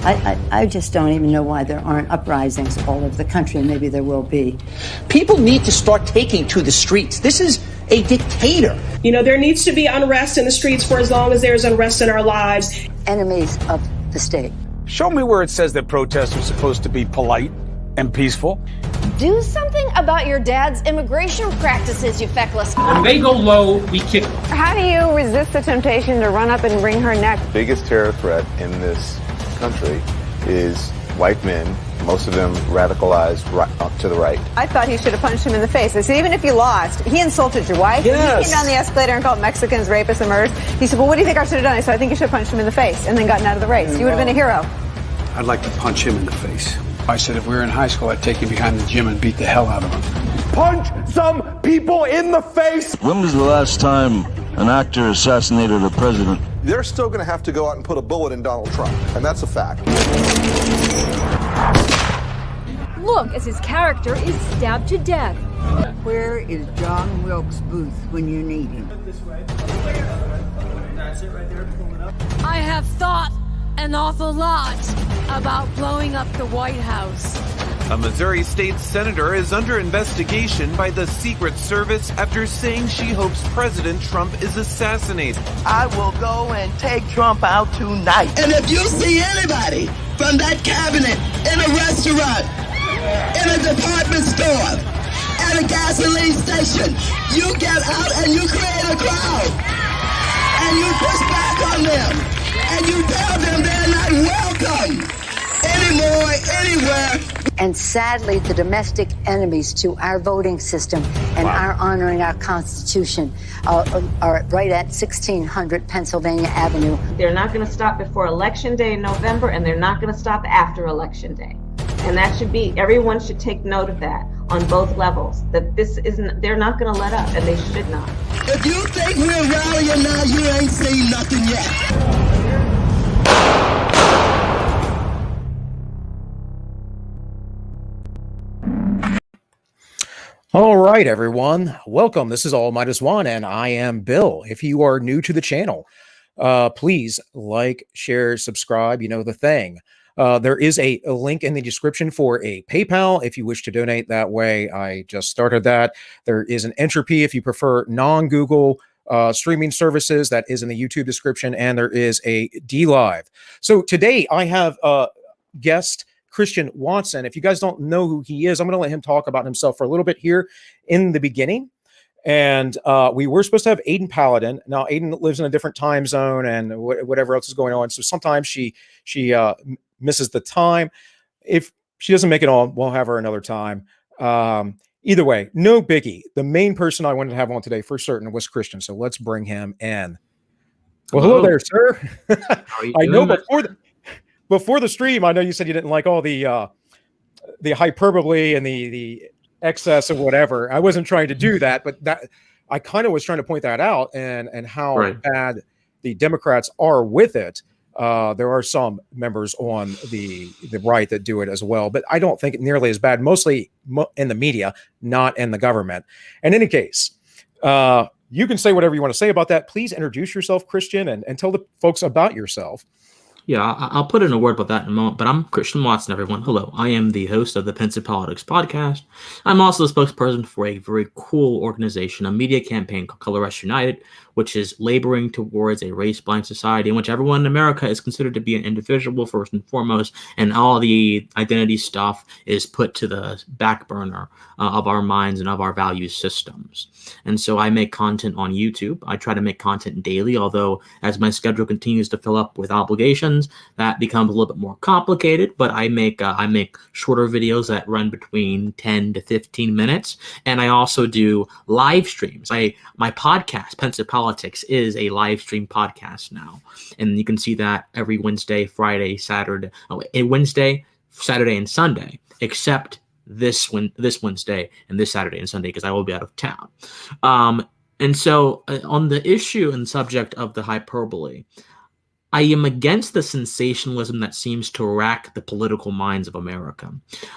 I just don't even know why there aren't uprisings all over the country, and maybe there will be. People need to start taking to the streets. This is a dictator. You know, there needs to be unrest in the streets for as long as there's unrest in our lives. Enemies of the state. Show me where it says that protests are supposed to be polite and peaceful. Do something about your dad's immigration practices, you feckless. When they go low, we kick them. How do you resist the temptation to run up and wring her neck? The biggest terror threat in this country is white men, most of them radicalized right up to the right. I thought he should have punched him in the face. I said, even if you lost, he insulted your wife. Yes. He came down the escalator and called Mexicans rapists and murderers. He said, well, what do you think I should have done? I said, I think you should have punched him in the face and then gotten out of the race. You would have been a hero. I'd like to punch him in the face. I said if we were in high school, I'd take him behind the gym and beat the hell out of him. Punch some people in the face! When was the last time an actor assassinated a president? They're still going to have to go out and put a bullet in Donald Trump, and that's a fact. Look as his character is stabbed to death. Where is John Wilkes Booth when you need him? That's it right there. Pull it up. I have thought an awful lot about blowing up the White House. A Missouri state senator is under investigation by the Secret Service after saying she hopes President Trump is assassinated. I will go and take Trump out tonight. And if you see anybody from that cabinet in a restaurant, in a department store, at a gasoline station, you get out and you create a crowd. And you push back on them. And you tell them they're not welcome anymore, anywhere. And sadly, the domestic enemies to our voting system and our honoring our Constitution are right at 1600 Pennsylvania Avenue. They're not going to stop before Election Day in November, and they're not going to stop after Election Day. And that should be, everyone should take note of that on both levels, that this isn't, they're not going to let up, and they should not. If you think we're rallying now, you ain't seen nothing yet. All right, everyone. Welcome. This is All Minus One, and I am Bill. If you are new to the channel, please like, share, subscribe. You know the thing. There is a link in the description for a PayPal if you wish to donate that way. I just started that. There is an Entropy if you prefer non-Google streaming services. That is in the YouTube description, and there is a DLive. So today I have a guest, Christian Watson. If you guys don't know who he is, I'm going to let him talk about himself for a little bit here in the beginning. And we were supposed to have Aydin Paladin. Now, Aydin lives in a different time zone and whatever else is going on. So sometimes she misses the time. If she doesn't make it on, we'll have her another time. Either way, no biggie. The main person I wanted to have on today for certain was Christian. So let's bring him in. Well, hello there, sir. I know before the stream, I know you said you didn't like all the hyperbole and the excess of whatever. I wasn't trying to do that, but that I kind of was trying to point that out and how bad the Democrats are with it. There are some members on the right that do it as well, but I don't think it nearly as bad, mostly in the media, not in the government. In any case, you can say whatever you want to say about that. Please introduce yourself, Christian, and tell the folks about yourself. Yeah, I'll put in a word about that in a moment, but I'm Christian Watson, everyone. Hello, I am the host of the Pensive Politics podcast. I'm also the spokesperson for a very cool organization, a media campaign called Color Us United, which is laboring towards a race-blind society in which everyone in America is considered to be an individual first and foremost, and all the identity stuff is put to the back burner of our minds and of our value systems. And so I make content on YouTube. I try to make content daily, although as my schedule continues to fill up with obligations, that becomes a little bit more complicated. But I make shorter videos that run between 10 to 15 minutes, and I also do live streams. My podcast, Pensive Politics, is a live stream podcast now, and you can see that every Wednesday, Friday, Saturday, Wednesday, Saturday, and Sunday, except this Wednesday and this Saturday and Sunday, because I will be out of town. And so on the issue and subject of the hyperbole, I am against the sensationalism that seems to rack the political minds of America.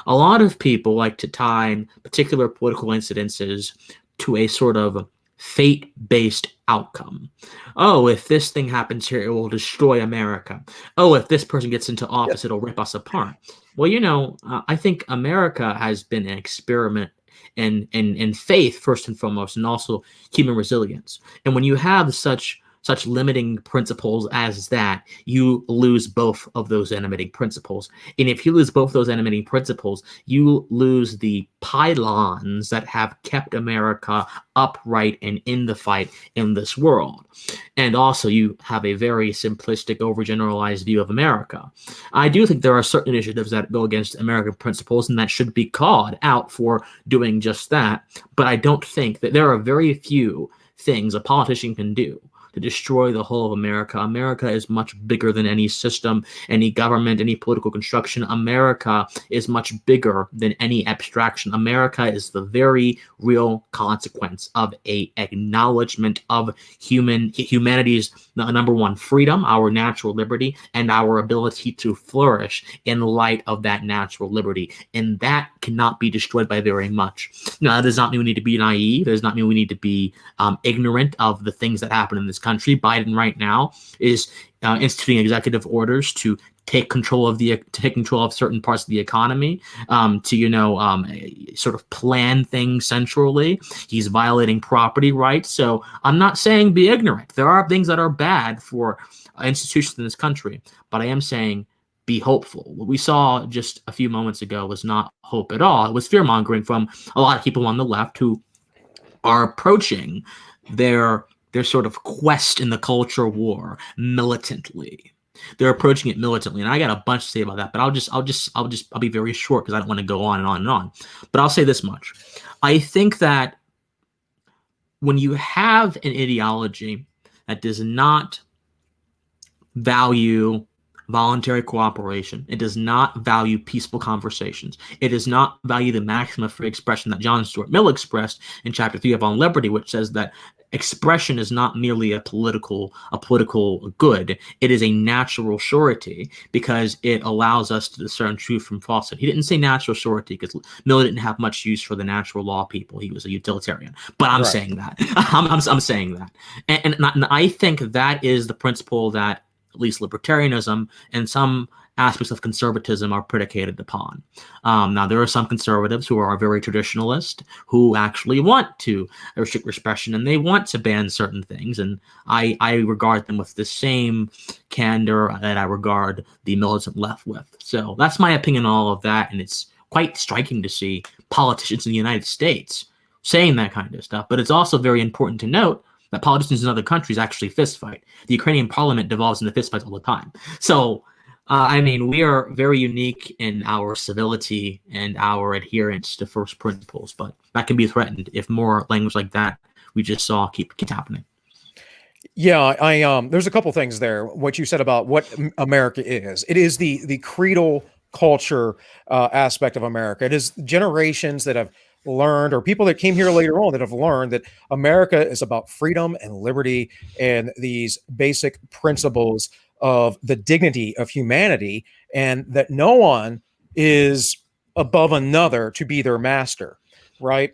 A lot of people like to tie particular political incidences to a sort of fate-based outcome. Oh, if this thing happens here, it will destroy America. Oh, if this person gets into office, it'll rip us apart. Well, I think America has been an experiment in faith, first and foremost, and also human resilience. And when you have such limiting principles as that, you lose both of those limiting principles. And if you lose both those limiting principles, you lose the pylons that have kept America upright and in the fight in this world. And also, you have a very simplistic, overgeneralized view of America. I do think there are certain initiatives that go against American principles and that should be called out for doing just that. But I don't think that there are very few things a politician can do to destroy the whole of America. America is much bigger than any system, any government, any political construction. America is much bigger than any abstraction. America is the very real consequence of a acknowledgement of humanity's number one freedom, our natural liberty, and our ability to flourish in light of that natural liberty. And that cannot be destroyed by very much. Now, that does not mean we need to be naive. That does not mean we need to be ignorant of the things that happen in this country. Biden right now is instituting executive orders to take control of certain parts of the economy, to sort of plan things centrally. He's violating property rights. So I'm not saying be ignorant. There are things that are bad for institutions in this country, but I am saying be hopeful. What we saw just a few moments ago was not hope at all. It was fear-mongering from a lot of people on the left who are approaching their sort of quest in the culture war militantly. They're approaching it militantly, and I got a bunch to say about that, but I'll be very short because I don't want to go on and on and on. But I'll say this much. I think that when you have an ideology that does not value voluntary cooperation, it does not value peaceful conversations, it does not value the maximum of free expression that John Stuart Mill expressed in Chapter 3 of On Liberty, which says that expression is not merely a political good. It is a natural surety because it allows us to discern truth from falsehood. He didn't say natural surety because Mill didn't have much use for the natural law people. He was a utilitarian. But I'm saying that. I'm saying that. And I think that is the principle that at least libertarianism and some aspects of conservatism are predicated upon. Now, there are some conservatives who are very traditionalist who actually want to restrict expression and they want to ban certain things. And I regard them with the same candor that I regard the militant left with. So that's my opinion on all of that. And it's quite striking to see politicians in the United States saying that kind of stuff. But it's also very important to note that politicians in other countries actually fist fight. The Ukrainian parliament devolves into fist fights all the time. So, we are very unique in our civility and our adherence to first principles, but that can be threatened if more language like that we just saw keep happening. Yeah, there's a couple things there. What you said about what America is. It is the creedal culture aspect of America. It is generations that have learned, or people that came here later on that have learned, that America is about freedom and liberty and these basic principles of the dignity of humanity, and that no one is above another to be their master, right?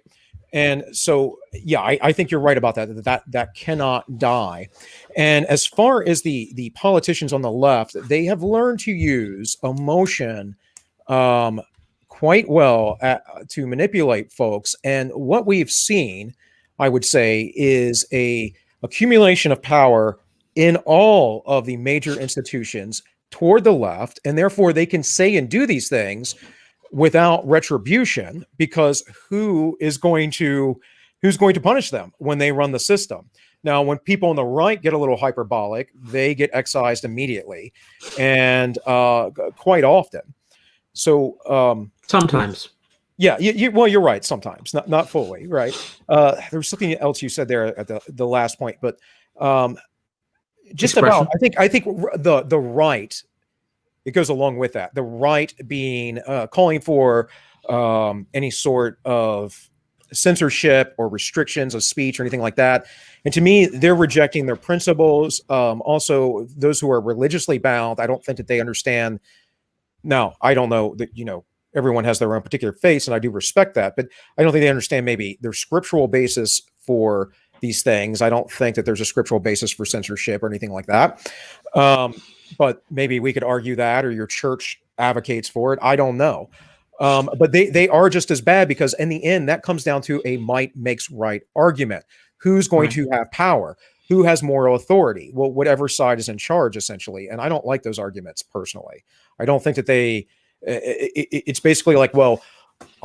And so, yeah, I think you're right about that cannot die. And as far as the politicians on the left, they have learned to use emotion quite well to manipulate folks. And what we've seen, I would say, is a accumulation of power in all of the major institutions toward the left, and therefore they can say and do these things without retribution, because who's going to punish them when they run the system? Now, when people on the right get a little hyperbolic, they get excised immediately, and quite often. So sometimes, yeah, well, you're right. Sometimes, not fully, right? There was something else you said there at the last point, but just expression. about, I think the right, it goes along with that. The right being calling for any sort of censorship or restrictions of speech or anything like that. And to me, they're rejecting their principles. Also, those who are religiously bound, I don't think that they understand. Now, I don't know that, everyone has their own particular faith, and I do respect that, but I don't think they understand maybe their scriptural basis for these things. I don't think that there's a scriptural basis for censorship or anything like that. But maybe we could argue that, or your church advocates for it. I don't know. But they are just as bad, because in the end, that comes down to a might makes right argument. Who's going to have power? Who has moral authority? Well, whatever side is in charge, essentially. And I don't like those arguments personally. I don't think that it's basically like, well,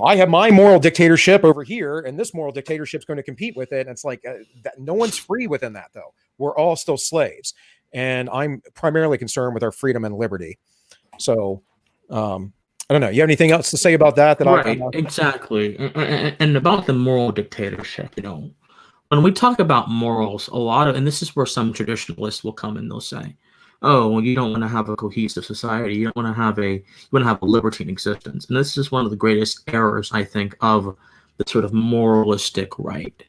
I have my moral dictatorship over here, and this moral dictatorship is going to compete with it. And it's like, no one's free within that, though. We're all still slaves. And I'm primarily concerned with our freedom and liberty. So, I don't know. You have anything else to say about that? Right, exactly. And about the moral dictatorship, when we talk about morals, and this is where some traditionalists will come in, they'll say, oh, well, you don't want to have a cohesive society. You want to have a libertine existence. And this is one of the greatest errors, I think, of the sort of moralistic right.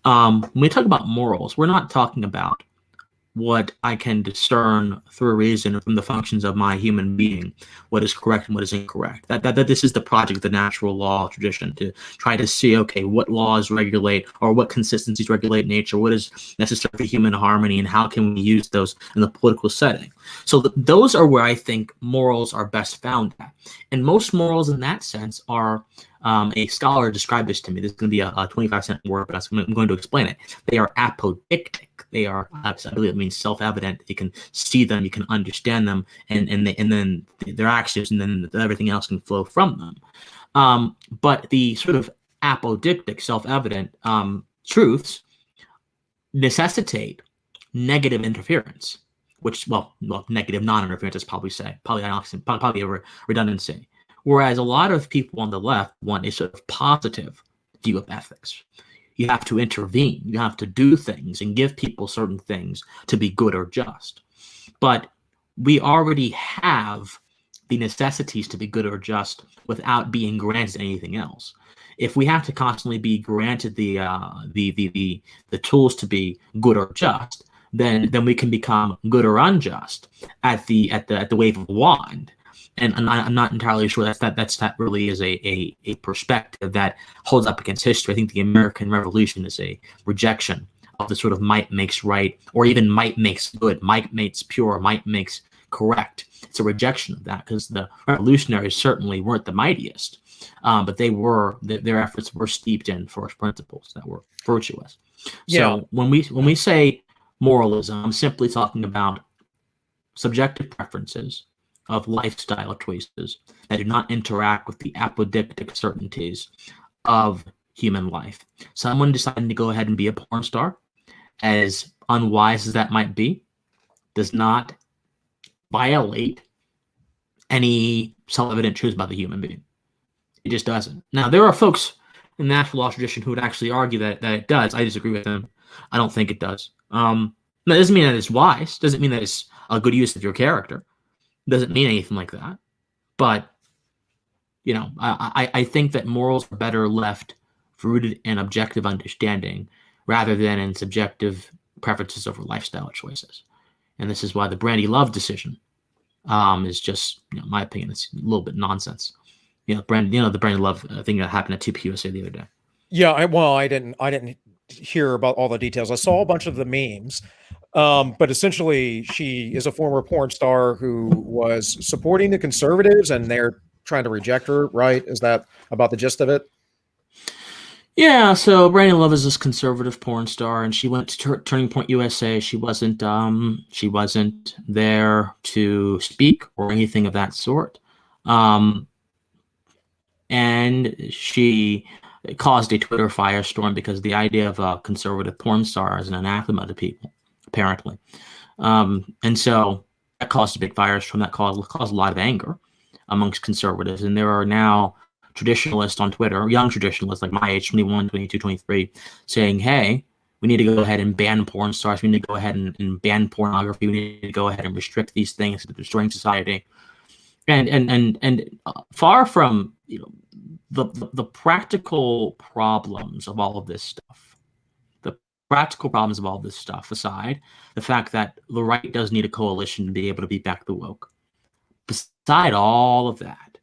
When we talk about morals, we're not talking about what I can discern through reason from the functions of my human being, what is correct and what is incorrect. That this is the project of the natural law tradition, to try to see, okay, what laws regulate, or what consistencies regulate nature, what is necessary for human harmony, and how can we use those in the political setting. So those are where I think morals are best found at. And most morals in that sense are, a scholar described this to me. This is going to be a 25-cent word, but I'm going to explain it. They are apodictic. They are, I believe it means self-evident. You can see them, you can understand them, and then their actions, and then everything else can flow from them. But the sort of apodictic, self-evident truths necessitate negative interference, which, well, negative non-interference is probably a redundancy. Whereas a lot of people on the left want a sort of positive view of ethics. You have to intervene. You have to do things and give people certain things to be good or just. But we already have the necessities to be good or just without being granted anything else. If we have to constantly be granted the tools to be good or just, then we can become good or unjust at the wave of a wand. And I'm not entirely sure that really is a perspective that holds up against history. I think the American Revolution is a rejection of the sort of might makes right, or even might makes good, might makes pure, might makes correct. It's a rejection of that, because the revolutionaries certainly weren't the mightiest, but their efforts were steeped in first principles that were virtuous. Yeah. So when we say moralism, I'm simply talking about subjective preferences of lifestyle choices that do not interact with the apodictic certainties of human life. Someone deciding to go ahead and be a porn star, as unwise as that might be, does not violate any self-evident truths about the human being. It just doesn't. Now, there are folks in the natural law tradition who would actually argue that it does. I disagree with them. I don't think it does. That doesn't mean that it's wise. Doesn't mean that it's a good use of your character. Doesn't mean anything like that. But, I think that morals are better left rooted in objective understanding rather than in subjective preferences over lifestyle choices. And this is why the Brandy Love decision is just, in my opinion, it's a little bit nonsense. The Brandy Love thing that happened at 2 USA the other day. Yeah, I didn't hear about all the details. I saw a bunch of the memes. But essentially, she is a former porn star who was supporting the conservatives, and they're trying to reject her, right? Is that about the gist of it? Yeah, so Brandy Love is this conservative porn star, and she went to Turning Point USA. She wasn't there to speak or anything of that sort. And she caused a Twitter firestorm because the idea of a conservative porn star is an anathema to people, apparently. And so that caused a big firestorm. That caused a lot of anger amongst conservatives. And there are now traditionalists on Twitter, young traditionalists like my age, 21, 22, 23, saying, hey, we need to go ahead and ban porn stars. We need to go ahead and ban pornography. We need to go ahead and restrict these things to destroying society. And far from the practical problems of all of this stuff, aside, the fact that the right does need a coalition to be able to beat back the woke. Beside all of that,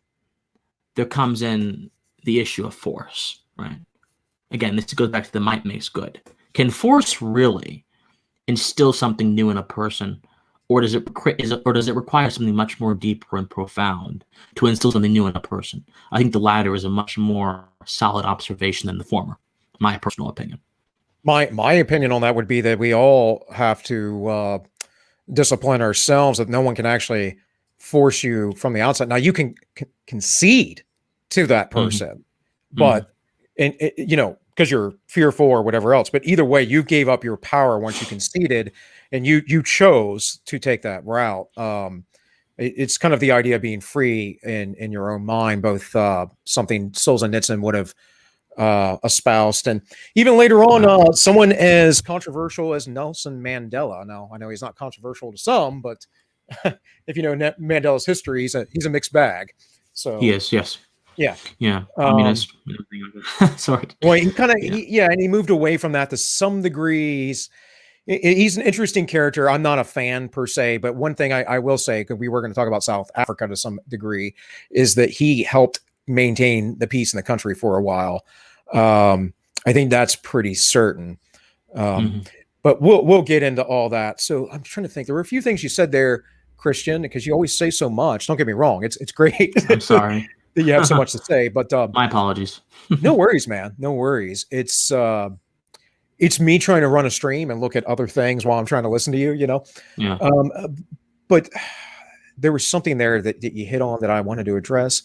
there comes in the issue of force, right? Again, this goes back to the might makes good. can force really instill something new in a person, or does it require something much more deeper and profound to instill something new in a person? I think the latter is a much more solid observation than the former, my personal opinion. My opinion on that would be that we all have to discipline ourselves, that no one can actually force you from the outside. Now you can concede to that person, but because you're fearful or whatever else. But either way, you gave up your power once you conceded, and you chose to take that route. It's kind of the idea of being free in your own mind, both something Solzhenitsyn would have espoused, and even later on, someone as controversial as Nelson Mandela. Now, I know he's not controversial to some, but if you know Mandela's history, he's a mixed bag. So he is, yes. Yeah. Communist. Sorry. Well, he kind of, and he moved away from that to some degrees. He's an interesting character. I'm not a fan per se, but one thing I will say, because we were going to talk about South Africa to some degree, is that he helped maintain the peace in the country for a while. I think that's pretty certain. But we'll get into all that. So I'm trying to think. There were a few things you said there, Christian, because you always say so much. Don't get me wrong. It's great. I'm sorry that you have so much to say, but my apologies. No worries, man. No worries. It's me trying to run a stream and look at other things while I'm trying to listen to you, Yeah. But there was something there that you hit on that I wanted to address,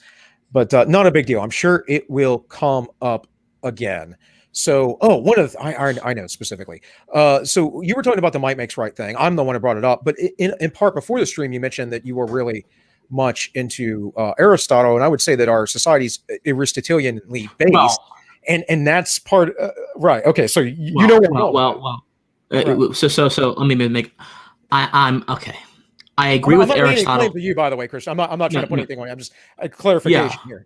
but not a big deal. I'm sure it will come up again. So, one of the, I know specifically. So you were talking about the might makes right thing. I'm the one who brought it up, but in part before the stream, you mentioned that you were really much into Aristotle, and I would say that our society's Aristotelianly based, and that's part right. Okay, so you know what? So let me make. I'm okay. I agree with Aristotle. For you, by the way, Christian. I'm not trying to put anything on you. I'm just a clarification here.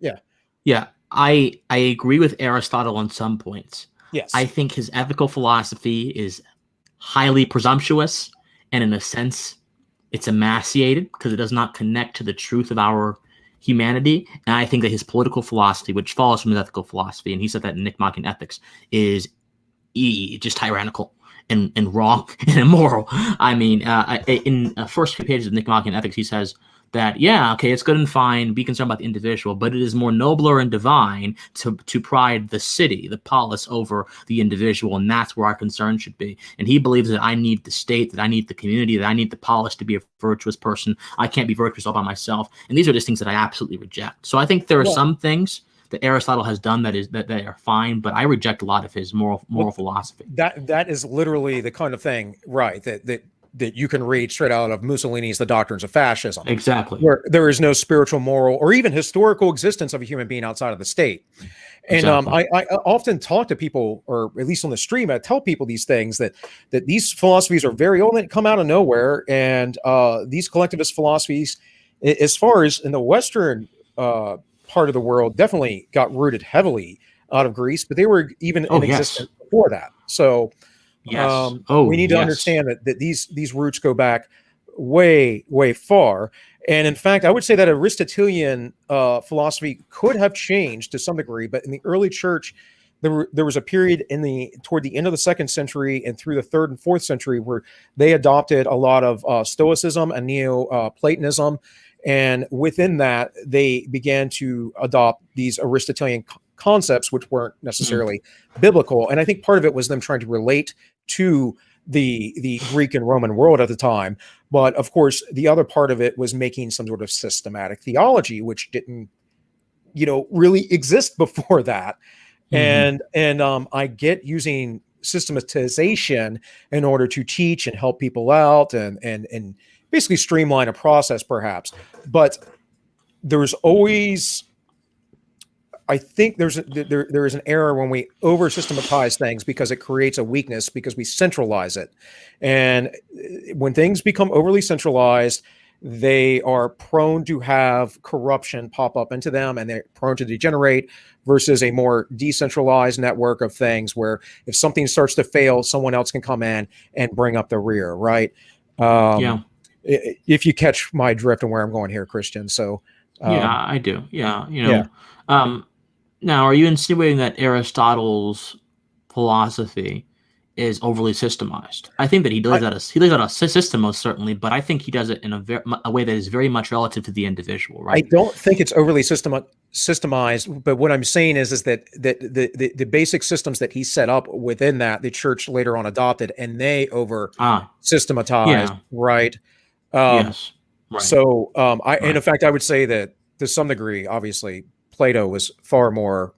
Yeah. I agree with Aristotle on some points. Yes. I think his ethical philosophy is highly presumptuous, and in a sense, it's emaciated because it does not connect to the truth of our humanity. And I think that his political philosophy, which follows from his ethical philosophy, and he said that in Nicomachean Ethics, is just tyrannical and wrong and immoral. I mean, in the first few pages of Nicomachean Ethics, he says that, it's good and fine, be concerned about the individual, but it is more nobler and divine to pride the city, the polis, over the individual, and that's where our concern should be. And he believes that I need the state, that I need the community, that I need the polis to be a virtuous person. I can't be virtuous all by myself. And these are just things that I absolutely reject. So I think there are some things that Aristotle has done that they are fine, but I reject a lot of his moral philosophy. That is literally the kind of thing, right, that you can read straight out of Mussolini's The Doctrines of Fascism. Exactly. Where there is no spiritual, moral, or even historical existence of a human being outside of the state. And Exactly. I often talk to people, or at least on the stream, I tell people these things, that these philosophies are very old and come out of nowhere. And these collectivist philosophies, as far as in the Western part of the world, definitely got rooted heavily out of Greece, but they were even in existence before that. So we need to understand that these roots go back way, way far. And in fact, I would say that Aristotelian philosophy could have changed to some degree, but in the early church, there was a period toward the end of the 2nd century and through the 3rd and 4th century where they adopted a lot of Stoicism and Neo-Platonism. And within that, they began to adopt these Aristotelian concepts, which weren't necessarily biblical. And I think part of it was them trying to relate to the Greek and Roman world at the time. But of course, the other part of it was making some sort of systematic theology, which didn't, really exist before that. And I get using systematization in order to teach and help people out and basically streamline a process, perhaps. But there's always, I think there is an error when we over systematize things, because it creates a weakness because we centralize it. And when things become overly centralized, they are prone to have corruption pop up into them, and they're prone to degenerate, versus a more decentralized network of things where if something starts to fail, someone else can come in and bring up the rear, right? If you catch my drift and where I'm going here, Christian. So I do. Now, are you insinuating that Aristotle's philosophy is overly systemized. I think that he lays out a system most certainly, but I think he does it in a way that is very much relative to the individual, right? I don't think it's overly systemized, but what I'm saying is that the basic systems that he set up within that the church later on adopted, and they over systematized, right? Yes. Right. So and in fact, I would say that to some degree, obviously, Plato was far more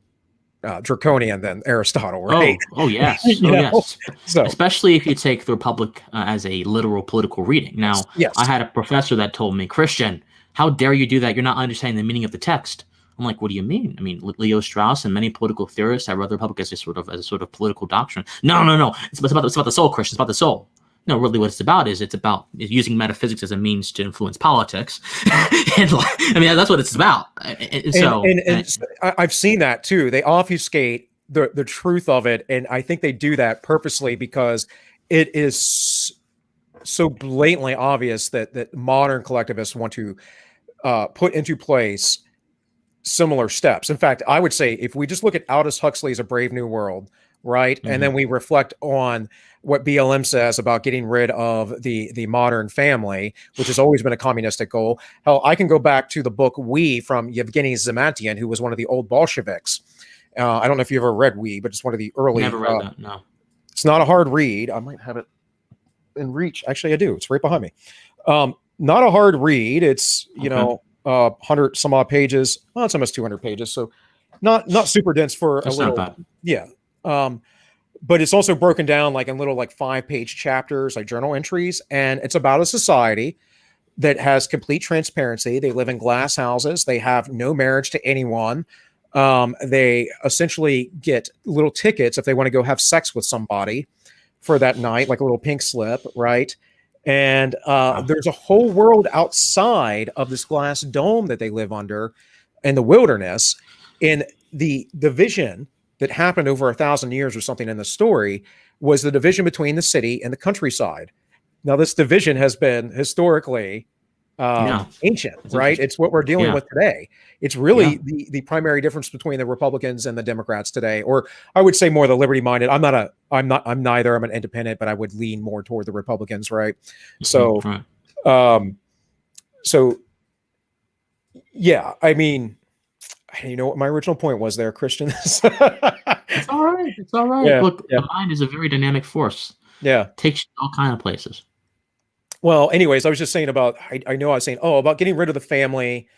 draconian than Aristotle, right? Oh yes. Yes. So, especially if you take the Republic as a literal political reading. Now, I had a professor that told me, Christian, how dare you do that? You're not understanding the meaning of the text. I'm like, what do you mean? I mean, Leo Strauss and many political theorists have read the Republic as a sort of political doctrine. No. It's about the soul, Christian. It's about the soul. No, really, what it's about is using metaphysics as a means to influence politics. And I mean, that's what it's about. And I've seen that too. They obfuscate the truth of it, and I think they do that purposely because it is so blatantly obvious that modern collectivists want to put into place similar steps. In fact, I would say if we just look at Aldous Huxley's A Brave New World, right, and then we reflect on what BLM says about getting rid of the modern family, which has always been a communistic goal. Hell, I can go back to the book We from Yevgeny Zamantyan, who was one of the old Bolsheviks. I don't know if you ever read We, but it's one of the early. Never read that. No, it's not a hard read. I might have it in reach. Actually, I do. It's right behind me. Not a hard read. It's 100 some odd pages. Well, it's almost 200 pages, so not super dense for That's a little. Not bad. Yeah. But it's also broken down like in little 5-page chapters, like journal entries, and it's about a society that has complete transparency. They live in glass houses. They have no marriage to anyone. They essentially get little tickets if they want to go have sex with somebody for that night, like a little pink slip, right? And there's a whole world outside of this glass dome that they live under in the wilderness. And the division that happened over 1,000 years or something in the story was the division between the city and the countryside. Now, this division has been historically ancient, right? It's what we're dealing with today. It's really the primary difference between the Republicans and the Democrats today, or I would say more the liberty-minded. I'm neither. I'm an independent, but I would lean more toward the Republicans, right? So, yeah, I mean, you know what my original point was there, Christian? It's all right. It's all right. Yeah, Look, the mind is a very dynamic force. Yeah. Takes you all kind of places. Well, anyways, I was just saying about, I know I was saying, about getting rid of the family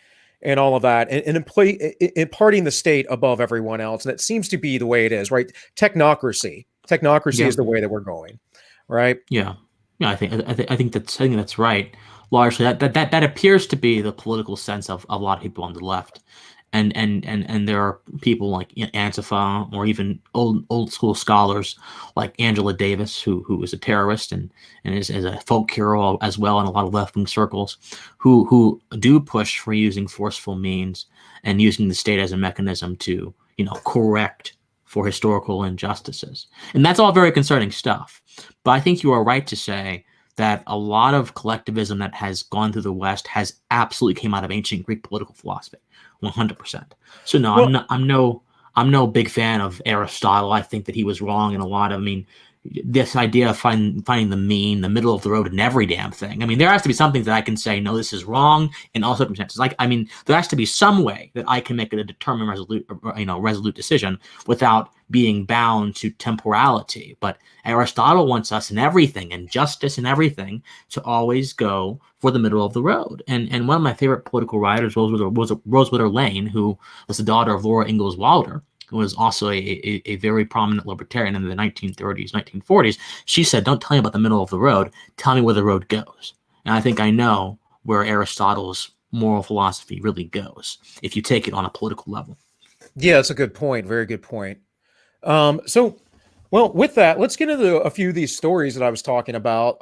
and all of that and imparting the state above everyone else. And it seems to be the way it is, right? Technocracy is the way that we're going, right? Yeah. Yeah. I think that's right. Largely that appears to be the political sense of a lot of people on the left. And there are people like Antifa or even old school scholars like Angela Davis, who is a terrorist and is a folk hero as well in a lot of left wing circles, who do push for using forceful means and using the state as a mechanism to correct for historical injustices. And that's all very concerning stuff. But I think you are right to say that a lot of collectivism that has gone through the West has absolutely came out of ancient Greek political philosophy. 100%. So no, I'm no big fan of Aristotle. I think that he was wrong in a lot of, this idea of finding the mean, the middle of the road in every damn thing. There has to be something that I can say, no, this is wrong in all circumstances. There has to be some way that I can make a determined, resolute decision without being bound to temporality. But Aristotle wants us in everything, and justice in everything, to always go for the middle of the road. And one of my favorite political writers, Rosewater Lane, who was the daughter of Laura Ingalls Wilder, who was also a very prominent libertarian in the 1930s, 1940s, she said, don't tell me about the middle of the road, tell me where the road goes. And I think I know where Aristotle's moral philosophy really goes, if you take it on a political level. Yeah, that's a good point. Very good point. Well, with that, let's get into a few of these stories that I was talking about.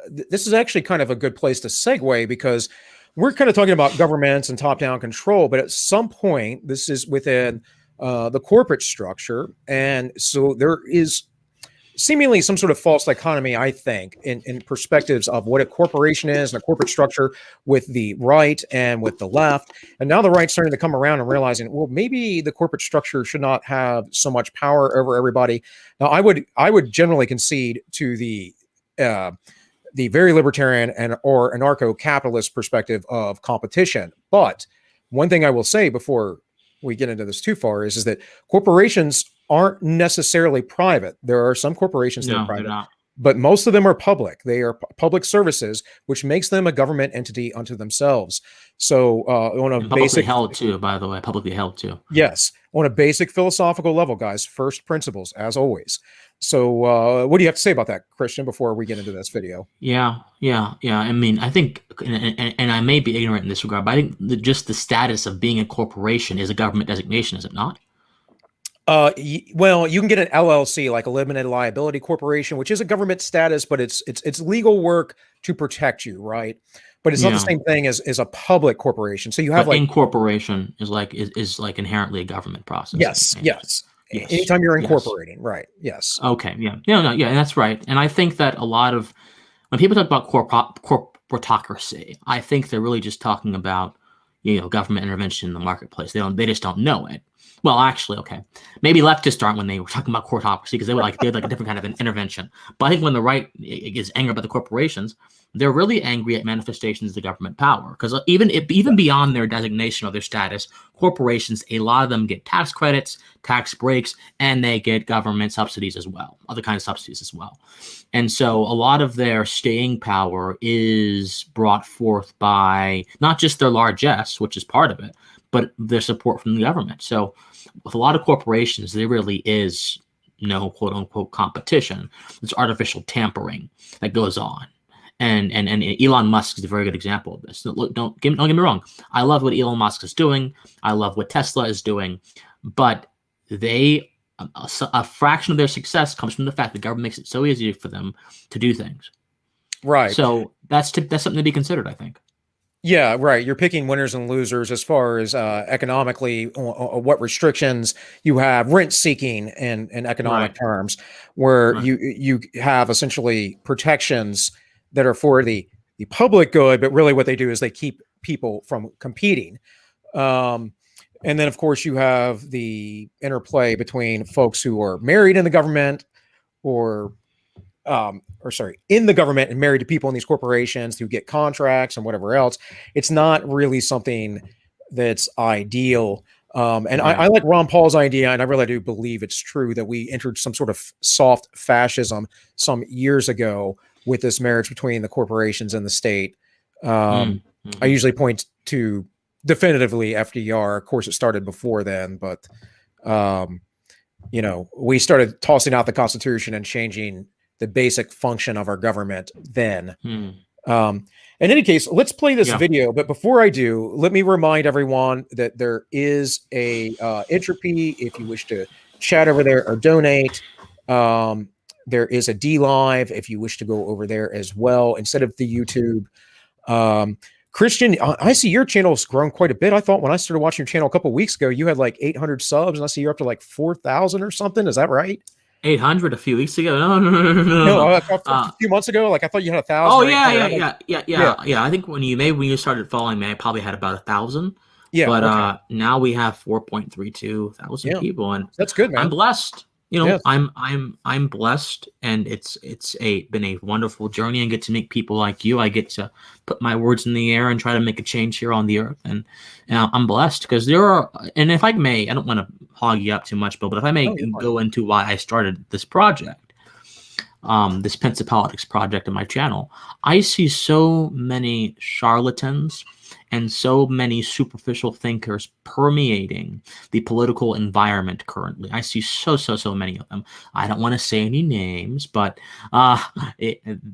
This is actually kind of a good place to segue because we're kind of talking about governments and top-down control, but at some point, this is within the corporate structure. And so there is seemingly some sort of false dichotomy, I think, in perspectives of what a corporation is and a corporate structure with the right and with the left. And now the right's starting to come around and realizing, well, maybe the corporate structure should not have so much power over everybody. Now, I would generally concede to the very libertarian and or anarcho-capitalist perspective of competition. But one thing I will say before we get into this too far is that corporations aren't necessarily private. There are some corporations that are private, but most of them are public. They are public services, which makes them a government entity unto themselves. So on a publicly held too, by the way, publicly held too. Yes, on a basic philosophical level, guys, first principles, as always. So what do you have to say about that, Christian, before we get into this video? Yeah. I mean, I think, and I may be ignorant in this regard, but I think just the status of being a corporation is a government designation, is it not? Well, you can get an LLC, like a limited liability corporation, which is a government status, but it's legal work to protect you, right? But it's not the same thing as a public corporation. So you have incorporation is like inherently a government process. Yes. Anytime you're incorporating, right? Yes. Okay. Yeah. Yeah. That's right. And I think that a lot of when people talk about corporatocracy, I think they're really just talking about government intervention in the marketplace. They just don't know it. Well, actually, okay, maybe leftists aren't when they were talking about corporatocracy because they had like a different kind of an intervention. But I think when the right is angry about the corporations, they're really angry at manifestations of government power. Because even beyond their designation or their status, corporations, a lot of them get tax credits, tax breaks, and they get government subsidies as well, other kinds of subsidies as well. And so a lot of their staying power is brought forth by not just their largesse, which is part of it, but their support from the government. So with a lot of corporations, there really is no quote unquote competition. It's artificial tampering that goes on. And Elon Musk is a very good example of this. Look, don't get me wrong. I love what Elon Musk is doing. I love what Tesla is doing. But a fraction of their success comes from the fact that the government makes it so easy for them to do things. Right. So that's something to be considered, I think. Yeah, right. You're picking winners and losers as far as economically, what restrictions you have, rent seeking in economic terms, where you have essentially protections that are for the public good, but really what they do is they keep people from competing. And then, of course, you have the interplay between folks who are married in the government in the government and married to people in these corporations who get contracts and whatever else. It's not really something that's ideal. I like Ron Paul's idea, and I really do believe it's true that we entered some sort of soft fascism some years ago with this marriage between the corporations and the state. I usually point to definitively FDR. Of course, it started before then, but we started tossing out the Constitution and changing the basic function of our government then. In any case, let's play this video. But before I do, let me remind everyone that there is a entropy if you wish to chat over there or donate. There is a D Live if you wish to go over there as well instead of the YouTube. Christian, I see your channel's grown quite a bit. I thought when I started watching your channel a couple of weeks ago, you had like 800 subs, and I see you're up to like 4,000 or something. Is that right? 800 a few weeks ago. No. A few months ago, like I thought you had 1,000. Oh yeah. I think when you started following me, I probably had about 1,000. Yeah, but now we have 4.32 thousand people, and that's good, man. I'm blessed. I'm blessed, and it's been a wonderful journey, and get to meet people like you. I get to put my words in the air and try to make a change here on the earth, and I'm blessed because there are. And if I may, I don't want to hog you up too much, Bill, but if I may go into why I started this project, this Pensive Politics project on my channel, I see so many charlatans and so many superficial thinkers permeating the political environment currently. I see so many of them. I don't want to say any names, but a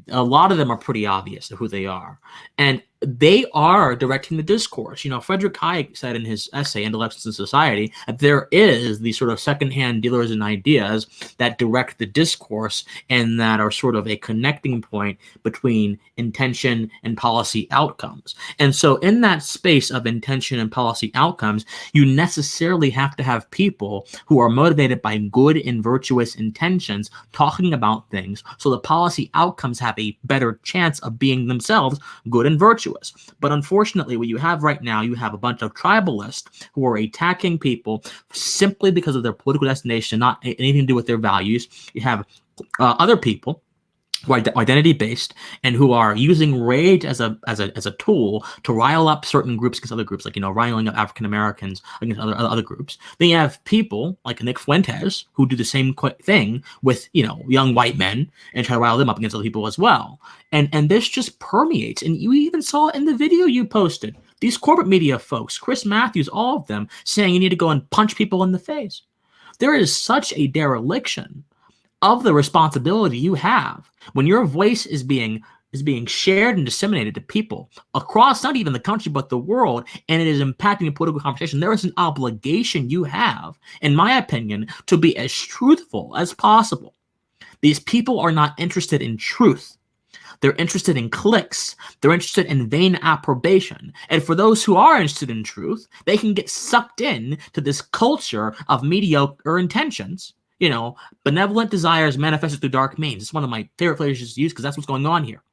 lot of them are pretty obvious who they are. And they are directing the discourse. Frederick Hayek said in his essay, Intellects in Society, that there is these sort of secondhand dealers in ideas that direct the discourse and that are sort of a connecting point between intention and policy outcomes. And so in that space of intention and policy outcomes, you necessarily have to have people who are motivated by good and virtuous intentions talking about things so the policy outcomes have a better chance of being themselves good and virtuous. But unfortunately, what you have right now, you have a bunch of tribalists who are attacking people simply because of their political destination, not anything to do with their values. You have other people who are identity-based and who are using rage as a tool to rile up certain groups against other groups, like riling up African Americans against other groups. Then you have people like Nick Fuentes who do the same thing with young white men and try to rile them up against other people as well. And this just permeates. And you even saw it in the video you posted. These corporate media folks, Chris Matthews, all of them saying you need to go and punch people in the face. There is such a dereliction of the responsibility you have when your voice is being shared and disseminated to people across not even the country but the world, and it is impacting the political conversation. There is an obligation you have, in my opinion, to be as truthful as possible. These people are not interested in truth. They're interested in clicks. They're interested in vain approbation. And for those who are interested in truth, they can get sucked in to this culture of mediocre intentions. Benevolent desires manifested through dark means. It's one of my favorite phrases to use because that's what's going on here.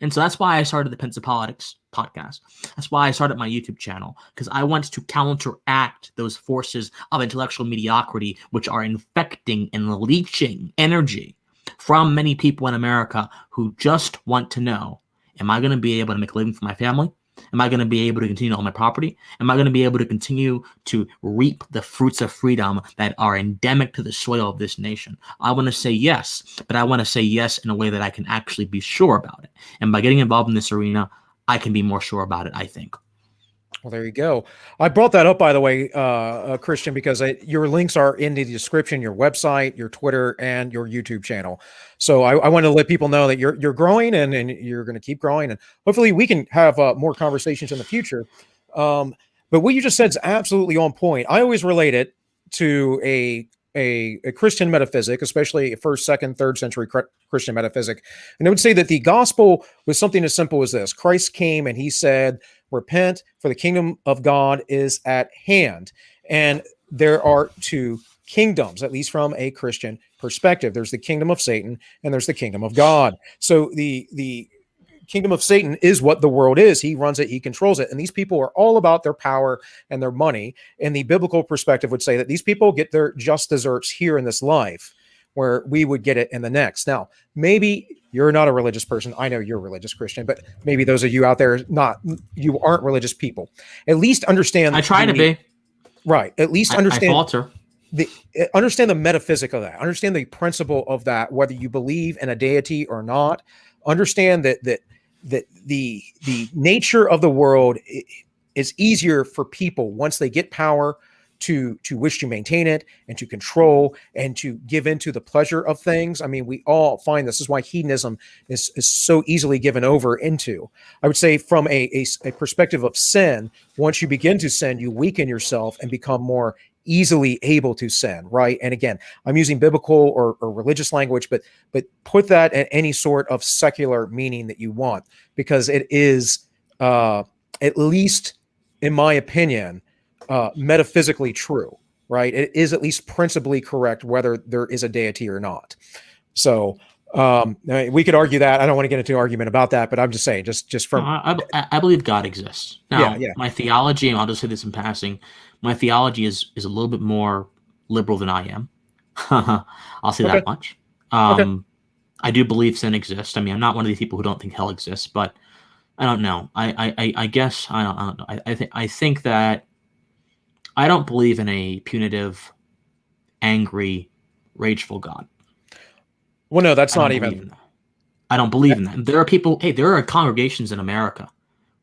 And so that's why I started the Pensive Politics podcast. That's why I started my YouTube channel, because I want to counteract those forces of intellectual mediocrity which are infecting and leeching energy from many people in America who just want to know, am I going to be able to make a living for my family? Am I going to be able to continue on my property? Am I going to be able to continue to reap the fruits of freedom that are endemic to the soil of this nation? I want to say yes, but I want to say yes in a way that I can actually be sure about it. And by getting involved in this arena, I can be more sure about it, I think. Well, there you go. I brought that up, by the way, Christian, because your links are in the description, your website, your Twitter, and your YouTube channel. So I want to let people know that you're growing and you're going to keep growing. And hopefully we can have more conversations in the future. But what you just said is absolutely on point. I always relate it to a Christian metaphysic, especially a 1st, 2nd, 3rd century Christian metaphysic. And I would say that the gospel was something as simple as this. Christ came and he said, repent, for the kingdom of God is at hand. And there are two kingdoms, at least from a Christian perspective. There's the kingdom of Satan and there's the kingdom of God. So the kingdom of Satan is what the world is. He runs it, he controls it. And these people are all about their power and their money. And the biblical perspective would say that these people get their just desserts here in this life, where we would get it in the next. Now, maybe you're not a religious person. I know you're a religious Christian, but maybe those of you out there you aren't religious people. At least understand. I try to be. Right. At least understand. I falter. Understand the metaphysic of that. Understand the principle of that, whether you believe in a deity or not. Understand that the nature of the world is easier for people once they get power to wish to maintain it and to control and to give into the pleasure of things. I mean, we all find this is why hedonism is so easily given over into. I would say from a perspective of sin, once you begin to sin, you weaken yourself and become more easily able to sin, right? And again, I'm using biblical or religious language, but put that at any sort of secular meaning that you want, because it is, at least in my opinion, metaphysically true, right? It is at least principally correct whether there is a deity or not. So we could argue that. I don't want to get into an argument about that, but I'm just saying, just from I believe God exists. Now, yeah. My theology, and I'll just say this in passing, my theology is a little bit more liberal than I am. I'll say that much. I do believe sin exists. I mean, I'm not one of these people who don't think hell exists, but I don't know. I guess I don't know. I think that I don't believe in a punitive, angry, rageful God. Well, no, that's not even. I don't believe in that. There are people. Hey, there are congregations in America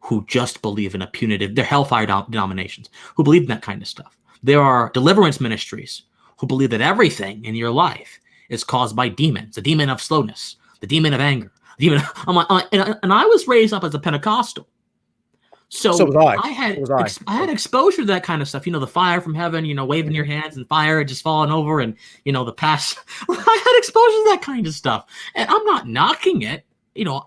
who just believe in a punitive. They're hellfire denominations who believe in that kind of stuff. There are deliverance ministries who believe that everything in your life is caused by demons, the demon of slowness, the demon of anger, the demon. And I was raised up as a Pentecostal. So was I. I had So was I. I had exposure to that kind of stuff. The fire from heaven, waving your hands and fire just falling over, and the past. I had exposure to that kind of stuff, and I'm not knocking it.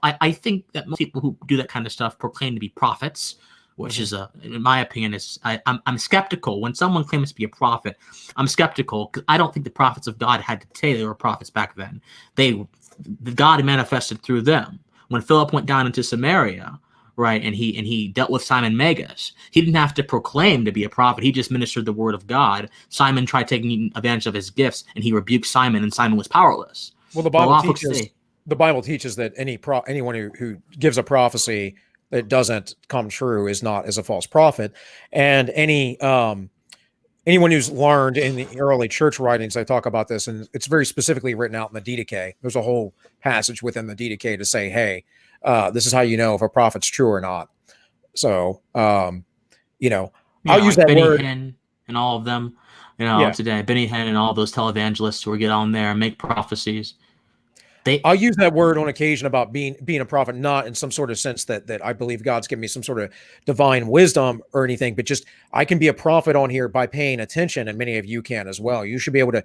I think that most people who do that kind of stuff proclaim to be prophets, which is in my opinion, I'm skeptical when someone claims to be a prophet. I'm skeptical because I don't think the prophets of God had to say they were prophets back then. God manifested through them. When Philip went down into Samaria, right, and he dealt with Simon Magus, he didn't have to proclaim to be a prophet. He just ministered the word of God. Simon tried taking advantage of his gifts, and he rebuked Simon, and Simon was powerless. Well, the Bible teaches that anyone who gives a prophecy that doesn't come true is a false prophet, and anyone who's learned in the early church writings, I talk about this, and it's very specifically written out in the Didache. There's a whole passage within the Didache to say, hey, this is how you know if a prophet's true or not. So, I'll use that Benny word. Hinn and all of them, today, Benny Hinn and all those televangelists who get on there and make prophecies. I'll use that word on occasion about being a prophet, not in some sort of sense that I believe God's given me some sort of divine wisdom or anything, but just I can be a prophet on here by paying attention, and many of you can as well. You should be able to.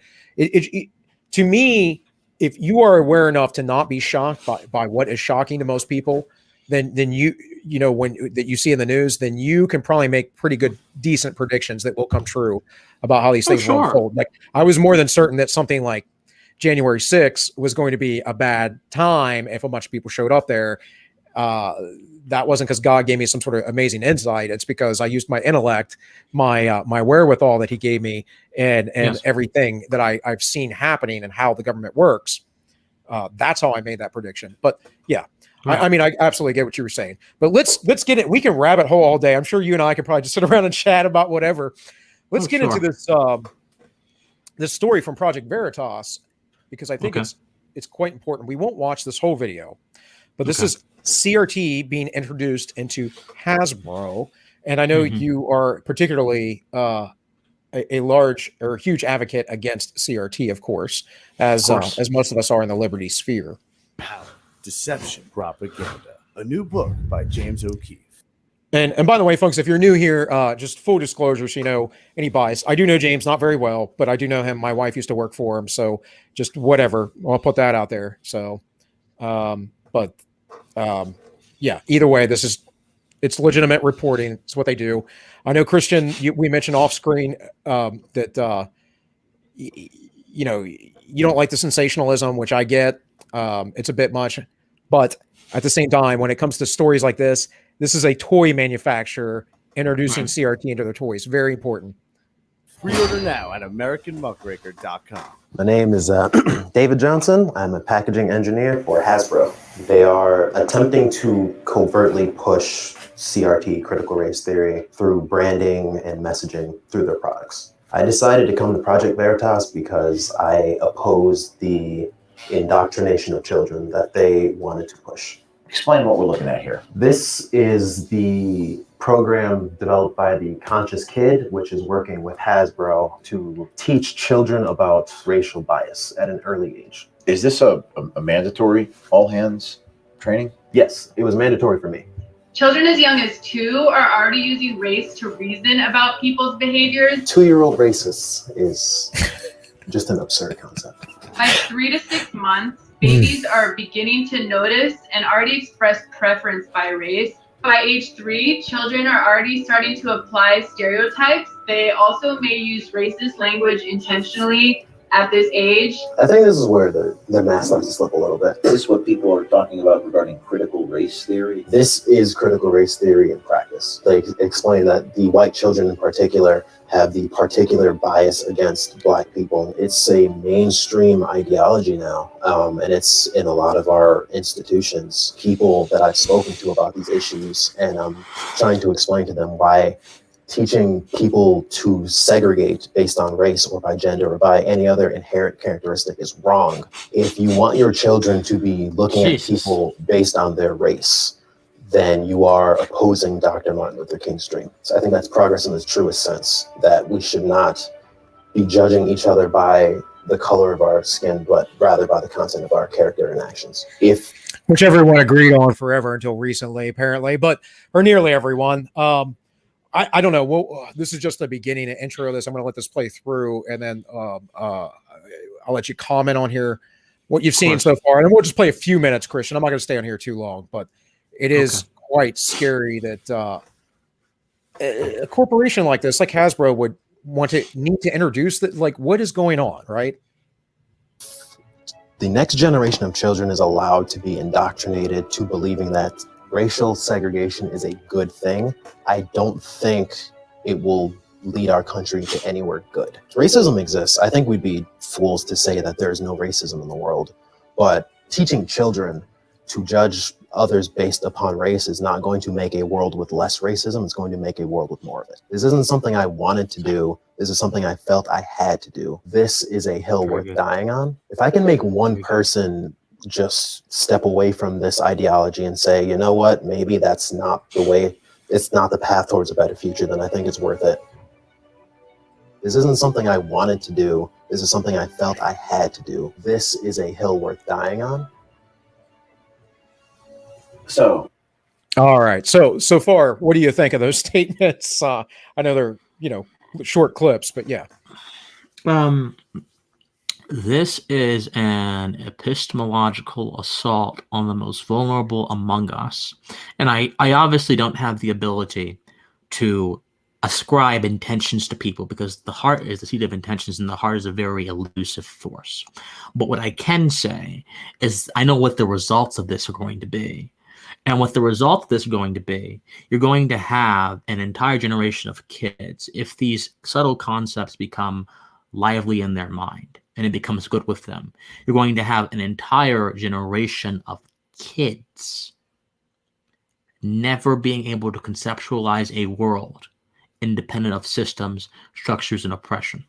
To me, if you are aware enough to not be shocked by what is shocking to most people, then that you see in the news, then you can probably make pretty good, decent predictions that will come true about how these things will unfold. Like I was more than certain that something like January 6th was going to be a bad time if a bunch of people showed up there. That wasn't because God gave me some sort of amazing insight. It's because I used my intellect, my wherewithal that he gave me, and everything that I've seen happening and how the government works. That's how I made that prediction. But yeah, right. I mean, I absolutely get what you were saying. But let's get it. We can rabbit hole all day. I'm sure you and I can probably just sit around and chat about whatever. Let's get into this story from Project Veritas, because I think it's quite important. We won't watch this whole video, but this is CRT being introduced into Hasbro. And I know you are particularly a large or huge advocate against CRT, of course, as most of us are in the liberty sphere. Power, Deception, Propaganda, a new book by James O'Keefe. And by the way, folks, if you're new here, just full disclosure, so you know any bias. I do know James not very well, but I do know him. My wife used to work for him, so just whatever. I'll put that out there. So, yeah. Either way, it's legitimate reporting. It's what they do. I know, Christian. We mentioned off screen that you don't like the sensationalism, which I get. It's a bit much, but at the same time, when it comes to stories like this. This is a toy manufacturer introducing CRT into their toys. Very important. Pre-order now at AmericanMuckraker.com. My name is David Johnson. I'm a packaging engineer for Hasbro. They are attempting to covertly push CRT, critical race theory, through branding and messaging through their products. I decided to come to Project Veritas because I oppose the indoctrination of children that they wanted to push. Explain what we're looking at here. This is the program developed by the Conscious Kid, which is working with Hasbro to teach children about racial bias at an early age. Is this a mandatory all-hands training? Yes, it was mandatory for me. Children as young as 2 are already using race to reason about people's behaviors. 2-year-old racist is just an absurd concept. By 3 to 6 months, babies are beginning to notice and already express preference by race. By age 3, children are already starting to apply stereotypes. They also may use racist language intentionally at this age. I think this is where the math starts to slip a little bit. Is this what people are talking about regarding critical race theory? This is critical race theory in practice. They explain that the white children in particular have the particular bias against Black people. It's a mainstream ideology now, and it's in a lot of our institutions. People that I've spoken to about these issues, and I'm trying to explain to them why teaching people to segregate based on race or by gender or by any other inherent characteristic is wrong. If you want your children to be looking at people based on their race, then you are opposing Dr. Martin Luther King's dream. So I think that's progress in the truest sense, that we should not be judging each other by the color of our skin, but rather by the content of our character and actions. Which everyone agreed on forever until recently, apparently, or nearly everyone. I don't know. Well, this is just the beginning, the intro of this. I'm going to let this play through, and then I'll let you comment on here what you've seen so far, and then we'll just play a few minutes, Christian. I'm not going to stay on here too long, but it is quite scary that a corporation like this, like Hasbro, would need to introduce that. Like, what is going on, right? The next generation of children is allowed to be indoctrinated to believing that racial segregation is a good thing. I don't think it will lead our country to anywhere good. Racism exists. I think we'd be fools to say that there's no racism in the world, but teaching children to judge others based upon race is not going to make a world with less racism. It's going to make a world with more of it. This isn't something I wanted to do. This is something I felt I had to do. This is a hill worth dying on. If I can make one person just step away from this ideology and say, you know what, maybe that's not the way, it's not the path towards a better future, then I think it's worth it. This isn't something I wanted to do. This is something I felt I had to do. This is a hill worth dying on. So, all right. So far, what do you think of those statements? I know they're, short clips, but yeah. This is an epistemological assault on the most vulnerable among us. And I obviously don't have the ability to ascribe intentions to people, because the heart is the seat of intentions, and the heart is a very elusive force. But what I can say is I know what the results of this are going to be. And what the result of this is going to be, you're going to have an entire generation of kids, if these subtle concepts become lively in their mind and it becomes good with them, you're going to have an entire generation of kids never being able to conceptualize a world independent of systems, structures, and oppression.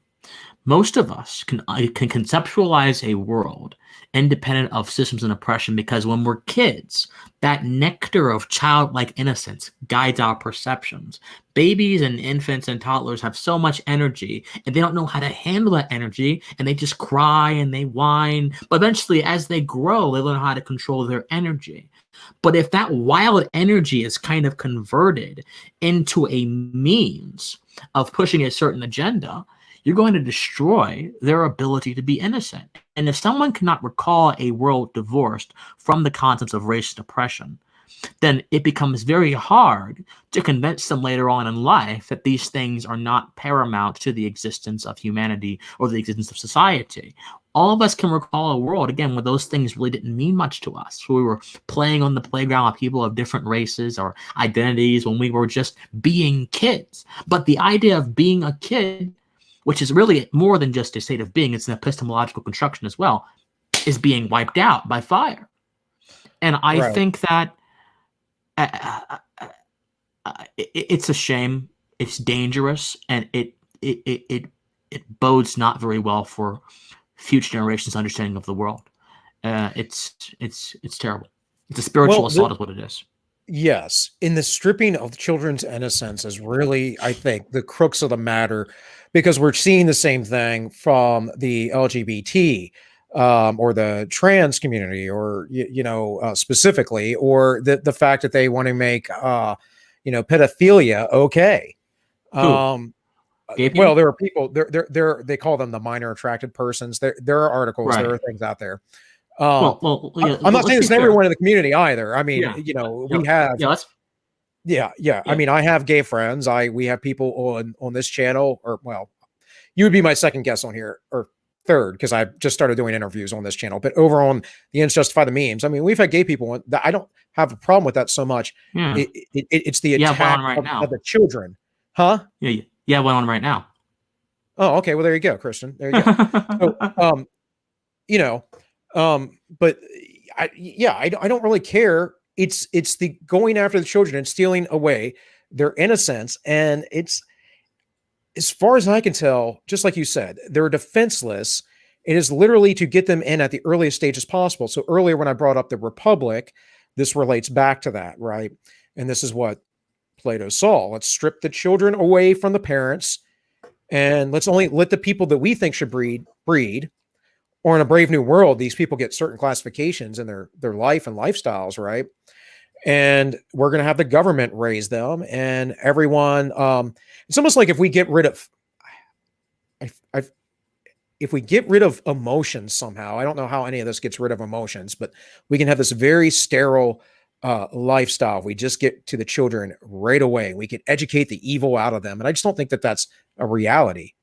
Most of us can conceptualize a world independent of systems and oppression because when we're kids, that nectar of childlike innocence guides our perceptions. Babies and infants and toddlers have so much energy, and they don't know how to handle that energy, and they just cry and they whine. But eventually, as they grow, they learn how to control their energy. But if that wild energy is kind of converted into a means of pushing a certain agenda, you're going to destroy their ability to be innocent. And if someone cannot recall a world divorced from the concepts of race and oppression, then it becomes very hard to convince them later on in life that these things are not paramount to the existence of humanity or the existence of society. All of us can recall a world, again, where those things really didn't mean much to us. We were playing on the playground with people of different races or identities when we were just being kids. But the idea of being a kid, which is really more than just a state of being, it's an epistemological construction as well, is being wiped out by fire. And I think that it's a shame, it's dangerous, and it bodes not very well for future generations' understanding of the world. It's terrible. It's a spiritual assault is what it is. Yes. In the stripping of children's innocence is really, I think, the crux of the matter, because we're seeing the same thing from the LGBT or the trans community, or, specifically, or the fact that they want to make, pedophilia okay. Well, there are people they call them the minor attracted persons. There are articles, there are things out there. I'm not saying it's everyone in the community either. I mean, we have, I mean, I have gay friends. We have people on this channel, or you would be my second guest on here, or third, because I just started doing interviews on this channel. But over on the Ends Justify the Memes, I mean, we've had gay people on that. I don't have a problem with that so much. It's the attack of the children, huh? Yeah, one on right now. Oh, okay. Well, there you go, Christian. There you go. So, but I don't really care. It's the going after the children and stealing away their innocence. And it's, as far as I can tell, just like you said, they're defenseless. It is literally to get them in at the earliest stages possible. So earlier when I brought up the Republic, this relates back to that, right? And this is what Plato saw. Let's strip the children away from the parents, and let's only let the people that we think should breed, or in a Brave New World, these people get certain classifications in their life and lifestyles, right? And we're going to have the government raise them, and everyone. It's almost like if we get rid of, if we get rid of emotions somehow. I don't know how any of this gets rid of emotions, but we can have this very sterile lifestyle. If we just get to the children right away, we can educate the evil out of them, and I just don't think that that's a reality.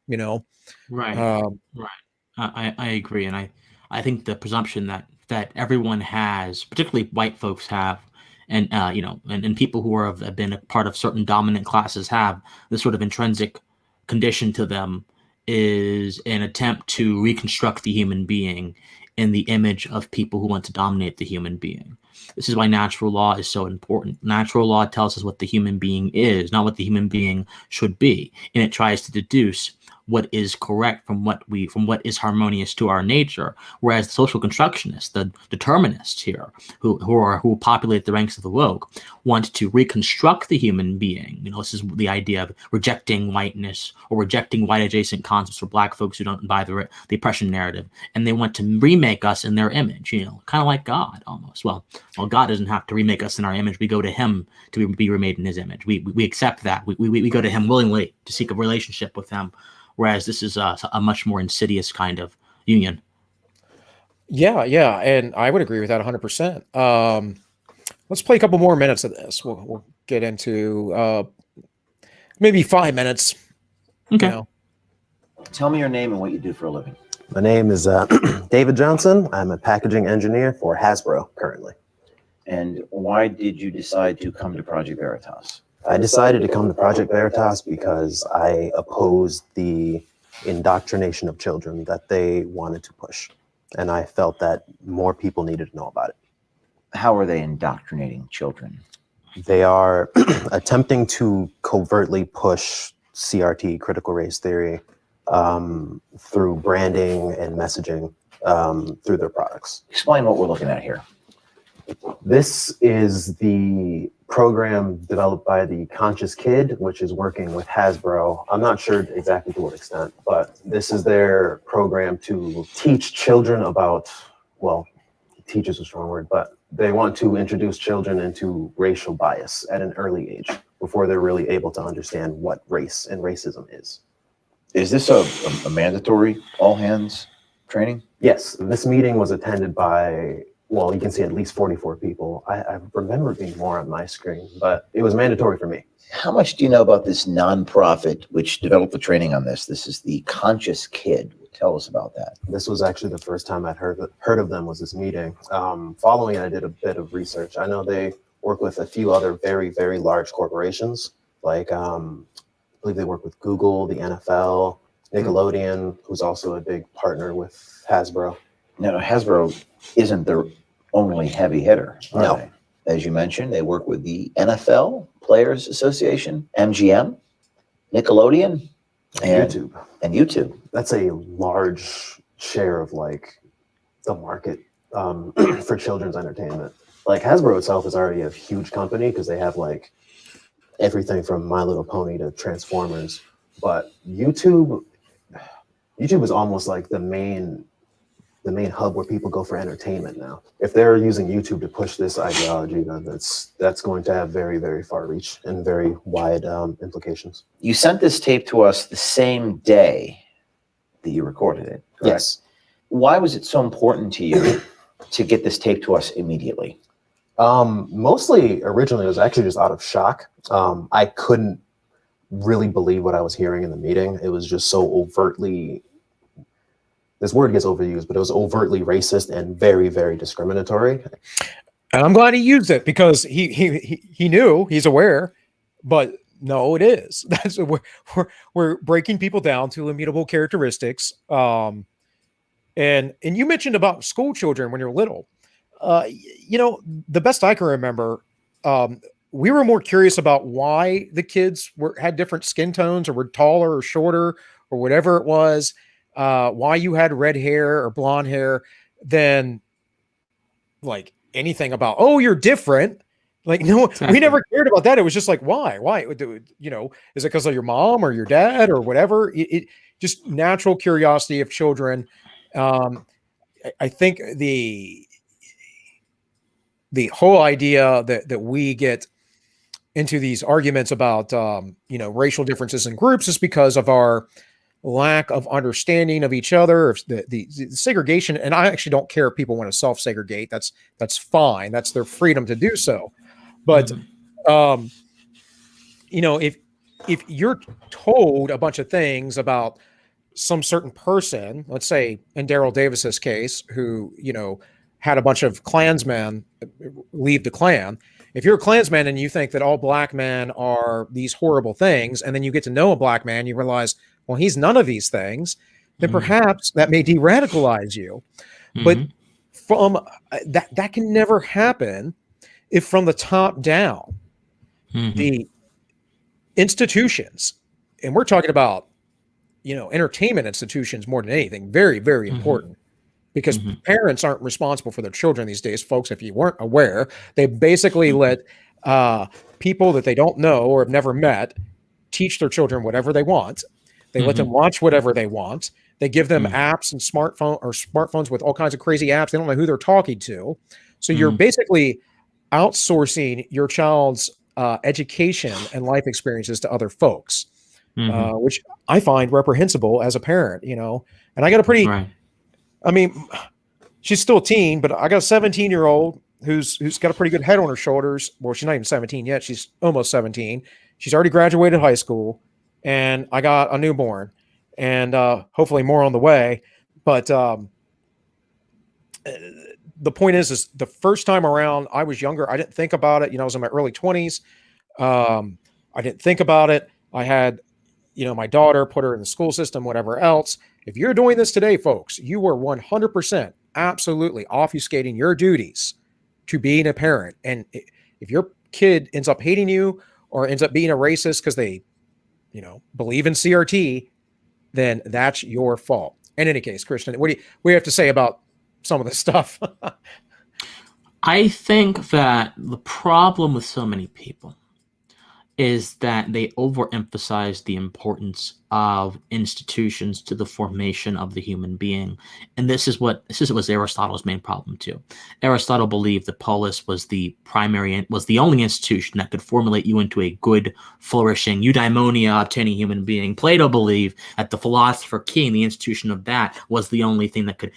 Right. Right. I agree, and I think the presumption that everyone has, particularly white folks have, and and people who have been a part of certain dominant classes have this sort of intrinsic condition to them, is an attempt to reconstruct the human being in the image of people who want to dominate the human being. This is why natural law is so important. Natural law tells us what the human being is, not what the human being should be, and it tries to deduce what is correct from what is harmonious to our nature. Whereas the social constructionists, the determinists here, who populate the ranks of the woke, want to reconstruct the human being. This is the idea of rejecting whiteness or rejecting white adjacent concepts for Black folks who don't buy the oppression narrative, and they want to remake us in their image. Kind of like God almost. Well, God doesn't have to remake us in our image. We go to Him to be remade in His image. We accept that. We go to Him willingly to seek a relationship with Him. Whereas this is a much more insidious kind of union. Yeah, and I would agree with that 100%. Let's play a couple more minutes of this. We'll get into maybe 5 minutes. Okay. Tell me your name and what you do for a living. My name is David Johnson. I'm a packaging engineer for Hasbro currently. And why did you decide to come to Project Veritas? I decided to come to Project Veritas because I opposed the indoctrination of children that they wanted to push. And I felt that more people needed to know about it. How are they indoctrinating children? They are attempting to covertly push CRT, critical race theory, through branding and messaging through their products. Explain what we're looking at here. This is the program developed by the Conscious Kid, which is working with Hasbro. I'm not sure exactly to what extent, but this is their program to teach children about, well, teach is a strong word, but they want to introduce children into racial bias at an early age before they're really able to understand what race and racism is. Is this a mandatory all hands training? Yes, this meeting was attended by, well, you can see at least 44 people. I remember it being more on my screen, but it was mandatory for me. How much do you know about this nonprofit which developed the training on this? This is the Conscious Kid. Tell us about that. This was actually the first time I'd heard of them was this meeting. Following it, I did a bit of research. I know they work with a few other very, very large corporations. Like, I believe they work with Google, the NFL, Nickelodeon, who's also a big partner with Hasbro. Now, Hasbro isn't the only heavy hitter, are No. they? As you mentioned, they work with the NFL Players Association, MGM, Nickelodeon, and YouTube. That's a large share of like the market for children's entertainment. Like Hasbro itself is already a huge company because they have like everything from My Little Pony to Transformers. But YouTube is almost like the main hub where people go for entertainment now. If they're using YouTube to push this ideology, then that's going to have very, very far reach and very wide implications. You sent this tape to us the same day that you recorded it, correct? Yes. Why was it so important to you to get this tape to us immediately? Mostly originally it was actually just out of shock. I couldn't really believe what I was hearing in the meeting. It was just so overtly, this word gets overused, but it was overtly racist and very, very discriminatory. And I'm glad he used it because he knew, he's aware, but no, it is. That's we're breaking people down to immutable characteristics. And you mentioned about school children when you're little. The best I can remember, we were more curious about why the kids had different skin tones or were taller or shorter or whatever it was. Why you had red hair or blonde hair than like anything about, oh, you're different. Like, no, exactly. We never cared about that. It was just like, why, is it because of your mom or your dad or whatever? It just natural curiosity of children. I think the whole idea that we get into these arguments about racial differences in groups is because of our lack of understanding of each other, the segregation. And I actually don't care if people want to self-segregate. That's fine. That's their freedom to do so. But if you're told a bunch of things about some certain person, let's say in Daryl Davis's case, who had a bunch of Klansmen leave the Klan. If you're a Klansman and you think that all black men are these horrible things, and then you get to know a black man, you realize, well, he's none of these things, then perhaps that may de-radicalize you. But from that can never happen if from the top down, the institutions, and we're talking about, entertainment institutions more than anything, very, very important. Because parents aren't responsible for their children these days, folks. If you weren't aware, they basically let people that they don't know or have never met teach their children whatever they want. They let them watch whatever they want. They give them apps and smartphones with all kinds of crazy apps. They don't know who they're talking to. So you're basically outsourcing your child's education and life experiences to other folks, which I find reprehensible as a parent. And I got a pretty. Right. I mean, she's still a teen, but I got a 17-year-old who's got a pretty good head on her shoulders. Well, she's not even 17 yet. She's almost 17. She's already graduated high school, and I got a newborn, and hopefully more on the way. But the point is the first time around, I was younger. I didn't think about it. I was in my early 20s. I didn't think about it. I had, my daughter, put her in the school system, whatever else. If you're doing this today, folks, you are 100% absolutely obfuscating your duties to being a parent. And if your kid ends up hating you or ends up being a racist because they, believe in CRT, then that's your fault. In any case, Christian, what do you have to say about some of this stuff? I think that the problem with so many people is that they overemphasize the importance of institutions to the formation of the human being. And this was Aristotle's main problem too. Aristotle believed that polis was the only institution that could formulate you into a good, flourishing, eudaimonia obtaining human being. Plato believed that the philosopher king, the institution of that, was the only thing that could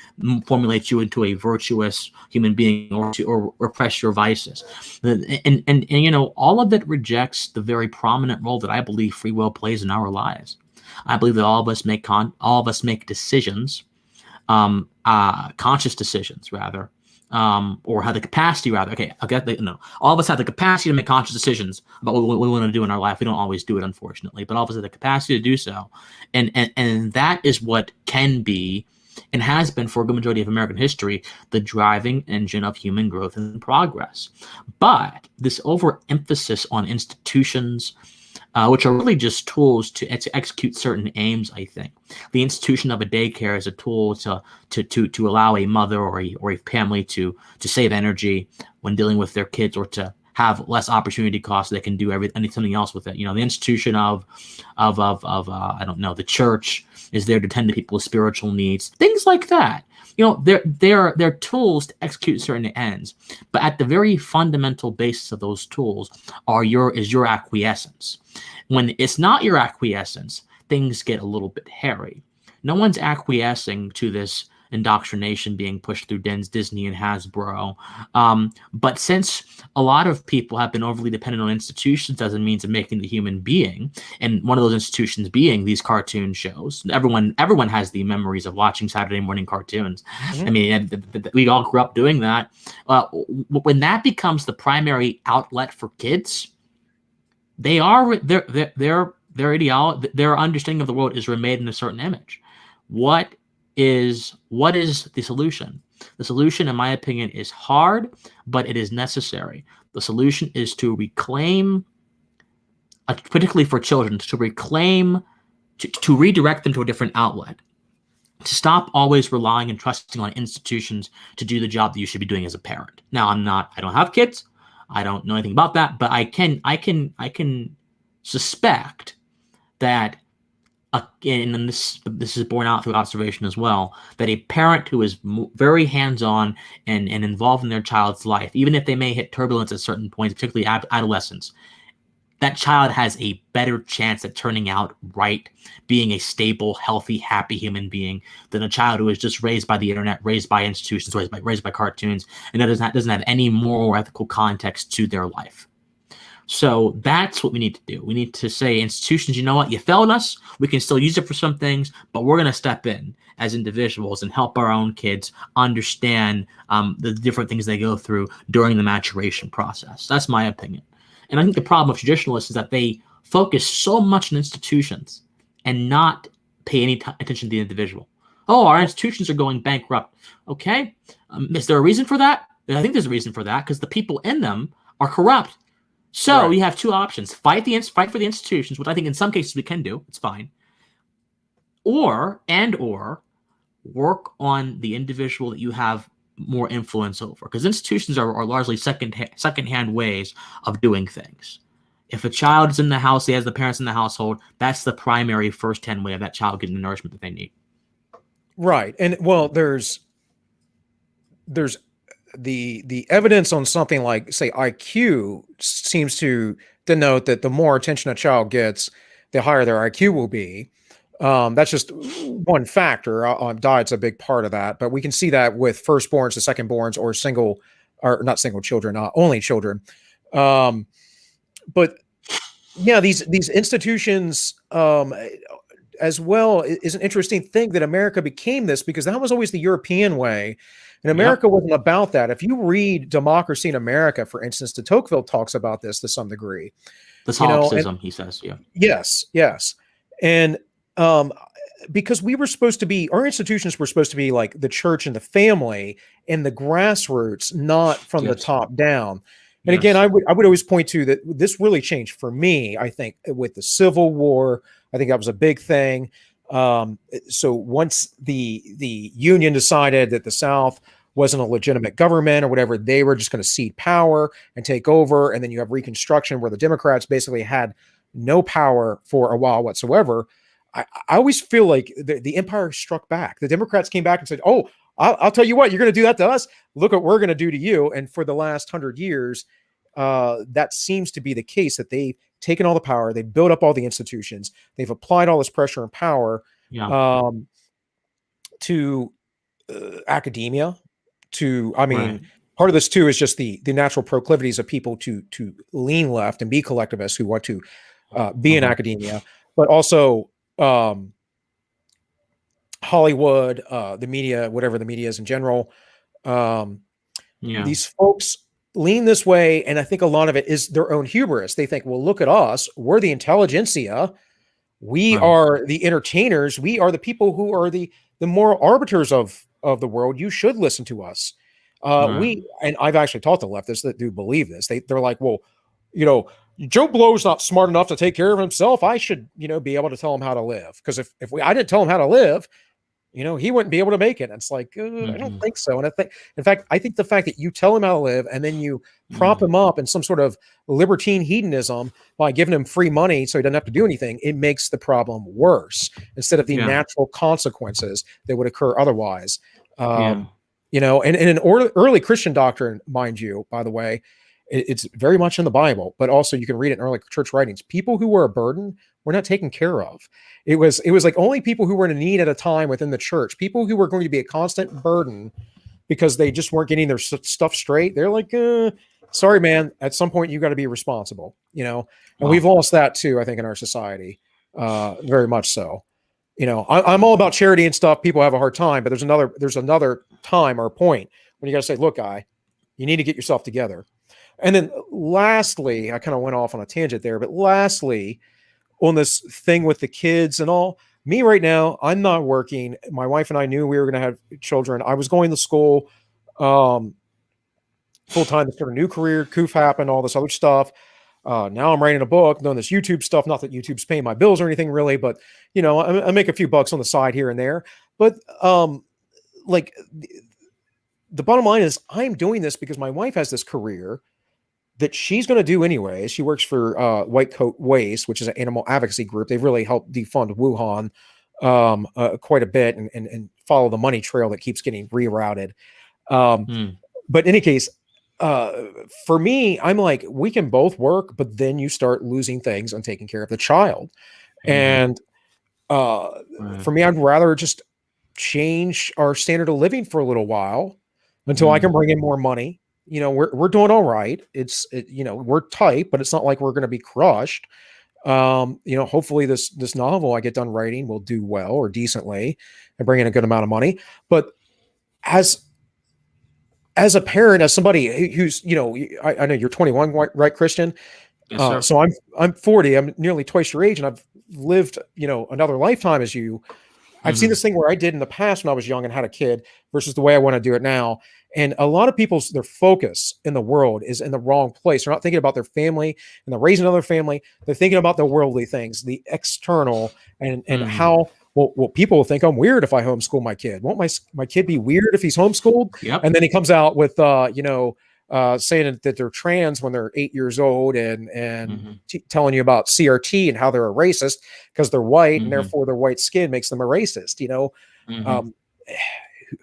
formulate you into a virtuous human being or repress your vices. And all of it rejects the very prominent role that I believe free will plays in our lives. I believe that all of us make decisions, conscious decisions rather, or have the capacity rather. Okay, all of us have the capacity to make conscious decisions about what we want to do in our life. We don't always do it, unfortunately, but all of us have the capacity to do so, and that is what can be and has been for a good majority of American history the driving engine of human growth and progress. But this overemphasis on institutions, which are really just tools to execute certain aims, I think. The institution of a daycare is a tool to allow a mother or a family to save energy when dealing with their kids, or to have less opportunity costs so they can do something else with it. The institution of I don't know, the church is there to tend to people's spiritual needs, things like that. They're tools to execute certain ends, but at the very fundamental basis of those tools is your acquiescence. When it's not your acquiescence, things get a little bit hairy. No one's acquiescing to this indoctrination being pushed through Disney and Hasbro. But since a lot of people have been overly dependent on institutions as a means of making the human being, and one of those institutions being these cartoon shows, everyone has the memories of watching Saturday morning cartoons. Mm-hmm. I mean, we all grew up doing that. When that becomes the primary outlet for kids, their understanding of the world is remade in a certain image. What is the solution? The solution, in my opinion, is hard, but it is necessary. The solution is to reclaim, particularly for children, to redirect them to a different outlet, to stop always relying and trusting on institutions to do the job that you should be doing as a parent. Now, I don't have kids. I don't know anything about that, but I can suspect that and this is borne out through observation as well, that a parent who is very hands-on and involved in their child's life, even if they may hit turbulence at certain points, particularly adolescence, that child has a better chance at turning out right, being a stable, healthy, happy human being than a child who is just raised by the internet, raised by institutions, raised by cartoons, and that doesn't have any moral or ethical context to their life. So that's what we need to do. We need to say, institutions, you know what? You failed us. We can still use it for some things, but we're going to step in as individuals and help our own kids understand the different things they go through during the maturation process. That's my opinion. And I think the problem with traditionalists is that they focus so much on institutions and not pay any attention to the individual. Oh, our institutions are going bankrupt. Okay. Is there a reason for that? I think there's a reason for that because the people in them are corrupt. So you have two options: fight for the institutions, which I think in some cases we can do. It's fine. Or work on the individual that you have more influence over, because institutions are largely second-hand ways of doing things. If a child is in the house, he has the parents in the household, that's the primary first-hand way of that child getting the nourishment that they need. Right. And well, there's the evidence on something like, say, IQ seems to denote that the more attention a child gets, the higher their IQ will be. That's just one factor. Diet's a big part of that, but we can see that with firstborns to secondborns or not single children, only children. But yeah, these institutions as well is an interesting thing that America became this, because that was always the European way. And America wasn't about that. If you read Democracy in America, for instance, de Tocqueville talks about this to some degree. The solipsism, he says, yeah. Yes. And because we were supposed to be, our institutions were supposed to be like the church and the family and the grassroots, not from the top down. And again, I would always point to that this really changed for me, I think, with the Civil War. I think that was a big thing. So once the Union decided that the South wasn't a legitimate government or whatever, they were just going to cede power and take over. And then you have Reconstruction, where the Democrats basically had no power for a while whatsoever. I always feel like the empire struck back. The Democrats came back and said, oh, I'll tell you what, you're going to do that to us. Look what we're going to do to you. And for the last 100 years, that seems to be the case, that they've taken all the power. They built up all the institutions. They've applied all this pressure and power to academia. Part of this too is just the natural proclivities of people to lean left and be collectivists who want to be in academia, but also Hollywood, the media, whatever the media is in general. These folks lean this way, and I think a lot of it is their own hubris. They think, well, look at us. We're the intelligentsia. We are the entertainers. We are the people who are the moral arbiters of the world. You should listen to us. And I've actually talked to leftists that do believe this. They're like, well, Joe Blow's not smart enough to take care of himself. I should, be able to tell him how to live. Because if I didn't tell him how to live, he wouldn't be able to make it. And it's like, I don't think so. And I think the fact that you tell him how to live and then you prop him up in some sort of libertine hedonism by giving him free money so he doesn't have to do anything, it makes the problem worse instead of the natural consequences that would occur otherwise. And in an early Christian doctrine, mind you, by the way, it's very much in the Bible, but also you can read it in early church writings. People who were a burden were not taken care of. It was like only people who were in a need at a time within the church, people who were going to be a constant burden because they just weren't getting their stuff straight. They're like, sorry, man, at some point you got to be responsible, and we've lost that too, I think, in our society, very much so. I'm all about charity and stuff. People have a hard time, but there's another time or point when you got to say, look, guy, you need to get yourself together. And then lastly, I kind of went off on a tangent there, but lastly, on this thing with the kids and all, me right now, I'm not working. My wife and I knew we were going to have children. I was going to school full-time to start a new career. Coof happened, all this other stuff. Now I'm writing a book, doing this YouTube stuff. Not that YouTube's paying my bills or anything really, but I make a few bucks on the side here and there. But the bottom line is I'm doing this because my wife has this career that she's going to do anyway. She works for White Coat Waste, which is an animal advocacy group. They've really helped defund Wuhan quite a bit and follow the money trail that keeps getting rerouted. But in any case, for me, I'm like, we can both work, but then you start losing things on taking care of the child. And for me, I'd rather just change our standard of living for a little while until I can bring in more money. You know, we're doing all right. You know, we're tight, but it's not like we're going to be crushed. You know, hopefully this novel I get done writing will do well or decently and bring in a good amount of money. But as a parent, as somebody who's, you know, I know you're 21, right, Christian? Yes, so I'm 40. I'm nearly twice your age, and I've lived, you know, another lifetime as you. I've seen this thing where I did in the past when I was young and had a kid versus the way I want to do it now. And a lot of their focus in the world is in the wrong place. They're not thinking about their family and the raising another family. They're thinking about the worldly things, the external, and how, well, people will think I'm weird if I homeschool my kid. Won't my kid be weird if he's homeschooled? Yep. And then he comes out with, you know, saying that they're trans when they're 8 years old and telling you about CRT and how they're a racist because they're white and therefore their white skin makes them a racist. You know,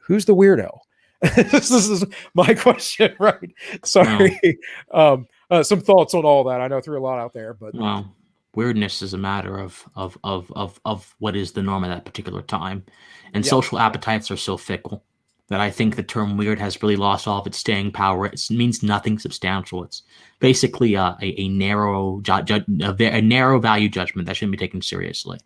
who's the weirdo? This is my question, right? Sorry. Some thoughts on all that. I know I threw a lot out there, but weirdness is a matter of what is the norm at that particular time, and social appetites are so fickle that I think the term weird has really lost all of its staying power. It means nothing substantial. It's basically a narrow value judgment that shouldn't be taken seriously.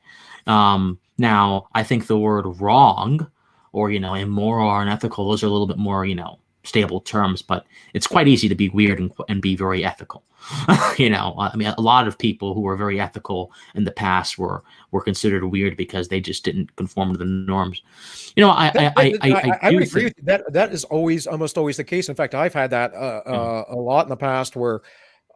Now, I think the word wrong or, you know, immoral or unethical, those are a little bit more, you know, stable terms, but it's quite easy to be weird and be very ethical. You know, I mean, a lot of people who were very ethical in the past were considered weird because they just didn't conform to the norms. You know, I would agree with you. That is almost always the case. In fact, I've had that a lot in the past where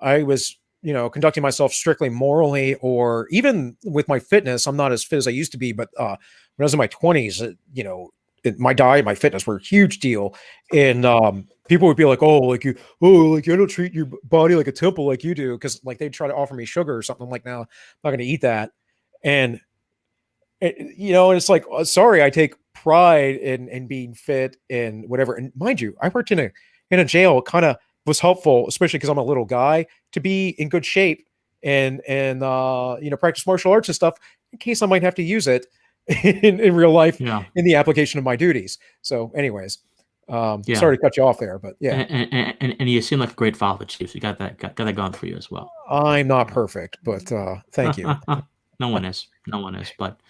I was, you know, conducting myself strictly morally, or even with my fitness. I'm not as fit as I used to be, but when I was in my 20s, you know, my diet, my fitness were a huge deal. And people would be like, like you don't treat your body like a temple like you do. Cause like they'd try to offer me sugar or something. I'm like, no, I'm not going to eat that. And, you know, and it's like, sorry, I take pride in being fit and whatever. And mind you, I worked in a jail. It kind of was helpful, especially because I'm a little guy, to be in good shape and you know, practice martial arts and stuff in case I might have to use it in real life in the application of my duties. So anyways, sorry to cut you off there, but yeah. And you seem like a great father, Chief. You got that going for you as well. I'm not perfect, but thank you. No one is, but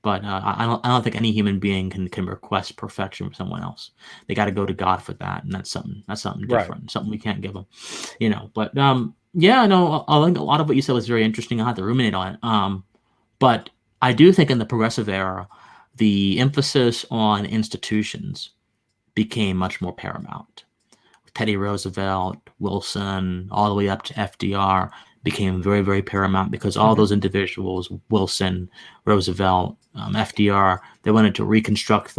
I don't think any human being can request perfection from someone else. They got to go to God for that, and that's something different, something we can't give them, you know. But yeah, no, I think a lot of what you said was very interesting. I had to ruminate on it. But I do think in the progressive era, the emphasis on institutions became much more paramount. Teddy Roosevelt, Wilson, all the way up to FDR became very, very paramount because all those individuals, Wilson, Roosevelt, FDR, they wanted to reconstruct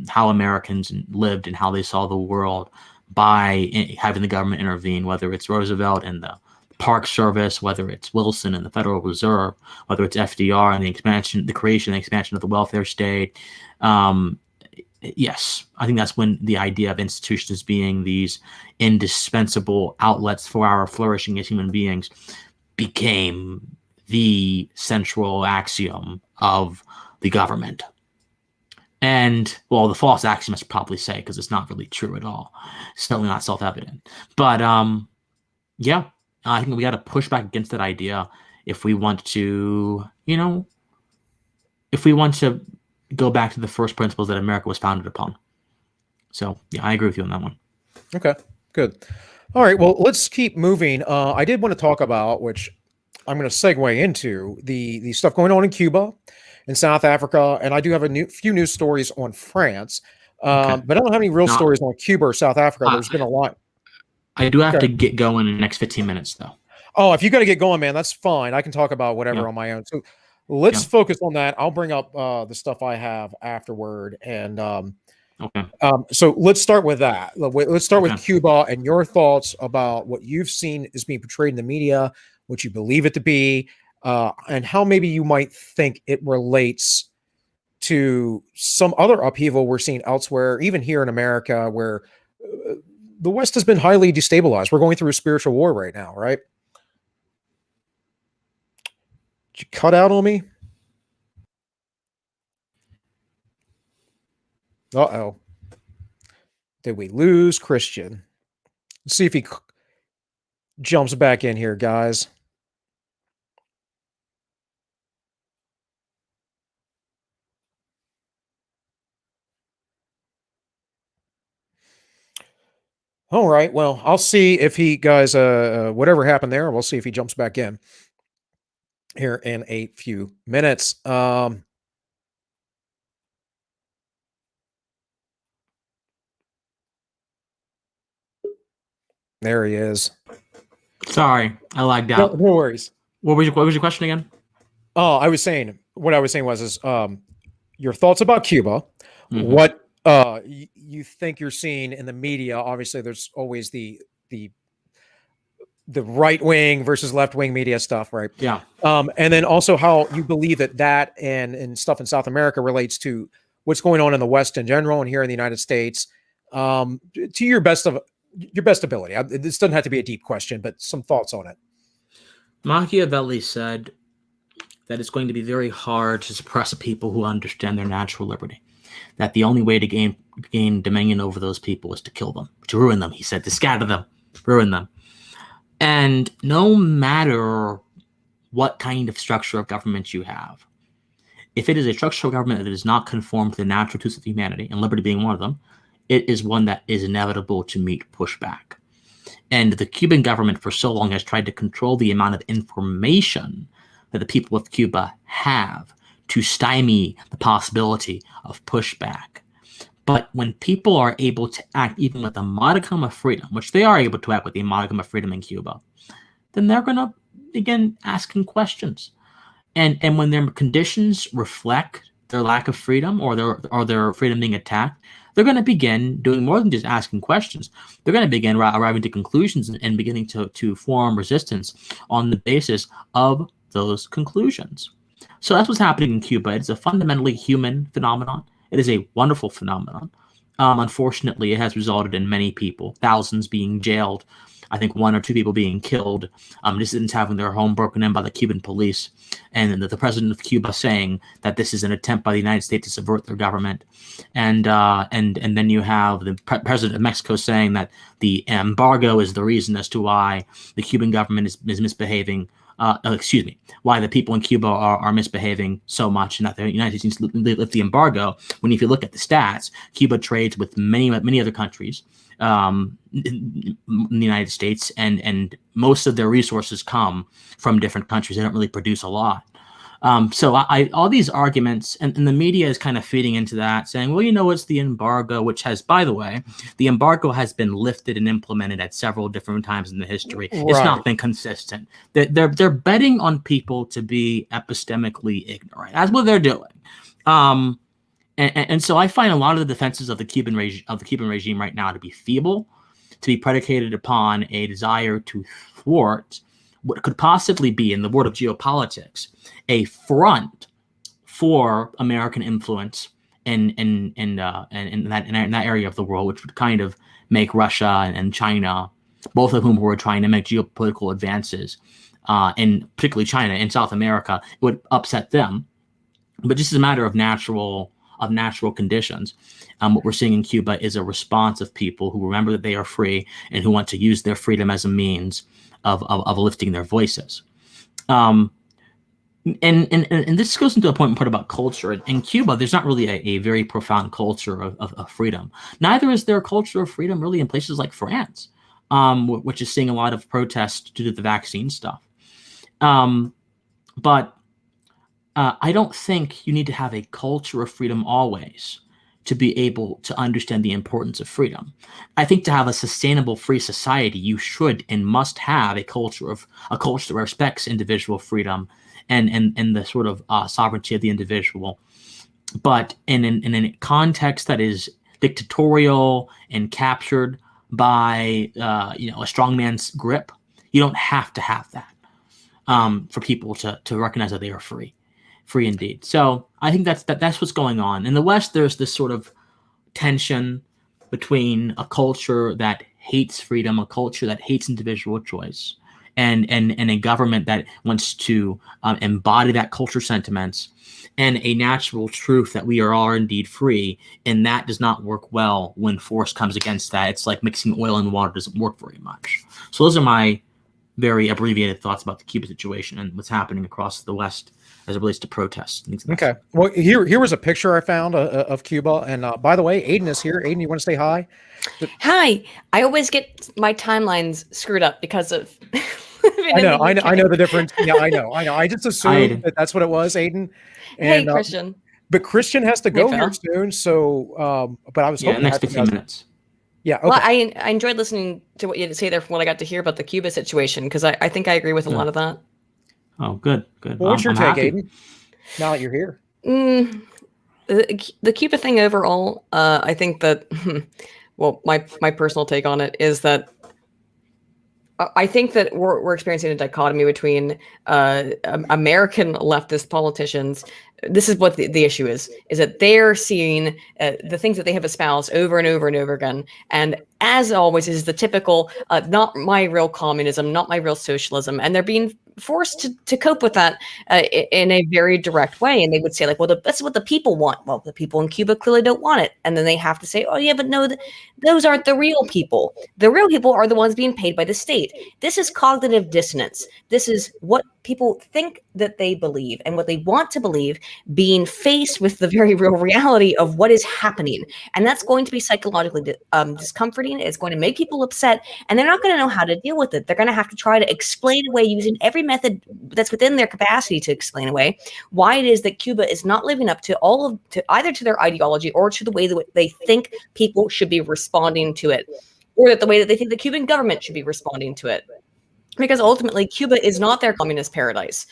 how Americans lived and how they saw the world by having the government intervene, whether it's Roosevelt and the Park Service, whether it's Wilson and the Federal Reserve, whether it's FDR and the creation and expansion of the welfare state. Yes, I think that's when the idea of institutions being these indispensable outlets for our flourishing as human beings became the central axiom of the government. And, well, the false axiom, I should probably say, because it's not really true at all. It's certainly not self-evident. But, yeah, I think we got to push back against that idea if we want to, you know, if we want to go back to the first principles that America was founded upon. So, yeah, I agree with you on that one. Okay, good. All right, well, let's keep moving. I did want to talk about, which I'm going to segue into, the stuff going on in Cuba and South Africa, and I do have a few news stories on France, but I don't have any real stories on Cuba or South Africa. There's been a lot. I do have to get going in the next 15 minutes, though. Oh, if you got to get going, man, that's fine. I can talk about whatever on my own. So let's focus on that. I'll bring up the stuff I have afterward. And Okay. So let's start with that. Let's start with Cuba and your thoughts about what you've seen is being portrayed in the media, what you believe it to be, and how maybe you might think it relates to some other upheaval we're seeing elsewhere, even here in America, where the West has been highly destabilized. We're going through a spiritual war right now, right? Did you cut out on me? Uh-oh. Did we lose Christian? Let's see if he jumps back in here, guys. All right. Well, I'll see if he guys whatever happened there, we'll see if he jumps back in here in a few minutes. There he is. Sorry, I lagged out. No worries. What was your question again? Oh, what I was saying was your thoughts about Cuba, Mm-hmm. what you think you're seeing in the media. Obviously, there's always the right wing versus left wing media stuff, right? Yeah. And then also how you believe that and stuff in South America relates to what's going on in the West in general and here in the United States. To your best ability. This doesn't have to be a deep question, but some thoughts on it. Machiavelli said that it's going to be very hard to suppress people who understand their natural liberty. That the only way to gain dominion over those people is to kill them, to ruin them. He said, to scatter them, ruin them. And no matter what kind of structure of government you have, if it is a structure of government that does not conform to the natural truths of humanity, and liberty being one of them, it is one that is inevitable to meet pushback. And the Cuban government for so long has tried to control the amount of information that the people of Cuba have to stymie the possibility of pushback. But when people are able to act even with a modicum of freedom, which they are able to act with a modicum of freedom in Cuba, then they're going to begin asking questions. And when their conditions reflect their lack of freedom or their freedom being attacked, they're going to begin doing more than just asking questions. They're going to begin arriving to conclusions and beginning to form resistance on the basis of those conclusions. So that's what's happening in Cuba. It's a fundamentally human phenomenon. It is a wonderful phenomenon. Unfortunately, it has resulted in many people, thousands being jailed. I think 1 or 2 people being killed, dissidents having their home broken in by the Cuban police, and the president of Cuba saying that this is an attempt by the United States to subvert their government, and then you have the president of Mexico saying that the embargo is the reason as to why the Cuban government is misbehaving. Why the people in Cuba are misbehaving so much, and that the United States needs to lift the embargo. When if you look at the stats, Cuba trades with many other countries in the United States, and most of their resources come from different countries. They don't really produce a lot. So all these arguments, and the media is kind of feeding into that, saying, well, it's the embargo, which has, by the way, the embargo has been lifted and implemented at several different times in the history. Right. It's not been consistent. They're betting on people to be epistemically ignorant. That's what they're doing. And so I find a lot of the defenses of the Cuban regime right now to be feeble, to be predicated upon a desire to thwart what could possibly be, in the world of geopolitics, a front for American influence in that area of the world, which would kind of make Russia and China, both of whom were trying to make geopolitical advances, and particularly China in South America, it would upset them. But just as a matter of natural conditions, what we're seeing in Cuba is a response of people who remember that they are free and who want to use their freedom as a means of lifting their voices. And this goes into a point about culture. In Cuba, there's not really a very profound culture of freedom. Neither is there a culture of freedom really in places like France, which is seeing a lot of protests due to the vaccine stuff. But I don't think you need to have a culture of freedom always to be able to understand the importance of freedom. I think to have a sustainable free society, you should and must have a culture that respects individual freedom and the sort of sovereignty of the individual, but in a context that is dictatorial and captured by a strongman's grip. You don't have to have that for people to recognize that they are free indeed. So I think that's what's going on in the West. There's this sort of tension between a culture that hates freedom, a culture that hates individual choice, and a government that wants to embody that culture sentiments and a natural truth that we are all indeed free. And that does not work well when force comes against that. It's like mixing oil and water doesn't work very much. So those are my very abbreviated thoughts about the Cuba situation and what's happening across the West as it relates to protests. Okay. Well, here was a picture I found of Cuba. And by the way, Aydin is here. Aydin, you want to say hi? Hi. I always get my timelines screwed up because of... I know the difference. Yeah, I know. I just assumed that that's what it was, Aydin. And, hey, Christian. But Christian has to go here soon. So, but I was hoping next 15 minutes. Yeah. Okay. Well, I enjoyed listening to what you had to say there from what I got to hear about the Cuba situation, because I think I agree with a lot of that. Oh, good. Well, what's your take, Aydin? Now that you're here. The Cuba thing overall, I think that, well, my personal take on it is that I think that we're experiencing a dichotomy between American leftist politicians. This is what the issue is that they're seeing the things that they have espoused over and over and over again. And as always is the typical, not my real communism, not my real socialism. And they're being forced to cope with that in a very direct way. And they would say like, well, that's what the people want. Well, the people in Cuba clearly don't want it. And then they have to say, oh yeah, but no, those aren't the real people. The real people are the ones being paid by the state. This is cognitive dissonance. This is what people think that they believe and what they want to believe, being faced with the very real reality of what is happening. And that's going to be psychologically discomforting. It's going to make people upset, and they're not going to know how to deal with it. They're going to have to try to explain away using every method that's within their capacity to explain away why it is that Cuba is not living up to either to their ideology or to the way that they think people should be responding to it, or that the way that they think the Cuban government should be responding to it. Because ultimately, Cuba is not their communist paradise.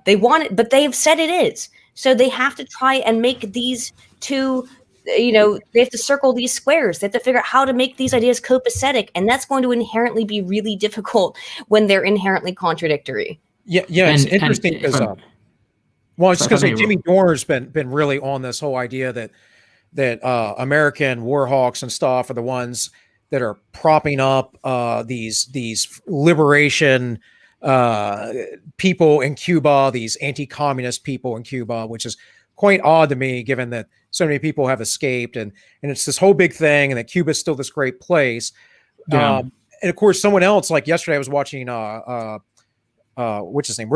They want it, but they have said it is. So they have to try and make these two, they have to circle these squares. They have to figure out how to make these ideas copacetic. And that's going to inherently be really difficult when they're inherently contradictory. Yeah, it's interesting because, well, I was just going to say, Jimmy Dore's been really on this whole idea that American war hawks and stuff are the ones that are propping up these liberation people in Cuba, these anti-communist people in Cuba, which is quite odd to me, given that so many people have escaped, and it's this whole big thing, and that Cuba is still this great place. Yeah. And of course, someone else, like yesterday, I was watching what's his name?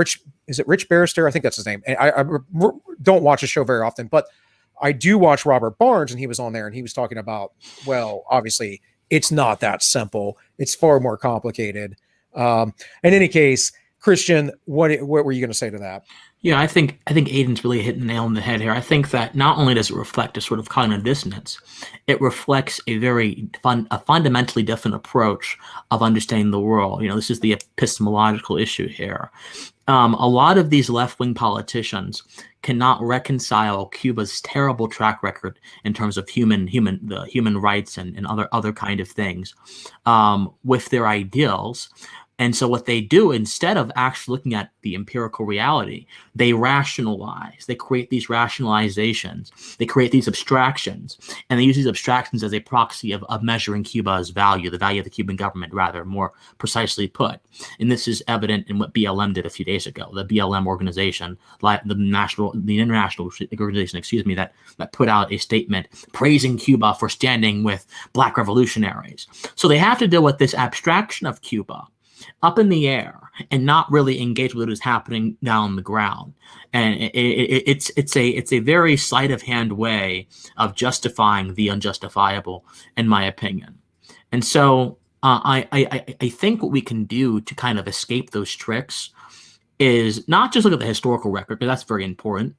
Is it Rich Barrister? I think that's his name. And I don't watch the show very often, but I do watch Robert Barnes, and he was on there, and he was talking about, well, obviously, it's not that simple. It's far more complicated. In any case, Christian, what were you going to say to that? Yeah, I think Aydin's really hitting the nail on the head here. I think that not only does it reflect a sort of cognitive dissonance, it reflects a fundamentally different approach of understanding the world. This is the epistemological issue here. A lot of these left-wing politicians cannot reconcile Cuba's terrible track record in terms of human rights and other kind of things with their ideals. And so what they do, instead of actually looking at the empirical reality, they rationalize. They create these rationalizations. They create these abstractions. And they use these abstractions as a proxy of measuring Cuba's value, the value of the Cuban government, rather, more precisely put. And this is evident in what BLM did a few days ago. The BLM organization, the international organization, that put out a statement praising Cuba for standing with Black revolutionaries. So they have to deal with this abstraction of Cuba up in the air and not really engage with what is happening down on the ground. And it's a very sleight of hand way of justifying the unjustifiable, in my opinion. And so I think what we can do to kind of escape those tricks is not just look at the historical record, because that's very important,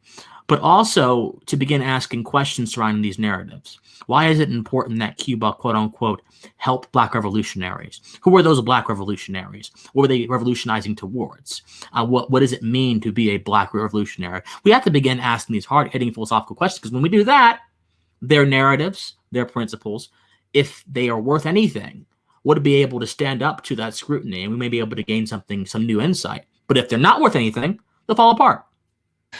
but also to begin asking questions surrounding these narratives. Why is it important that Cuba, quote unquote, helped Black revolutionaries? Who were those Black revolutionaries? What were they revolutionizing towards? What does it mean to be a Black revolutionary? We have to begin asking these hard-hitting philosophical questions, because when we do that, their narratives, their principles, if they are worth anything, would be able to stand up to that scrutiny, and we may be able to gain some new insight. But if they're not worth anything, they'll fall apart.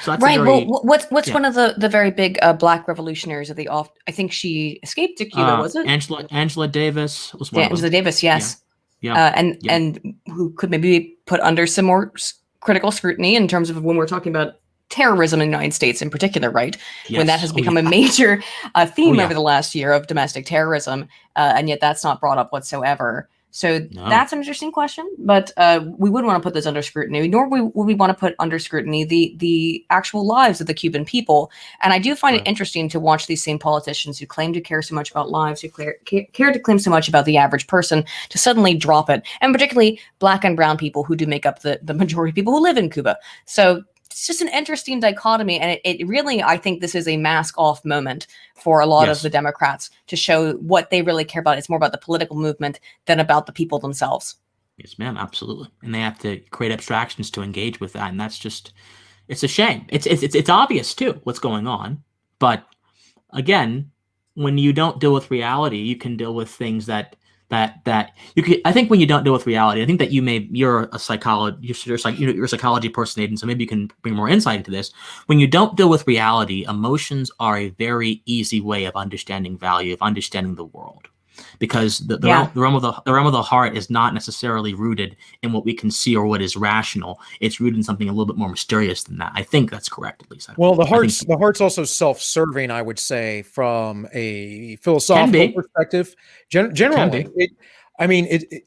So that's right. Very, well, what's one of the very big black revolutionaries of the off? I think she escaped to Cuba, was it? Angela Davis was one of them. Angela Davis, yes. Yeah. And who could maybe be put under some more critical scrutiny in terms of when we're talking about terrorism in the United States in particular, right? Yes. When that has become a major theme over the last year of domestic terrorism, and yet that's not brought up whatsoever. So that's an interesting question, but we wouldn't want to put this under scrutiny, nor would we want to put under scrutiny the actual lives of the Cuban people. And I do find it interesting to watch these same politicians who claim to care so much about lives, who care to claim so much about the average person, to suddenly drop it, and particularly Black and brown people who do make up the majority of people who live in Cuba. So it's just an interesting dichotomy, and it really, I think this is a mask off moment for a lot of the Democrats to show what they really care about. It's more about the political movement than about the people themselves. Yes, ma'am, absolutely. And they have to create abstractions to engage with that, and that's just, it's a shame. It's obvious too what's going on, but again, when you don't deal with reality, you can deal with things that you could. I think when you don't deal with reality, I think that you're a psychologist, you're a psychology person, Aydin, so maybe you can bring more insight into this. When you don't deal with reality, emotions are a very easy way of understanding value, of understanding the world, because the realm of the heart is not necessarily rooted in what we can see or what is rational. It's rooted in something a little bit more mysterious than that. I think that's correct, at least. Well, the heart's also self-serving, I would say, from a philosophical perspective. Generally,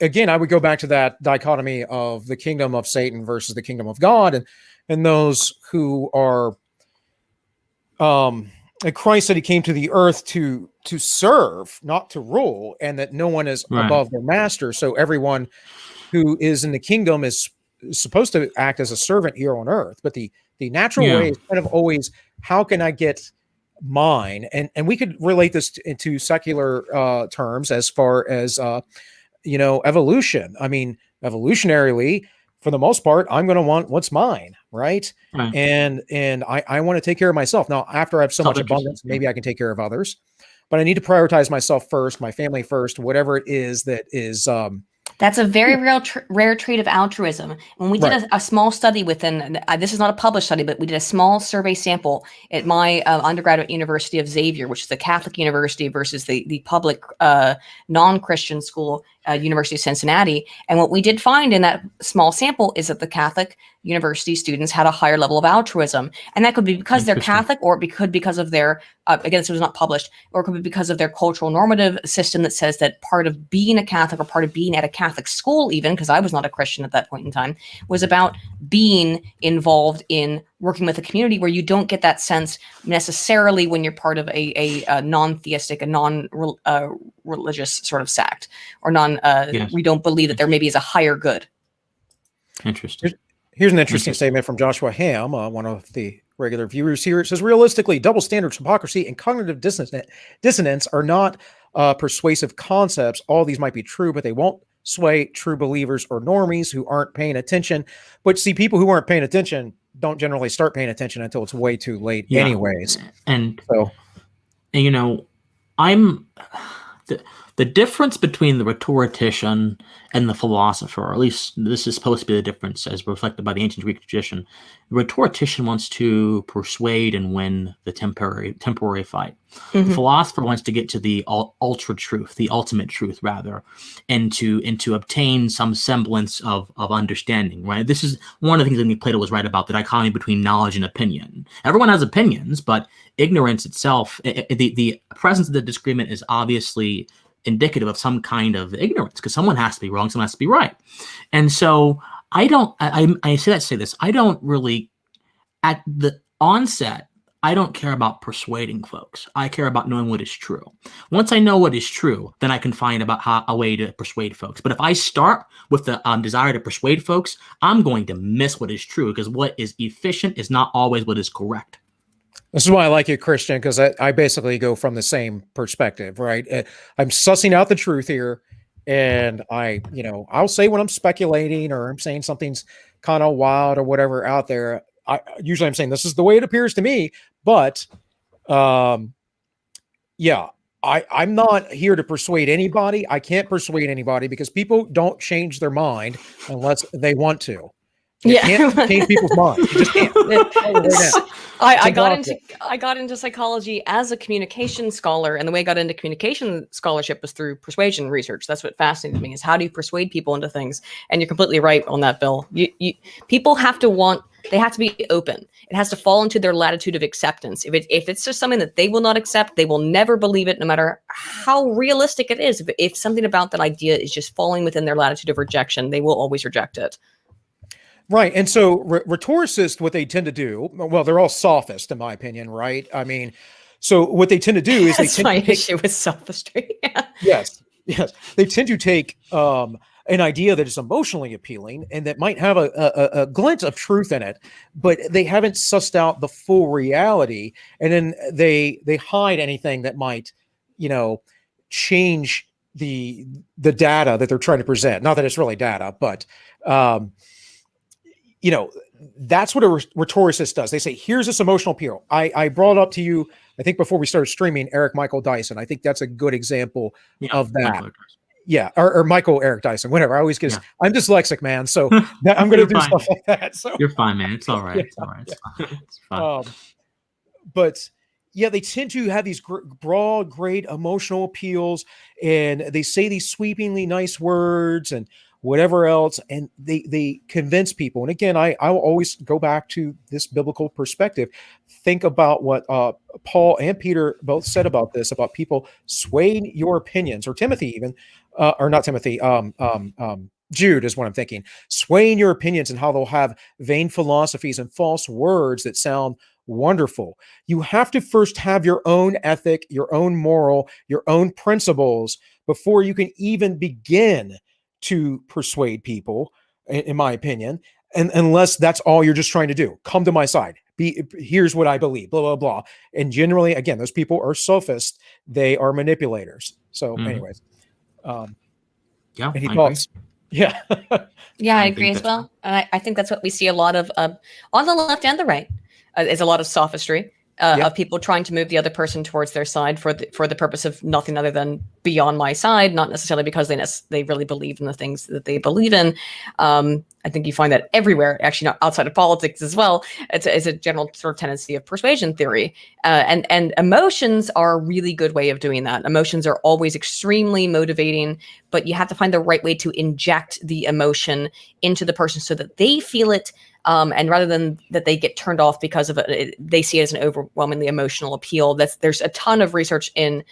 again, I would go back to that dichotomy of the kingdom of Satan versus the kingdom of God, and those who are, and Christ said he came to the earth to serve, not to rule, and that no one is above their master. So everyone who is in the kingdom is supposed to act as a servant here on earth. But the natural way is kind of always, how can I get mine? And we could relate this into secular terms as far as evolution. I mean, evolutionarily, for the most part, I'm going to want what's mine, right? And I want to take care of myself. Now, after I have so much abundance, maybe I can take care of others, but I need to prioritize myself first, my family first, whatever it is that is. That's a very rare trait of altruism. When we did a small study within, this is not a published study, but we did a small survey sample at my undergraduate university of Xavier, which is the Catholic university versus the public non-Christian school, University of Cincinnati. And what we did find in that small sample is that the Catholic university students had a higher level of altruism. And that could be because they're Catholic, or it could because of their, again, this was not published, or it could be because of their cultural normative system that says that part of being a Catholic, or part of being at a Catholic school, even, because I was not a Christian at that point in time, was about being involved in working with a community where you don't get that sense necessarily when you're part of a non-theistic, a non-religious sort of sect, or we don't believe that there maybe is a higher good. Interesting. Here's an interesting statement from Joshua Ham, one of the regular viewers here. It says, realistically, double standards, hypocrisy, and cognitive dissonance are not persuasive concepts. All these might be true, but they won't sway true believers or normies who aren't paying attention. But see, people who aren't paying attention don't generally start paying attention until it's way too late anyways. And so, I'm the difference between the rhetorician and the philosopher, or at least this is supposed to be the difference as reflected by the ancient Greek tradition. The rhetorician wants to persuade and win the temporary fight. The philosopher wants to get to the ultra truth, the ultimate truth, rather, and to obtain some semblance of understanding. Right. This is one of the things that Plato was right about, the dichotomy between knowledge and opinion. Everyone has opinions, but ignorance itself, the presence of the disagreement is obviously indicative of some kind of ignorance, because someone has to be wrong, someone has to be right. And so I say this, I don't really, at the onset, I don't care about persuading folks. I care about knowing what is true. Once I know what is true, then I can find about a way to persuade folks. But if I start with the desire to persuade folks, I'm going to miss what is true, because what is efficient is not always what is correct. This is why I like you, Christian, because I basically go from the same perspective, right? I'm sussing out the truth here, and I'll say when I'm speculating or I'm saying something's kind of wild or whatever out there. Usually I'm saying this is the way it appears to me, but I'm not here to persuade anybody. I can't persuade anybody because people don't change their mind unless they want to. You can't change people's minds. You just can't. I got into psychology as a communication scholar, and the way I got into communication scholarship was through persuasion research. That's what fascinated me, is how do you persuade people into things? And you're completely right on that, Bill. People have to they have to be open. It has to fall into their latitude of acceptance. If it's just something that they will not accept, they will never believe it, no matter how realistic it is. If something about that idea is just falling within their latitude of rejection, they will always reject it. Right. And so rhetoricists, what they tend to do, well, they're all sophists, in my opinion, right? I mean, so what they tend to do is That's my issue with sophistry. Yes. They tend to take an idea that is emotionally appealing and that might have a glint of truth in it, but they haven't sussed out the full reality. And then they hide anything that might, change the data that they're trying to present. Not that it's really data, but that's what a rhetoricist does. They say, here's this emotional appeal. I brought up to you, I think before we started streaming, Eric Michael Dyson. I think that's a good example of that. Yeah. Or Michael Eric Dyson, whatever. I always get, I'm dyslexic, man. So I'm going to do stuff like that. So you're fine, man. It's all right. Yeah, it's all right. It's fine. But yeah, they tend to have these broad, great emotional appeals, and they say these sweepingly nice words and whatever else, and they convince people. And again, I'll always go back to this biblical perspective. Think about what Paul and Peter both said about this, about people swaying your opinions, or Timothy even, or not Timothy, Jude is what I'm thinking, swaying your opinions, and how they'll have vain philosophies and false words that sound wonderful. You have to first have your own ethic, your own moral, your own principles before you can even begin to persuade people, in my opinion, and unless that's all you're just trying to do. Come to my side. Here's what I believe, blah, blah, blah. And generally, again, those people are sophists. They are manipulators. So anyways. Yeah, any thoughts? Yeah. Yeah, I agree as well. And I think that's what we see a lot of on the left and the right. Is a lot of sophistry of people trying to move the other person towards their side for the purpose of nothing other than be on my side, not necessarily because they really believe in the things that they believe in. I think you find that everywhere, actually not outside of politics as well. It's a general sort of tendency of persuasion theory. And emotions are a really good way of doing that. Emotions are always extremely motivating, but you have to find the right way to inject the emotion into the person so that they feel it. And rather than that they get turned off because of it, they see it as an overwhelmingly emotional appeal. There's a ton of research in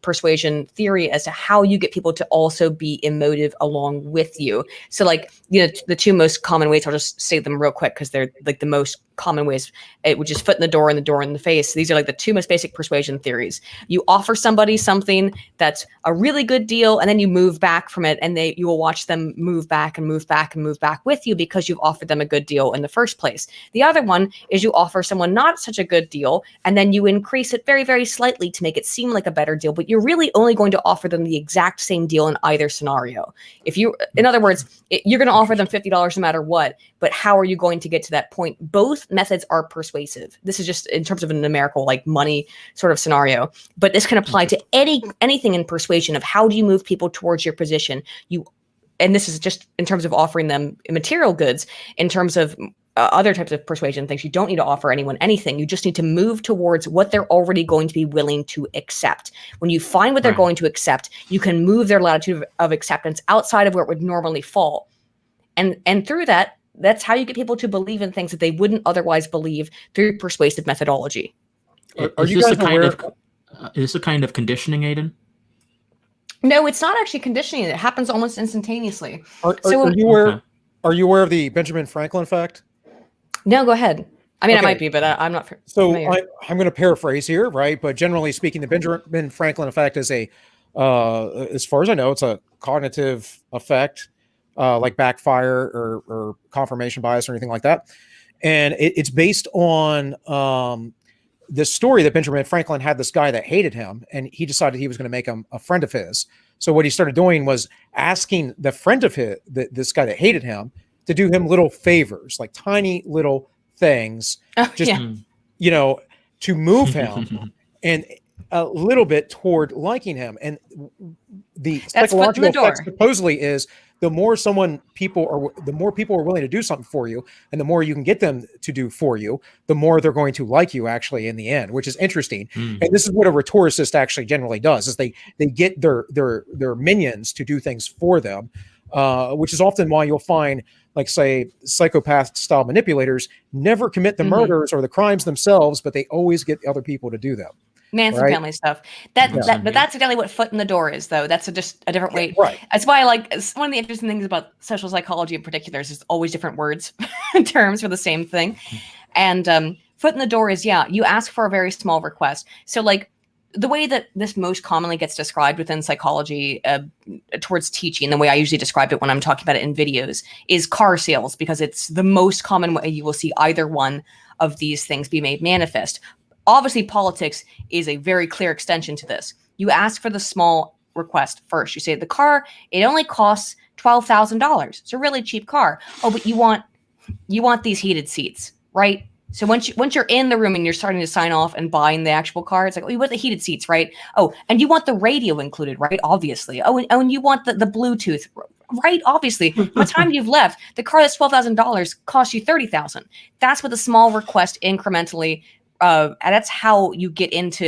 persuasion theory as to how you get people to also be emotive along with you. So the two most common ways, I'll just say them real quick because they're like the most common ways, which is foot in the door and the door in the face. These are like the two most basic persuasion theories. You offer somebody something that's a really good deal, and then you move back from it, and you will watch them move back and move back and move back with you because you've offered them a good deal in the first place. The other one is you offer someone not such a good deal, and then you increase it very, very slightly to make it seem like a better deal, but you're really only going to offer them the exact same deal in either scenario. In other words, you're going to offer them $50 no matter what, but how are you going to get to that point? Both methods are persuasive. This is just in terms of a numerical, like money sort of scenario, but this can apply to anything in persuasion of how do you move people towards your position. And this is just in terms of offering them material goods. In terms of other types of persuasion things, you don't need to offer anyone anything. You just need to move towards what they're already going to be willing to accept. When you find what they're going to accept, you can move their latitude of acceptance outside of where it would normally fall. And through that, that's how you get people to believe in things that they wouldn't otherwise believe through persuasive methodology. Is this a kind of conditioning, Aydin? No, it's not actually conditioning. It happens almost instantaneously. Are you aware of the Benjamin Franklin effect? No, go ahead. I mean, I might be, but I'm not. So I'm going to paraphrase here, right? But generally speaking, the Benjamin Franklin effect is as far as I know, it's a cognitive effect, like backfire or confirmation bias or anything like that. And it's based on this story that Benjamin Franklin had this guy that hated him, and he decided he was going to make him a friend of his. So what he started doing was asking the friend of his, this guy that hated him, to do him little favors, like tiny little things, to move him. And a little bit toward liking him. And the That's foot in psychological the door. effect supposedly is the more people are willing to do something for you, and the more you can get them to do for you, the more they're going to like you actually in the end, which is interesting. And this is what a rhetoricist actually generally does, is they get their minions to do things for them, which is often why you'll find, like, say, psychopath style manipulators never commit the murders or the crimes themselves, but they always get other people to do them. Manson family stuff. But that's exactly what foot in the door is, though. That's just a different way. Right. That's why I like, one of the interesting things about social psychology in particular is there's always different words and terms for the same thing. And foot in the door is, you ask for a very small request. So like the way that this most commonly gets described within psychology towards teaching, the way I usually describe it when I'm talking about it in videos, is car sales, because it's the most common way you will see either one of these things be made manifest. Obviously, politics is a very clear extension to this. You ask for the small request first. You say, the car, it only costs $12,000. It's a really cheap car. Oh, but you want these heated seats, right? So once you're in the room and you're starting to sign off and buying the actual car, it's like, oh, you want the heated seats, right? Oh, and you want the radio included, right? Obviously. Oh, and you want the Bluetooth, right? Obviously. By the time you've left, the car that's $12,000 costs you $30,000. That's what the small request incrementally. And that's how you end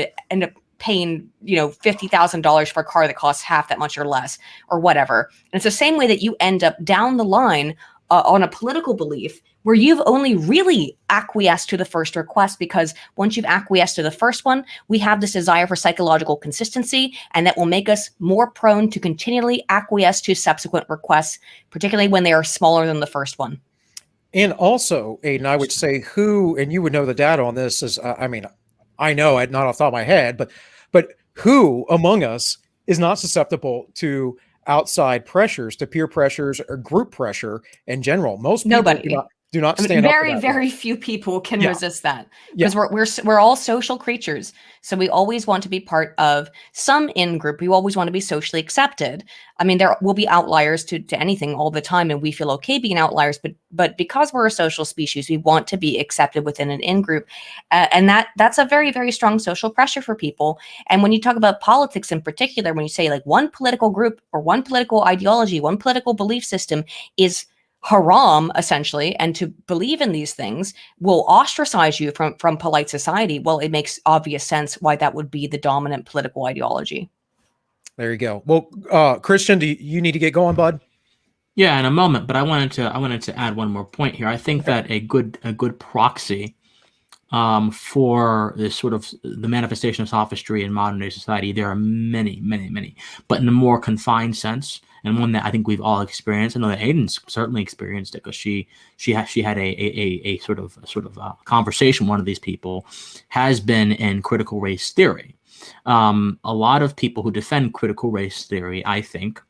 up paying, $50,000 for a car that costs half that much or less or whatever. And it's the same way that you end up down the line on a political belief where you've only really acquiesced to the first request, because once you've acquiesced to the first one, we have this desire for psychological consistency, and that will make us more prone to continually acquiesce to subsequent requests, particularly when they are smaller than the first one. And also, Aydin, I would say and you would know the data on this, is, I know it not off the top of my head, but who among us is not susceptible to outside pressures, to peer pressures or group pressure in general? Most people Nobody. do not stand up. Very few people can resist that, because we're all social creatures. So we always want to be part of some in-group. We always want to be socially accepted. I mean, there will be outliers to anything all the time, and we feel okay being outliers, but because we're a social species, we want to be accepted within an in-group. And that's a very, very strong social pressure for people. And when you talk about politics in particular, when you say like one political group or one political ideology, one political belief system is haram, essentially, and to believe in these things will ostracize you from polite society, well, it makes obvious sense why that would be the dominant political ideology. There you go. Well, Christian, do you need to get going, bud? Yeah, in a moment, but I wanted to add one more point here. I think that a good proxy for this sort of the manifestation of sophistry in modern day society, there are many, many, many, but in a more confined sense, and one that I think we've all experienced. I know that Aydin's certainly experienced it, because she had a sort of conversation with one of these people, has been in critical race theory. A lot of people who defend critical race theory, I think,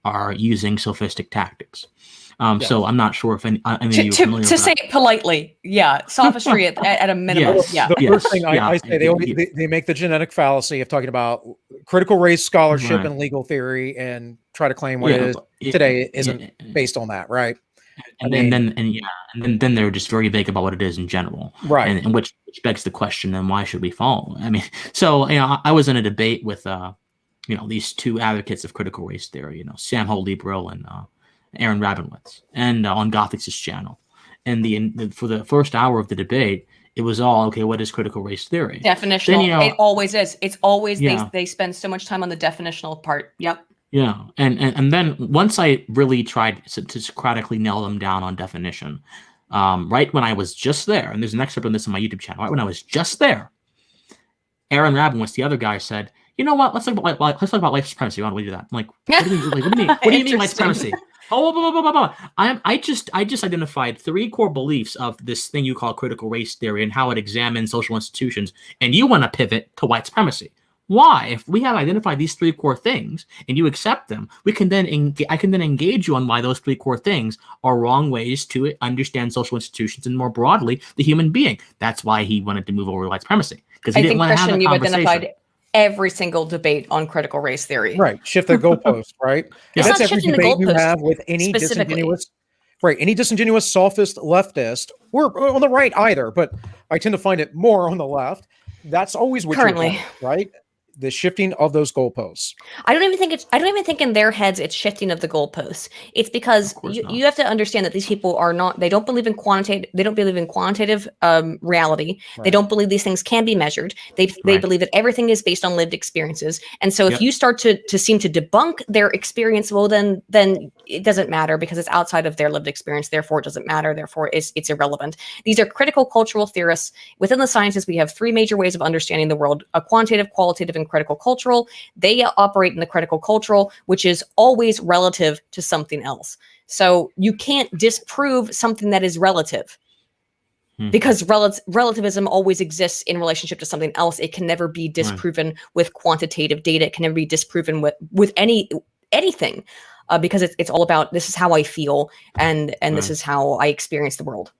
are using sophistic tactics. So I'm not sure if any of you are familiar to say it politely, sophistry at a minimum. The first thing I say, they make the genetic fallacy of talking about critical race scholarship and legal theory, and try to claim what it is today isn't based on that, right? And then they're just very vague about what it is in general, right? And which begs the question: then why should we follow? I mean, so I was in a debate with these two advocates of critical race theory, Sam Holy-Brill and Aaron Rabinowitz, and on Gothic's channel. And for the first hour of the debate, it was all, okay, what is critical race theory? Definitional. Then, it always is. It's always they spend so much time on the definitional part. Yep. Yeah, and then once I really tried to Socratically nail them down on definition, right when I was just there, and there's an excerpt on this on my YouTube channel, right when I was just there, Aaron Rabinowitz, the other guy, said, "You know what? Let's talk about white supremacy. Why don't we do that?" I'm like, what do you mean? What do you mean white supremacy? Oh, blah, blah, blah, blah, blah. I just identified 3 core beliefs of this thing you call critical race theory and how it examines social institutions, and you want to pivot to white supremacy. Why? If we have identified these 3 core things and you accept them, I can then engage you on why those 3 core things are wrong ways to understand social institutions and more broadly the human being. That's why he wanted to move over to white supremacy, because he didn't want to have a conversation. Identified every single debate on critical race theory. Right. Shift the goalpost, right? It's That's not every shifting the debate you goalpost have with any disingenuous sophist leftist, or on the right either, but I tend to find it more on the left. That's always what currently, you're doing, right? the shifting of those goalposts. I don't even think in their heads it's shifting of the goalposts. It's because you have to understand that these people are not. They don't believe in quantitative. They don't believe in quantitative reality. They don't believe these things can be measured. They believe that everything is based on lived experiences. And so if you start to seem to debunk their experience, well, then it doesn't matter because it's outside of their lived experience. Therefore, it doesn't matter. Therefore, it's irrelevant. These are critical cultural theorists. Within the sciences, we have three major ways of understanding the world: a quantitative, qualitative, and critical cultural. They operate in the critical cultural, which is always relative to something else. So you can't disprove something that is relative because relativism always exists in relationship to something else. It can never be disproven with quantitative data. It can never be disproven with anything because it's all about, this is how I feel and this is how I experience the world.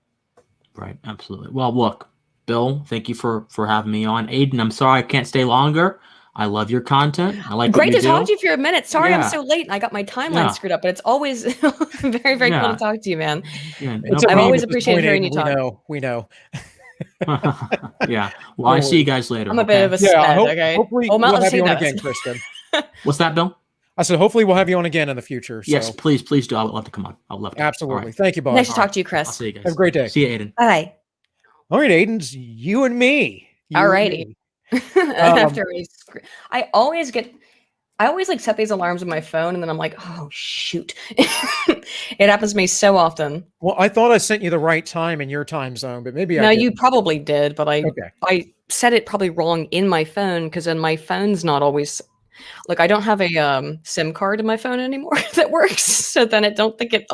Right. Absolutely. Well, look, Bill, thank you for having me on. Aydin, I'm sorry I can't stay longer. I love your content. I like Great what you to talk to you for a minute. Sorry I'm so late. I got my timeline screwed up, but it's always very, very cool to talk to you, man. I've always appreciated hearing you talk. We know. Yeah. Well, I see you guys later. I'm a bit of a sped, okay? Hopefully we'll have you on again, Kristen. What's that, Bill? I said, hopefully we'll have you on again in the future. So. Yes, please do. I would love to come on. I would love to. Absolutely. Right. Thank you, boss. Nice to talk to you, Chris. I'll see you guys. Have a great day. See you, Aydin. Bye. All right, Aiden's you and me. All righty. I always like set these alarms on my phone and then I'm like, oh shoot. It happens to me so often. Well, I thought I sent you the right time in your time zone, but maybe no, you probably did, but I set it probably wrong in my phone because then my phone's not always like, I don't have a SIM card in my phone anymore that works. So then I don't think it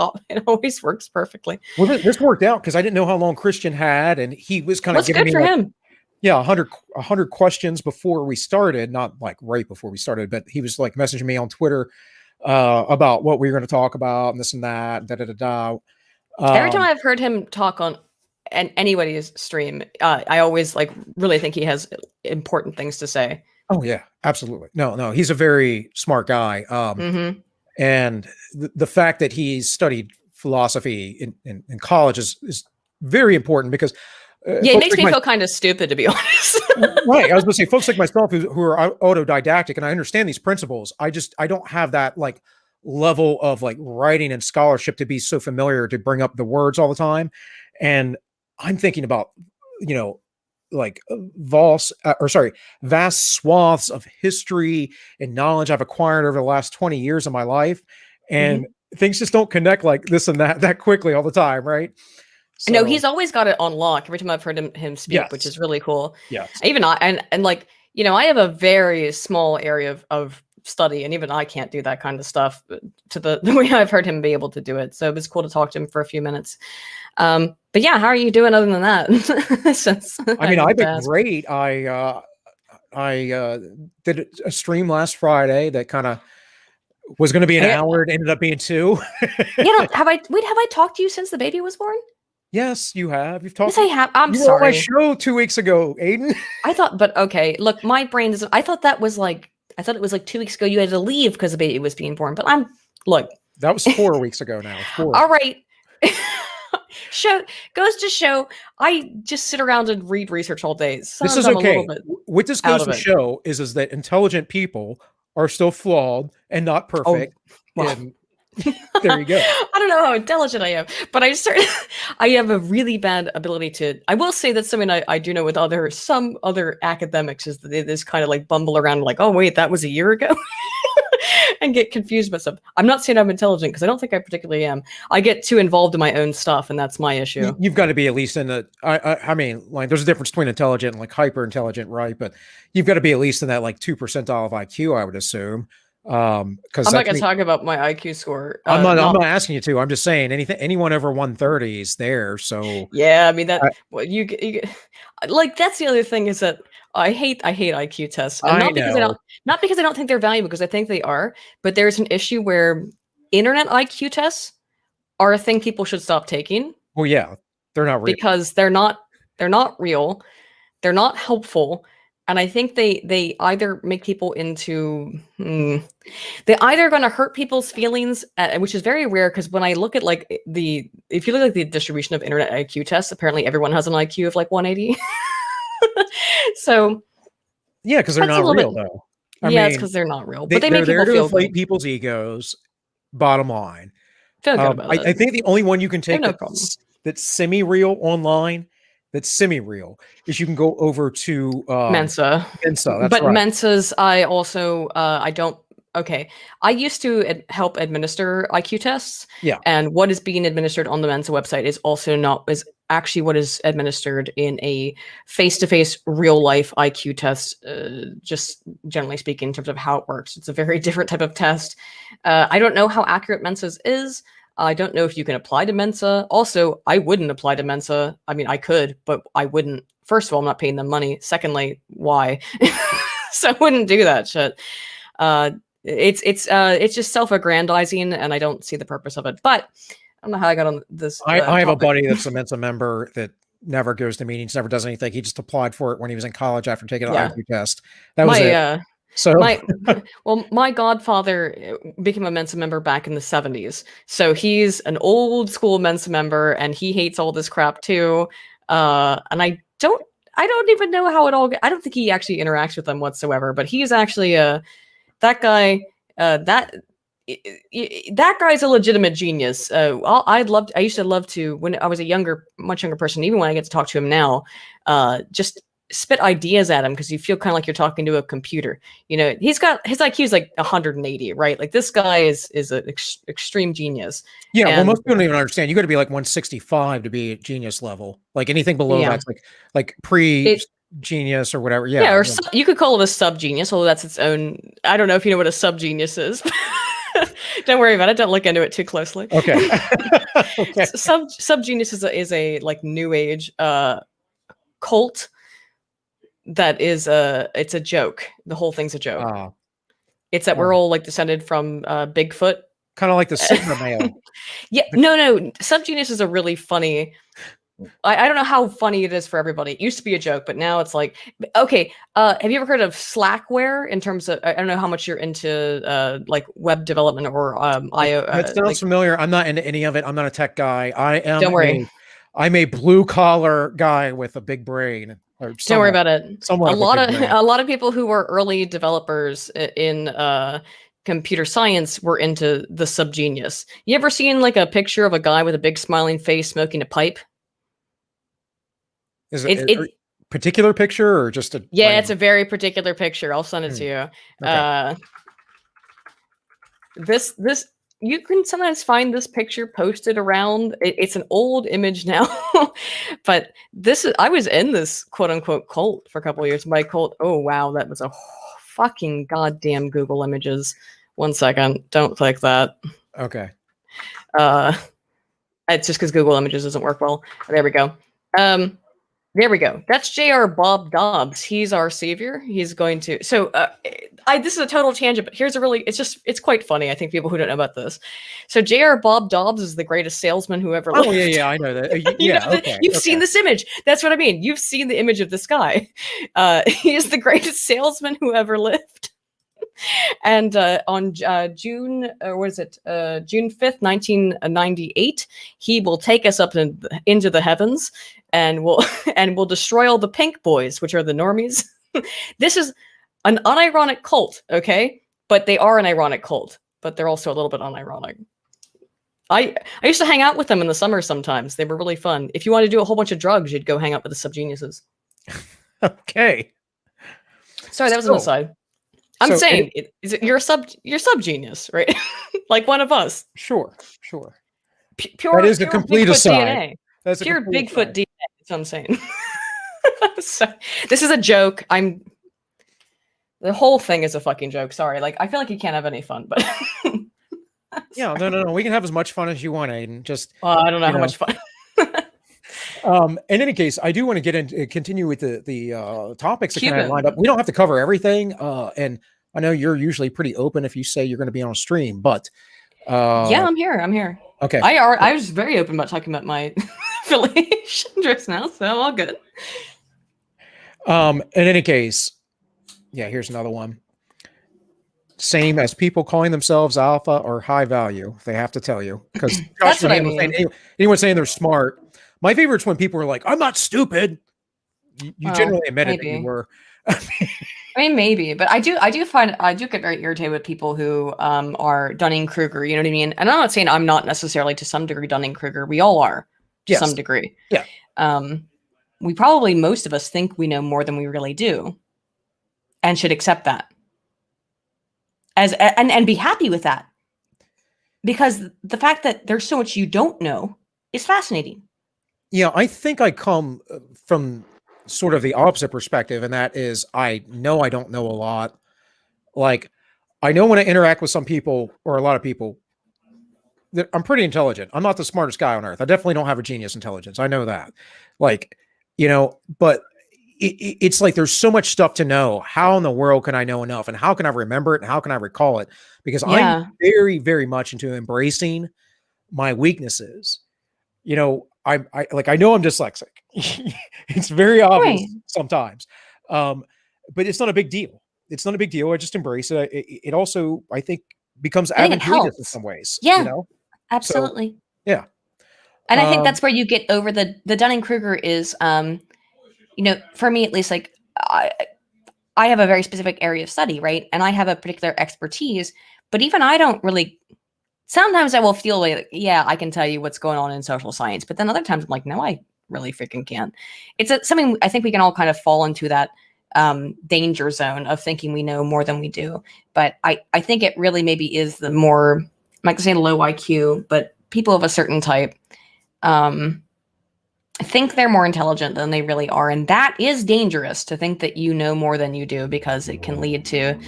always works perfectly. Well, this worked out because I didn't know how long Christian had, and he was kind of giving me him. Yeah, 100 questions before we started, not like right before we started, but he was like messaging me on Twitter about what we were going to talk about and this and that, Every time I've heard him talk on anybody's stream, I always like really think he has important things to say. Oh yeah, absolutely. No, he's a very smart guy. And the fact that he's studied philosophy in college is very important because it makes me feel kind of stupid, to be honest. Right. I was going to say, folks like myself who are autodidactic, and I understand these principles. I don't have that like level of like writing and scholarship to be so familiar to bring up the words all the time. And I'm thinking about, like vast swaths of history and knowledge I've acquired over the last 20 years of my life. And things just don't connect like this and that quickly all the time. Right. So, no, he's always got it on lock every time I've heard him speak, which is really cool. Yeah. Even like, I have a very small area of study, and even I can't do that kind of stuff to the way I've heard him be able to do it. So it was cool to talk to him for a few minutes. But yeah, how are you doing other than that? I've been great. I did a stream last Friday that kind of was going to be an hour. It ended up being 2. Have I talked to you since the baby was born? Yes, you have. You've talked. Yes, I have. I'm sorry. You were on my show 2 weeks ago, Aydin. I thought, but okay. Look, my brain is. I thought it was like 2 weeks ago. You had to leave because the baby was being born. But that was 4 weeks ago now. 4. All right. Goes to show. I just sit around and read research all day. This is okay. What this goes to show is that intelligent people are still flawed and not perfect. Oh, well. And there you go. I don't know how intelligent I am, but I have a really bad ability to. I will say that's something I do know with some other academics is that they just kind of like bumble around like, oh wait, that was a year ago, and get confused about stuff. I'm not saying I'm intelligent because I don't think I particularly am. I get too involved in my own stuff, and that's my issue. You've got to be at least in the. I mean, like there's a difference between intelligent and like hyper intelligent, right? But you've got to be at least in that like 2 percentile of IQ, I would assume. Because I'm not going to talk about my IQ score. I'm not asking you to. I'm just saying anyone over 130 is there. So yeah, I mean that. You like that's the other thing is that I hate IQ tests. Not because I don't think they're valuable, because I think they are. But there's an issue where internet IQ tests are a thing people should stop taking. Well, yeah, they're not real because they're not real. They're not helpful. And I think they either make people into, they're either going to hurt people's feelings, which is very rare. Because when I look at if you look at the distribution of internet IQ tests, apparently everyone has an IQ of like 180. So yeah, because they're not real though. I Yeah, it's mean, because they're not real, but they they're make there people to feel inflate good. people's egos. Bottom line, Feel good about I it. think the only one you can take no problem. that's semi-real online, that's semi-real, is you can go over to Mensa. Mensa, that's But right. Mensas, I also I don't. Okay, I used to help administer IQ tests. Yeah. And what is being administered on the Mensa website is also not is actually what is administered in a face-to-face real life IQ test. Just generally speaking, in terms of how it works, it's a very different type of test. I don't know how accurate Mensa's is. I don't know if you can apply to Mensa. Also, I wouldn't apply to Mensa. I mean, I could, but I wouldn't. First of all, I'm not paying them money. Secondly, why? So I wouldn't do that shit. It's just self-aggrandizing, and I don't see the purpose of it. But I don't know how I got on this. I have a topic. buddy that's a Mensa member that never goes to meetings, never does anything. He just applied for it when he was in college after taking an IQ test. That was it. So my godfather became a Mensa member back in the 70s. So he's an old school Mensa member, and he hates all this crap too. And I don't even know how it all. I don't think he actually interacts with them whatsoever. But he's actually that guy. That guy's a legitimate genius. I used to love to, when I was a much younger person, even when I get to talk to him now, just spit ideas at him, because you feel kind of like you're talking to a computer. You know, he's got his IQ is like 180, right? Like this guy is an extreme genius. Yeah, well, most people don't even understand. You got to be like 165 to be at genius level. Like anything below that's like pre-genius or whatever. Yeah, or you could call it a sub-genius, although that's its own. I don't know if you know what a sub-genius is. Don't worry about it. Don't look into it too closely. Okay. Okay. Sub-genius is a like new age cult. That is it's a joke. The whole thing's a joke. It's that we're all like descended from Bigfoot. Kind of like the Sigma male. Yeah, no. Subgenius is a really funny. I don't know how funny it is for everybody. It used to be a joke, but now it's like, okay. Have you ever heard of Slackware? In terms of, I don't know how much you're into like web development or IO. That sounds familiar. I'm not into any of it. I'm not a tech guy. Don't worry. I'm a blue collar guy with a big brain. Don't worry about it. A lot of people who were early developers in computer science were into the subgenius. You ever seen like a picture of a guy with a big smiling face smoking a pipe? Is it a particular picture or just a? Yeah, it's a very particular picture. I'll send it to you. Okay. This. You can sometimes find this picture posted around. It's an old image now, but I was in this quote unquote cult for a couple of years. My cult. Oh wow, that was a fucking goddamn Google Images. 1 second, don't click that. Okay. It's just because Google Images doesn't work well. There we go. There we go. That's J.R. Bob Dobbs. He's our savior. He's going to. So this is a total tangent, but here's it's quite funny. I think people who don't know about this. So J.R. Bob Dobbs is the greatest salesman who ever lived. Oh, yeah, I know that. You've seen this image. That's what I mean. You've seen the image of this guy. He is the greatest salesman who ever lived. And on June 5th, 1998, he will take us up into the heavens, and we'll destroy all the pink boys, which are the normies. This is an unironic cult, okay? But they are an ironic cult, but they're also a little bit unironic. I used to hang out with them in the summer sometimes. They were really fun. If you want to do a whole bunch of drugs, you'd go hang out with the subgeniuses. Okay. Sorry, that was an aside. I'm saying, you're a subgenius, right? Like one of us. Sure. Pure, that is a complete Bigfoot aside. DNA. That's pure Bigfoot DNA. That's what I'm saying. So, this is a joke. The whole thing is a fucking joke. Sorry. Like, I feel like you can't have any fun, but. Yeah, no. We can have as much fun as you want, Aiden. Just. I don't know how much fun. In any case, I do want to continue with the topics that kind of lined up. We don't have to cover everything, and I know you're usually pretty open if you say you're going to be on a stream, but yeah, I'm here. Okay, I was very open about talking about my affiliation just now, so all good. In any case, yeah, here's another one. Same as people calling themselves alpha or high value, they have to tell you, because that's what I mean. Anyone saying they're smart. My favorite's when people are like, "I'm not stupid." You generally admitted that you were. I mean, maybe, but I do get very irritated with people who are Dunning-Kruger. You know what I mean? And I'm not saying I'm not necessarily to some degree Dunning-Kruger. We all are to some degree. Yeah. We probably, most of us, think we know more than we really do, and should accept that and be happy with that, because the fact that there's so much you don't know is fascinating. Yeah, I think I come from sort of the opposite perspective, and that is I know I don't know a lot. Like, I know when I interact with some people or a lot of people that I'm pretty intelligent. I'm not the smartest guy on earth. I definitely don't have a genius intelligence. I know that. Like, but it's like there's so much stuff to know. How in the world can I know enough? And how can I remember it? And how can I recall it? Because I'm very, very much into embracing my weaknesses. I know I'm dyslexic. It's very obvious sometimes. But it's not a big deal. It's not a big deal. I just embrace it. It also, I think, becomes advantageous in some ways. Yeah, absolutely. So, yeah. And I think that's where you get over the Dunning-Kruger is, for me at least, like I have a very specific area of study, right? And I have a particular expertise, but even I don't really, sometimes I will feel like, yeah, I can tell you what's going on in social science, but then other times I'm like, no, I really freaking can't. It's something I think we can all kind of fall into that danger zone of thinking we know more than we do. But I think it really maybe is the more, I'm not gonna say low IQ, but people of a certain type think they're more intelligent than they really are. And that is dangerous, to think that you know more than you do, because it can lead to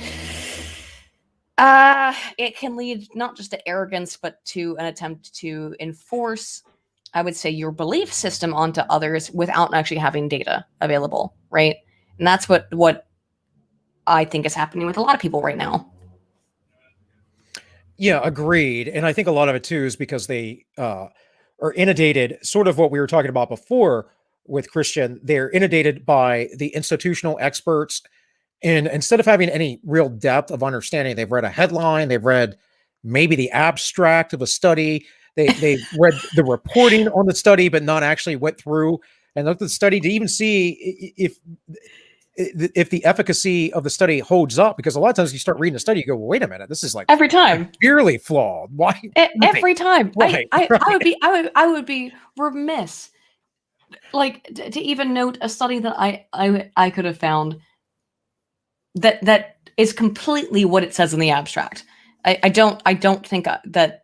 not just to arrogance, but to an attempt to enforce, I would say, your belief system onto others without actually having data available, right? And that's what I think is happening with a lot of people right now. Yeah, agreed. And I think a lot of it too is because they are inundated, sort of what we were talking about before with Christian. They're inundated by the institutional experts, and instead of having any real depth of understanding, they've read a headline, they've read maybe the abstract of a study, they've read the reporting on the study, but not actually went through and looked at the study to even see if the efficacy of the study holds up. Because a lot of times you start reading a study, you go, well, wait a minute, this is like every time severely flawed. Why? Every time. Right, I would be remiss, like, to even note a study that I could have found that is completely what it says in the abstract. I don't think that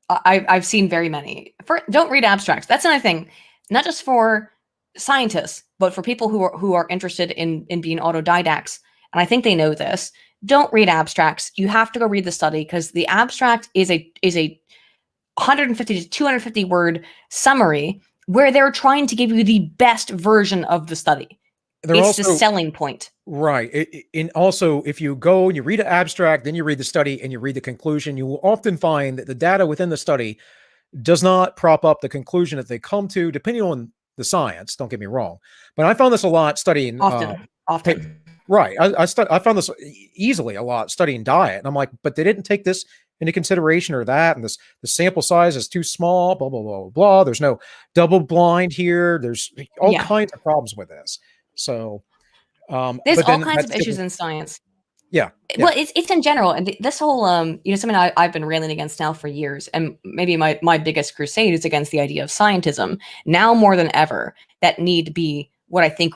I've seen very many. Don't read abstracts. That's another thing, not just for scientists, but for people who are interested in being autodidacts. And I think they know this. Don't read abstracts. You have to go read the study, because the abstract is a 150 to 250 word summary where they're trying to give you the best version of the study. It's the selling point. Right. And also, if you go and you read an abstract, then you read the study and you read the conclusion, you will often find that the data within the study does not prop up the conclusion that they come to, depending on the science. Don't get me wrong. But I found this a lot studying. Often. Right. I found this easily a lot studying diet. And I'm like, but they didn't take this into consideration or that. And the sample size is too small, blah, blah, blah, blah. There's no double blind here. There's all kinds of problems with this. So there's all kinds of issues in science. Yeah. Well, it's in general. And this whole, something I've been railing against now for years. And maybe my biggest crusade is against the idea of scientism. Now more than ever, that need to be what I think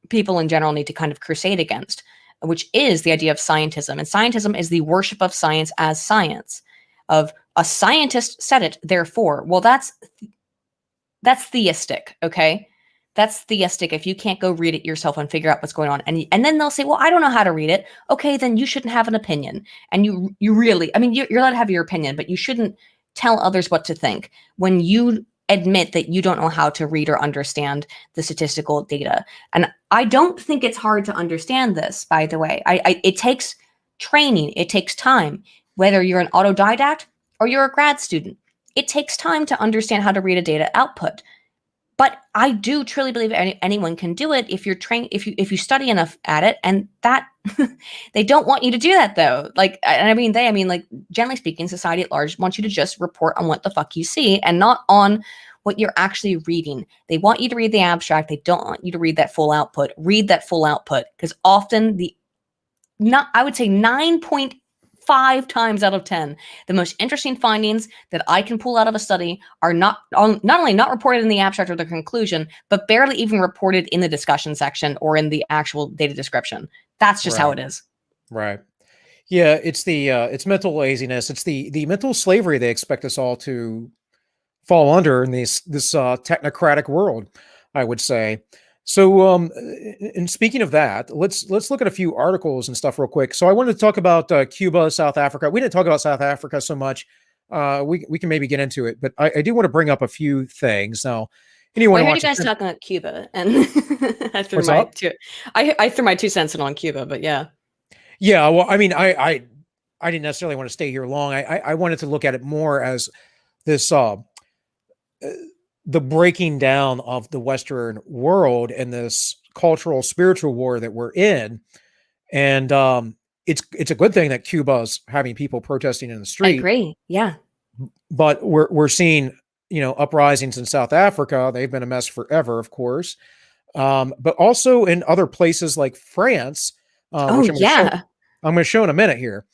people in general need to kind of crusade against, which is the idea of scientism. And scientism is the worship of science as science, of a scientist said it, therefore. Well, that's theistic, okay? That's theistic if you can't go read it yourself and figure out what's going on. And then they'll say, well, I don't know how to read it. Okay, then you shouldn't have an opinion. And you really, I mean, you're allowed to have your opinion, but you shouldn't tell others what to think when you admit that you don't know how to read or understand the statistical data. And I don't think it's hard to understand this, by the way. It takes training. It takes time, whether you're an autodidact or you're a grad student. It takes time to understand how to read a data output. But I do truly believe anyone can do it if you're trained, if you study enough at it. And that they don't want you to do that, though. Like, and I mean, like, generally speaking, society at large wants you to just report on what the fuck you see and not on what you're actually reading. They want you to read the abstract. They don't want you to read that full output. Read that full output, because often I would say 9.5 times out of 10, the most interesting findings that I can pull out of a study are not only not reported in the abstract or the conclusion, but barely even reported in the discussion section or in the actual data description. That's just how it is. Right. Yeah, it's mental laziness. It's the mental slavery they expect us all to fall under in this technocratic world, I would say. So, and speaking of that, let's look at a few articles and stuff real quick. So, I wanted to talk about Cuba, South Africa. We didn't talk about South Africa so much. We can maybe get into it, but I do want to bring up a few things now. Anyone? I heard you guys talking about Cuba, and I threw I threw my 2 cents in on Cuba, but yeah. Yeah, well, I mean, I didn't necessarily want to stay here long. I wanted to look at it more as this the breaking down of the Western world and this cultural spiritual war that we're in. And it's a good thing that Cuba's having people protesting in the street. I agree. Yeah. But we're seeing, uprisings in South Africa. They've been a mess forever, of course. But also in other places like France. Which I'm going to show in a minute here.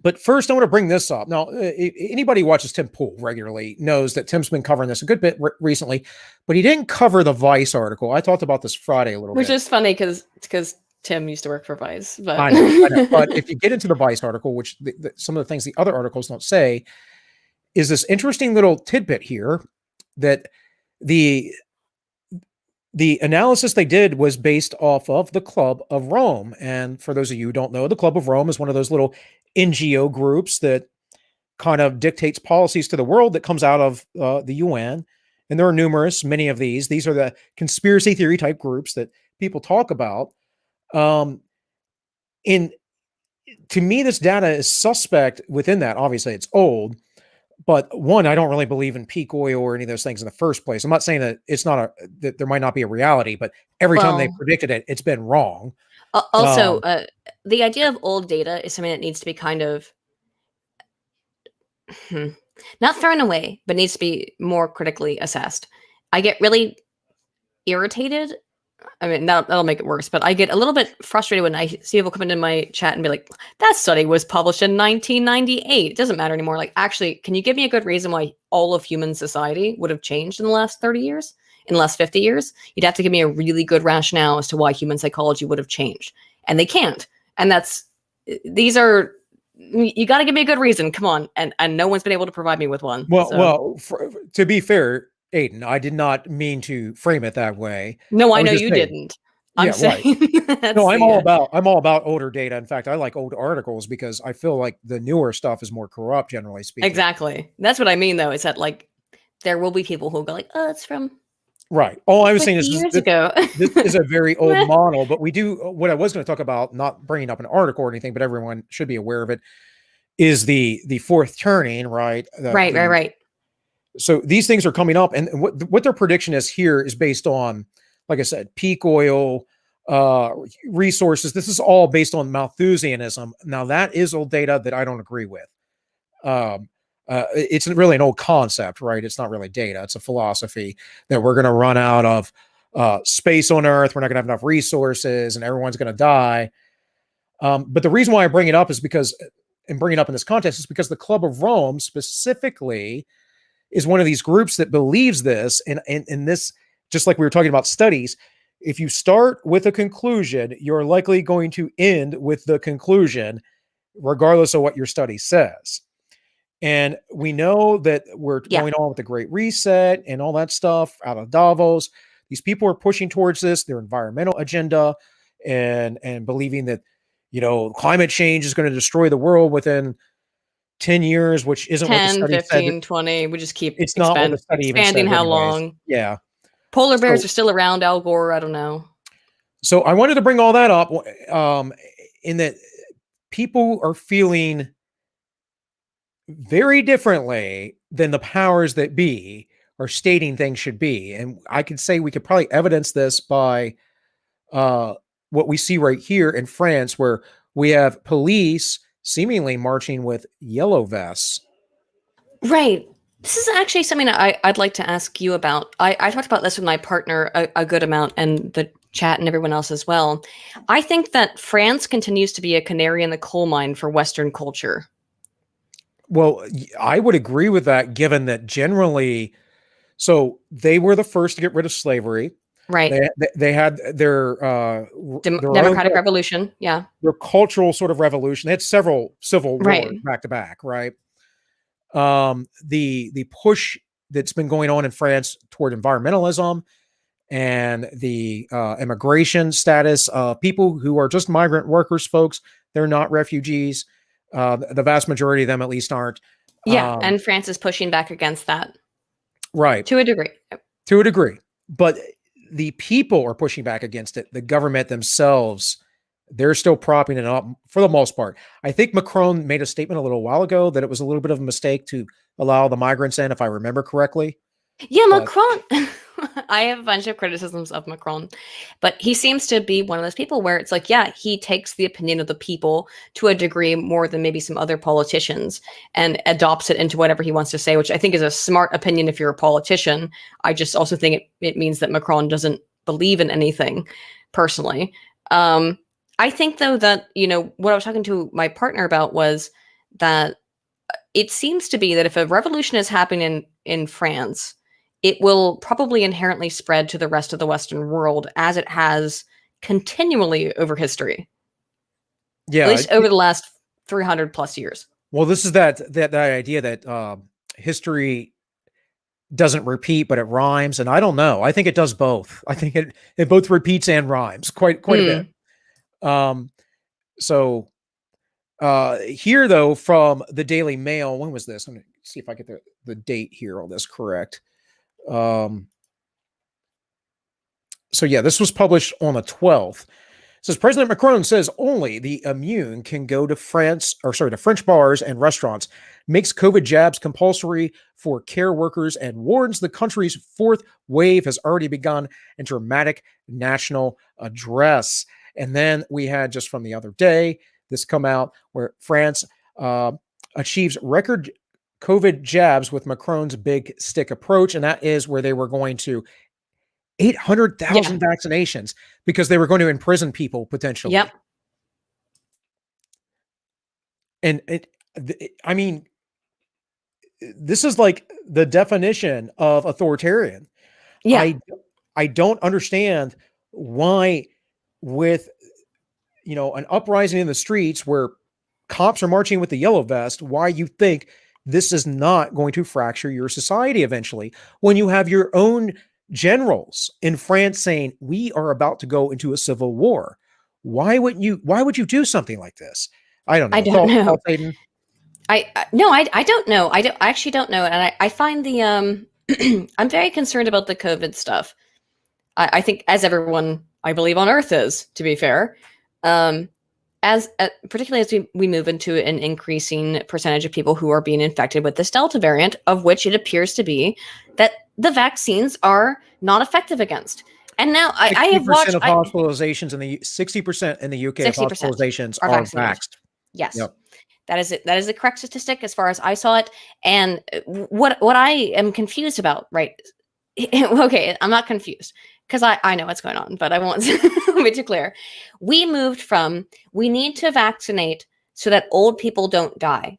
But first, I want to bring this up. Now, anybody who watches Tim Pool regularly knows that Tim's been covering this a good bit recently, but he didn't cover the Vice article. I talked about this Friday a little bit. Which is funny because Tim used to work for Vice. But I know. But if you get into the Vice article, which some of the things the other articles don't say, is this interesting little tidbit here that the analysis they did was based off of the Club of Rome. And for those of you who don't know, the Club of Rome is one of those little NGO groups that kind of dictates policies to the world that comes out of the UN. And there are numerous, many of these. These are the conspiracy theory type groups that people talk about. To me, this data is suspect within that. Obviously, it's old. But one, I don't really believe in peak oil or any of those things in the first place. I'm not saying that that there might not be a reality, but every time they predicted it, it's been wrong. Also, the idea of old data is something that needs to be kind of not thrown away, but needs to be more critically assessed. I get really irritated. I mean, that'll make it worse, but I get a little bit frustrated when I see people come into my chat and be like, that study was published in 1998. It doesn't matter anymore. Like, actually, can you give me a good reason why all of human society would have changed in the last 30 years? In the last 50 years? You'd have to give me a really good rationale as to why human psychology would have changed. And they can't. And you got to give me a good reason. Come on. And no one's been able to provide me with one. Well, to be fair, Aydin, I did not mean to frame it that way. No, I know you didn't. I'm saying. Right. No, I'm all about older data. In fact, I like old articles because I feel like the newer stuff is more corrupt, generally speaking. Exactly. That's what I mean, though. Is that like there will be people who go like, "Oh, it's from." Right. All I was saying is years ago. This is a very old model, but we do what I was going to talk about, not bringing up an article or anything, but everyone should be aware of it, is the fourth turning, right? Right. So these things are coming up, and what their prediction is here is based on, like I said, peak oil resources. This is all based on Malthusianism. Now that is old data that I don't agree with. It's really an old concept, right? It's not really data. It's a philosophy that we're going to run out of space on Earth. We're not going to have enough resources, and everyone's going to die. But the reason why I bring it up is because, and bring it up in this context, is because the Club of Rome specifically is one of these groups that believes this. And this, just like we were talking about studies, if you start with a conclusion, you're likely going to end with the conclusion, regardless of what your study says. And we know that we're going on with the Great Reset and all that stuff out of Davos. These people are pushing towards this, their environmental agenda, and believing that, climate change is going to destroy the world within 10 years, which isn't 10, what the study 15, said. 20. We just keep it's not what the study even expanding said how anyways. long. Yeah. Polar bears are still around, Al Gore. I don't know. So I wanted to bring all that up in that people are feeling very differently than the powers that be are stating things should be. And I could say we could probably evidence this by what we see right here in France, where we have police seemingly marching with yellow vests. Right. This is actually something I'd like to ask you about. I talked about this with my partner a good amount, and the chat and everyone else as well. I think that France continues to be a canary in the coal mine for Western culture. Well, I would agree with that, given that generally, so they were the first to get rid of slavery. Right. They had their Democratic Revolution. Yeah. Their cultural sort of revolution. They had several civil wars back to back, right? The push that's been going on in France toward environmentalism and the immigration status, people who are just migrant workers, folks, they're not refugees. The vast majority of them at least aren't. Yeah, and France is pushing back against that. Right. To a degree. To a degree. But the people are pushing back against it. The government themselves, they're still propping it up for the most part. I think Macron made a statement a little while ago that it was a little bit of a mistake to allow the migrants in, if I remember correctly. Yeah, Macron. I have a bunch of criticisms of Macron, but he seems to be one of those people where it's like, yeah, he takes the opinion of the people to a degree more than maybe some other politicians and adopts it into whatever he wants to say, which I think is a smart opinion if you're a politician. I just also think it means that Macron doesn't believe in anything personally. I think, though, that, what I was talking to my partner about was that it seems to be that if a revolution is happening in France, it will probably inherently spread to the rest of the Western world as it has continually over history. Yeah. At least over the last 300 plus years. Well, this is that idea that history doesn't repeat, but it rhymes. And I don't know. I think it does both. I think it both repeats and rhymes quite a bit. So here, though, from the Daily Mail, when was this? Let me see if I get the date here on this correct. So yeah, this was published on the 12th. It says President Macron says only the immune can go to to French bars and restaurants, makes COVID jabs compulsory for care workers, and warns the country's fourth wave has already begun in dramatic national address. And then we had, just from the other day, this come out where France achieves record COVID jabs with Macron's big stick approach. And that is where they were going to 800,000 vaccinations because they were going to imprison people potentially. Yep. And I mean, this is like the definition of authoritarian. Yeah. I don't understand why, with an uprising in the streets where cops are marching with the yellow vest, why you think this is not going to fracture your society eventually, when you have your own generals in France saying we are about to go into a civil war. Why would you do something like this? I don't know. I don't know. I don't know. I actually don't know. And I find I'm very concerned about the COVID stuff. I think, as everyone I believe on Earth is, to be fair, particularly as we move into an increasing percentage of people who are being infected with this Delta variant, of which it appears to be that the vaccines are not effective against. And now I have watched of hospitalizations in the 60% in the UK of hospitalizations are vaxxed. Yes. Yep. That is the correct statistic as far as I saw it. And what I am confused about, right? Okay, I'm not confused because I know what's going on, but I won't make it clear. We moved from we need to vaccinate so that old people don't die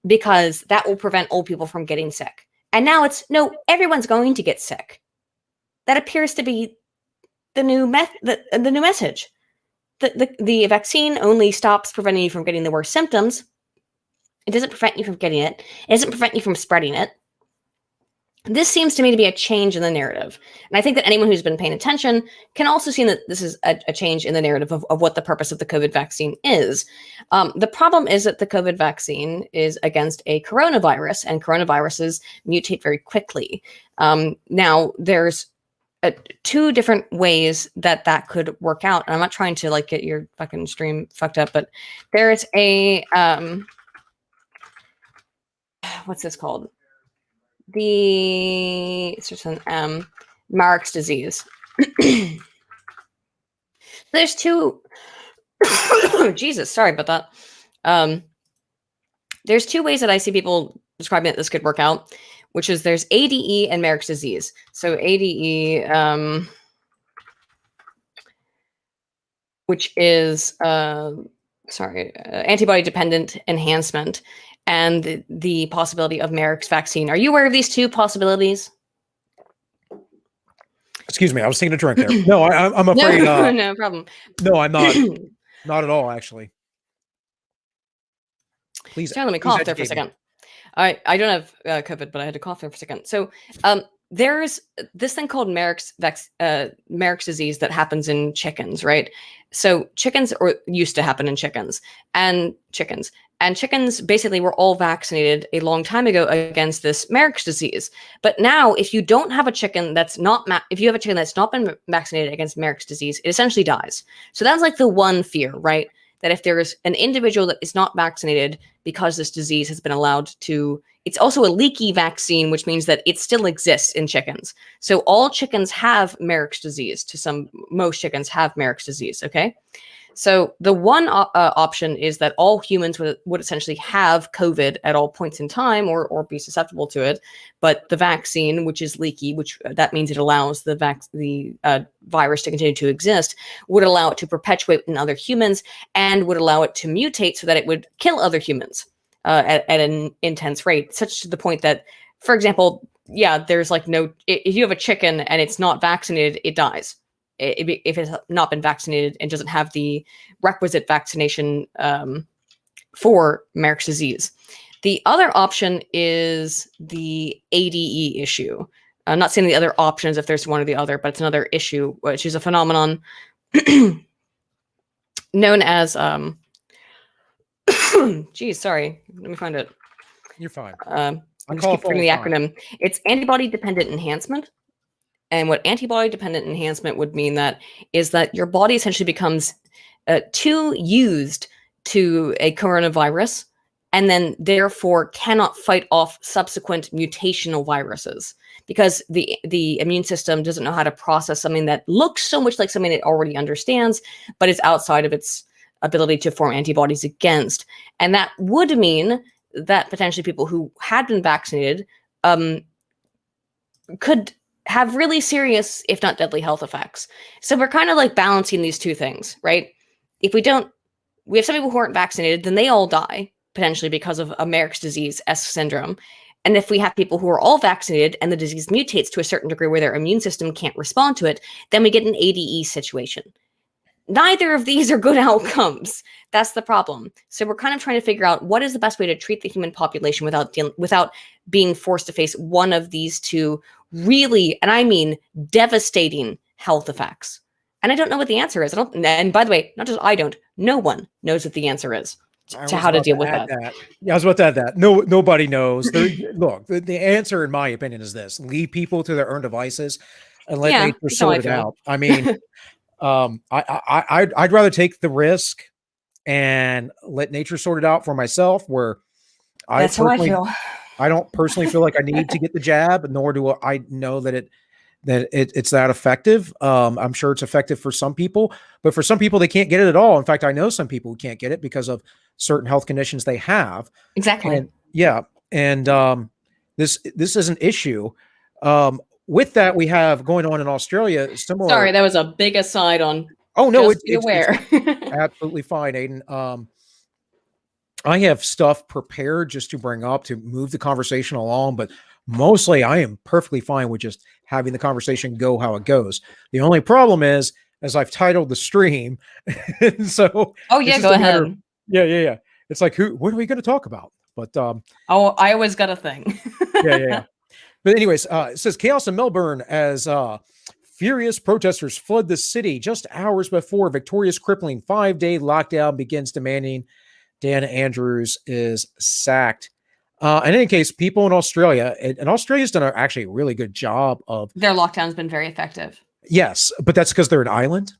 because that will prevent old people from getting sick. And now it's no, everyone's going to get sick. That appears to be the new message. The vaccine only stops preventing you from getting the worst symptoms. It doesn't prevent you from getting it. It doesn't prevent you from spreading it. This seems to me to be a change in the narrative. And I think that anyone who's been paying attention can also see that this is a change in the narrative of what the purpose of the COVID vaccine is. The problem is that the COVID vaccine is against a coronavirus, and coronaviruses mutate very quickly. Now, there's two different ways that could work out. And I'm not trying to get your fucking stream fucked up, but there's a, what's this called? It's just an Mark's disease. There's two. Jesus, sorry about that. There's two ways that I see people describing that this could work out, which is there's ADE and Merrick's disease. So ADE, which is antibody-dependent enhancement, and the possibility of Merrick's vaccine. Are you aware of these two possibilities? Excuse me, I was taking a drink there. No, I'm afraid. No, no problem. No, I'm not. Not at all, actually. Please. Let me cough there for a second. I don't have COVID, but I had to cough there for a second. So there's this thing called Merrick's disease that happens in chickens, right? So chickens, or used to happen in chickens, and chickens basically were all vaccinated a long time ago against this Merrick's disease. But now, if you don't have a chicken that's not, if you have a chicken that's not been vaccinated against Merrick's disease, it essentially dies. So that's like the one fear, right? That if there is an individual that is not vaccinated because this disease has been allowed to, it's also a leaky vaccine, which means that it still exists in chickens. So all chickens have Merrick's disease. Most chickens have Merrick's disease. Okay. So the one option is that all humans would essentially have COVID at all points in time, or be susceptible to it. But the vaccine, which is leaky, which that means it allows the virus to continue to exist, would allow it to perpetuate in other humans and would allow it to mutate so that it would kill other humans at an intense rate, such to the point that, for example, there's like if you have a chicken and it's not vaccinated, it dies. If it's not been vaccinated and doesn't have the requisite vaccination for Merrick's disease. The other option is the ADE issue. I'm not saying the other options if there's one or the other, but it's another issue, which is a phenomenon known as, geez, sorry, let me find it. You're fine. I just keep forgetting the acronym. It's antibody-dependent enhancement. And what antibody-dependent enhancement would mean is that your body essentially becomes too used to a coronavirus, and then therefore cannot fight off subsequent mutational viruses, because the immune system doesn't know how to process something that looks so much like something it already understands, but is outside of its ability to form antibodies against. And that would mean that potentially people who had been vaccinated could have really serious, if not deadly, health effects. So we're kind of like balancing these two things, right? If we have some people who aren't vaccinated, then they all die, potentially because of a Merrick's disease-esque syndrome. And if we have people who are all vaccinated and the disease mutates to a certain degree where their immune system can't respond to it, then we get an ADE situation. Neither of these are good outcomes. That's the problem. So we're kind of trying to figure out what is the best way to treat the human population without being forced to face one of these two really, and I mean devastating, health effects. And I don't know what the answer is. And by the way, not just I don't, no one knows what the answer is to how to deal with that. Yeah, I was about to add that. Nobody knows. Look, the answer, in my opinion, is this: leave people to their own devices and let nature sort it out. I mean, I'd rather take the risk and let nature sort it out for myself. That's how I feel. I don't personally feel like I need to get the jab, nor do I know that it's that effective. I'm sure it's effective for some people, but for some people, they can't get it at all. In fact, I know some people who can't get it because of certain health conditions they have. Exactly. And this is an issue. With that, we have going on in Australia. Similar. Sorry, that was a big aside on. Oh no, it's aware. It's absolutely fine, Aydin. I have stuff prepared just to bring up to move the conversation along, but mostly I am perfectly fine with just having the conversation go how it goes. The only problem is, as I've titled the stream, so go ahead. Yeah. It's like, what are we going to talk about? But I always got a thing. yeah. But anyways, it says chaos in Melbourne as furious protesters flood the city just hours before Victoria's crippling 5-day lockdown begins, demanding Dan Andrews is sacked. In any case, people in Australia, and Australia's done actually a really good job of their lockdown's been very effective. Yes, but that's because they're an island.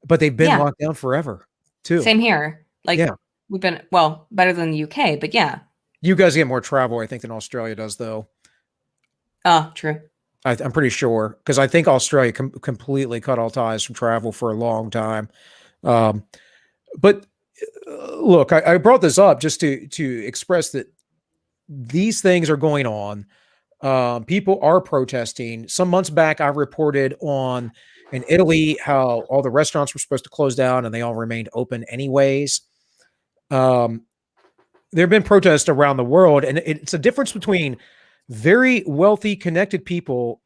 But they've been locked down forever too. Same here. We've been better than the UK, but yeah. You guys get more travel, I think, than Australia does, though. True. I'm pretty sure, because I think Australia completely cut all ties from travel for a long time. But look, I brought this up just to express that these things are going on. People are protesting. Some months back, I reported on in Italy how all the restaurants were supposed to close down and they all remained open anyways. There have been protests around the world, and it's a difference between very wealthy, connected people,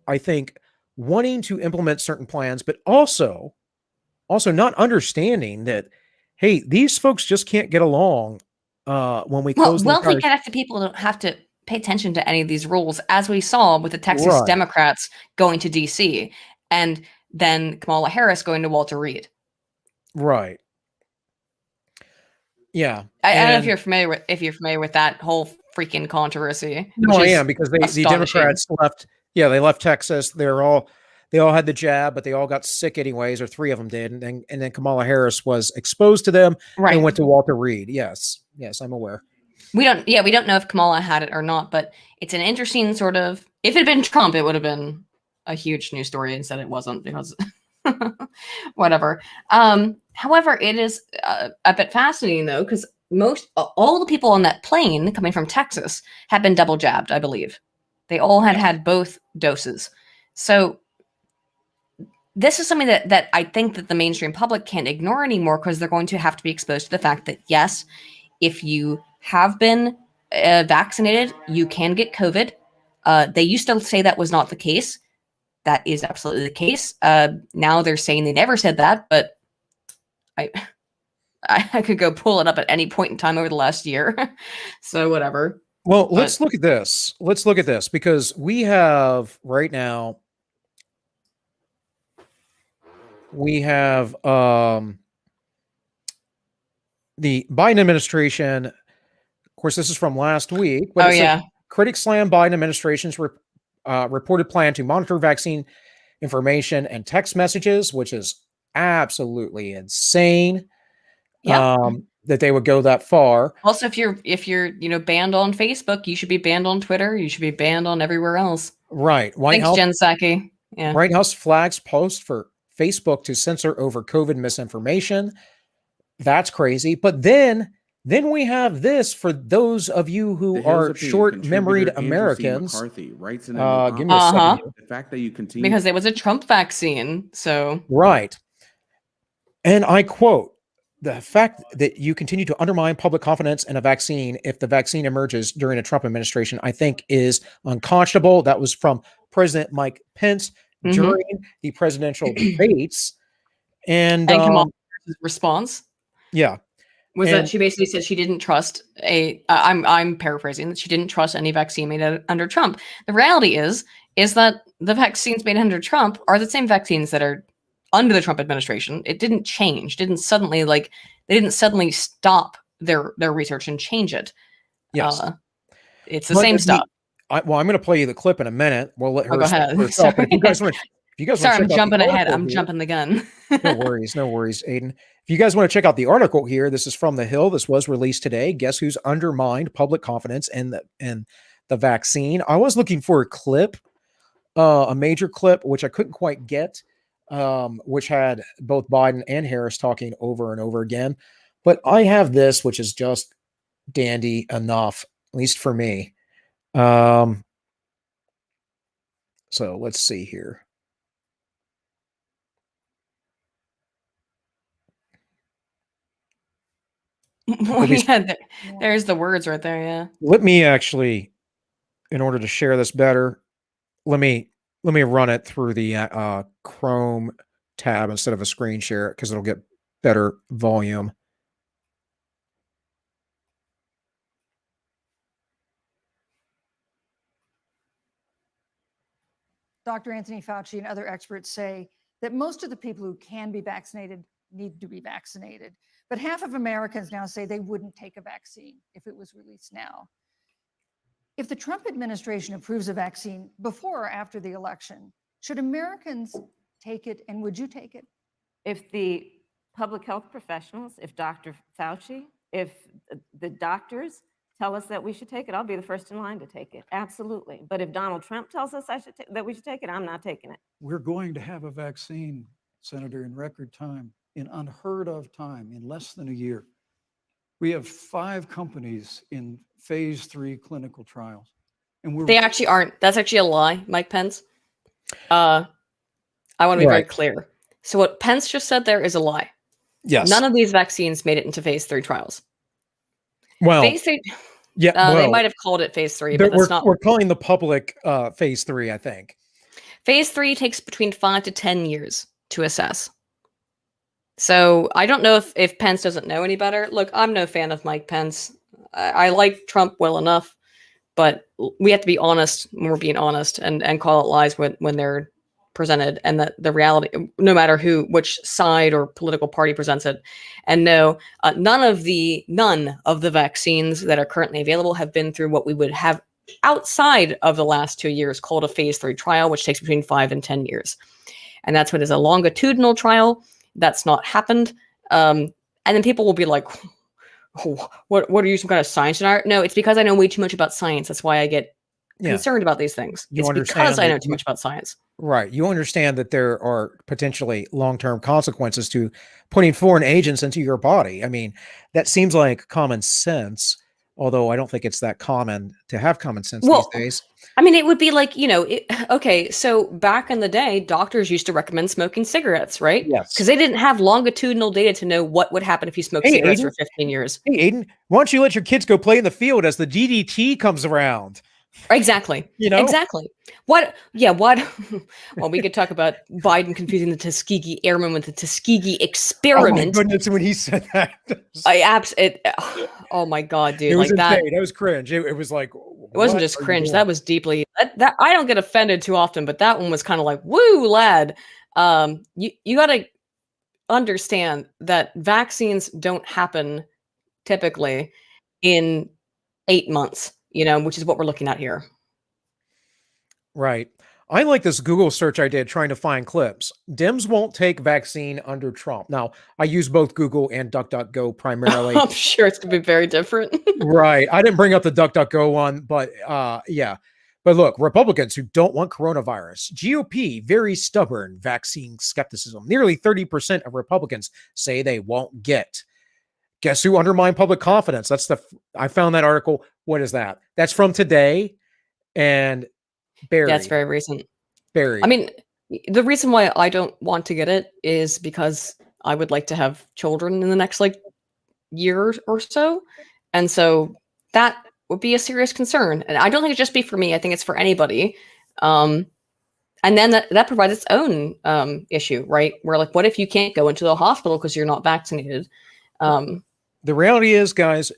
I think, wanting to implement certain plans, but also not understanding that, hey, these folks just can't get along when we close the wealthy entire... connected people don't have to pay attention to any of these rules, as we saw with the Texas Right. Democrats going to DC and then Kamala Harris going to Walter Reed. Right. Yeah. I don't know if And- you're familiar with that whole freaking controversy. No, which I is am, because the astonishing. Democrats left. Yeah, they left Texas. They all had the jab, but they all got sick anyways, or 3 of them did. And then Kamala Harris was exposed to them and went to Walter Reed. Yes, I'm aware. We don't know if Kamala had it or not, but it's an interesting sort of. If it had been Trump, it would have been a huge news story. Instead, it wasn't, because whatever. However, it is a bit fascinating though, because all the people on that plane coming from Texas had been double jabbed, I believe. They all had both doses. So this is something that I think that the mainstream public can't ignore anymore, because they're going to have to be exposed to the fact that, yes, if you have been vaccinated, you can get COVID. They used to say that was not the case. That is absolutely the case. Now they're saying they never said that, but I could go pull it up at any point in time over the last year. So whatever. Well, let's look at this. Let's look at this, because we have right now, the Biden administration. Of course, this is from last week. But critics slam Biden administration's reported plan to monitor vaccine information and text messages, which is absolutely insane. That they would go that far. Also, if you're banned on Facebook, you should be banned on Twitter. You should be banned on everywhere else. Right. Thanks, Jen Psaki. Yeah. White House flags post for Facebook to censor over COVID misinformation. That's crazy. But then we have this for those of you who are short-memoried Americans. McCarthy writes in give me a second. The fact that you continue, because it was a Trump vaccine, so right. And I quote, "The fact that you continue to undermine public confidence in a vaccine if the vaccine emerges during a Trump administration, I think is unconscionable." That was from President Mike Pence during the presidential debates. And Kamala's response, was And- that she basically said she didn't trust I'm paraphrasing, that she didn't trust any vaccine made under Trump. The reality is that the vaccines made under Trump are the same vaccines that are under the Trump administration. It didn't change. They didn't suddenly stop their research and change it. Yes. It's the same stuff. I'm going to play you the clip in a minute. We'll let her. Go ahead. Herself. If you guys want to Sorry, I'm check out jumping the ahead. article I'm here- jumping the gun. no worries, Aiden. If you guys want to check out the article here, this is from The Hill. This was released today. Guess who's undermined public confidence in the vaccine? I was looking for a clip, a major clip, which I couldn't quite get, which had both Biden and Harris talking over and over again. But I have this, which is just dandy enough, at least for me. So let's see here. There's the words right there. Yeah. Let me actually, in order to share this better, let me run it through the Chrome tab instead of a screen share, because it'll get better volume. Dr. Anthony Fauci and other experts say that most of the people who can be vaccinated need to be vaccinated. But half of Americans now say they wouldn't take a vaccine if it was released now. If the Trump administration approves a vaccine before or after the election, should Americans take it, and would you take it? If the public health professionals, if Dr. Fauci, if the doctors tell us that we should take it, I'll be the first in line to take it. Absolutely. But if Donald Trump tells us that we should take it, I'm not taking it. We're going to have a vaccine, Senator, in record time, in unheard of time, in less than a year. We have 5 companies in phase 3 clinical trials. And They actually aren't. That's actually a lie, Mike Pence. I want to be very clear. So what Pence just said there is a lie. Yes. None of these vaccines made it into phase 3 trials. Well, phase 3, yeah, they might have called it phase 3, but that's not. We're calling the public phase 3, I think. Phase 3 takes between 5 to 10 years to assess. So I don't know if Pence doesn't know any better. Look, I'm no fan of Mike Pence. I like Trump well enough, but we have to be honest when we're being honest and call it lies when they're presented, and that the reality, no matter which side or political party presents it. And no, none of the vaccines that are currently available have been through what we would have outside of the last 2 years called a phase 3 trial, which takes between 5 and 10 years. And that's what is a longitudinal trial. That's not happened. And then people will be like, what are you, some kind of science denier? No, it's because I know way too much about science. That's why I get concerned about these things. It's because I know too much about science. Right. You understand that there are potentially long-term consequences to putting foreign agents into your body. I mean, that seems like common sense, although I don't think it's that common to have common sense these days. I mean, it would be like, okay, so back in the day, doctors used to recommend smoking cigarettes, right? Yes. Because they didn't have longitudinal data to know what would happen if you smoked cigarettes for 15 years. Hey, Aydin, why don't you let your kids go play in the field as the DDT comes around? Exactly. Exactly. What? Well, we could talk about Biden confusing the Tuskegee Airmen with the Tuskegee experiment. Oh my goodness, when he said that. Oh my God, dude. It was like insane. That was cringe. It was like, it wasn't just cringe. That was deeply, that I don't get offended too often, but that one was kind of like, woo, lad. You got to understand that vaccines don't happen typically in 8 months, which is what we're looking at here. Right. I like this Google search I did trying to find clips. Dems won't take vaccine under Trump. Now, I use both Google and DuckDuckGo primarily. I'm sure it's going to be very different. Right. I didn't bring up the DuckDuckGo one, but yeah. But look, Republicans who don't want coronavirus, GOP, very stubborn vaccine skepticism. Nearly 30% of Republicans say they won't get. Guess who undermined public confidence? I found that article. What is that? That's from today. And Barry. That's very recent. Barry. I mean, the reason why I don't want to get it is because I would like to have children in the next year or so. And so that would be a serious concern. And I don't think it'd just be for me. I think it's for anybody. And then that provides its own issue, right? Where what if you can't go into the hospital because you're not vaccinated? The reality is, guys,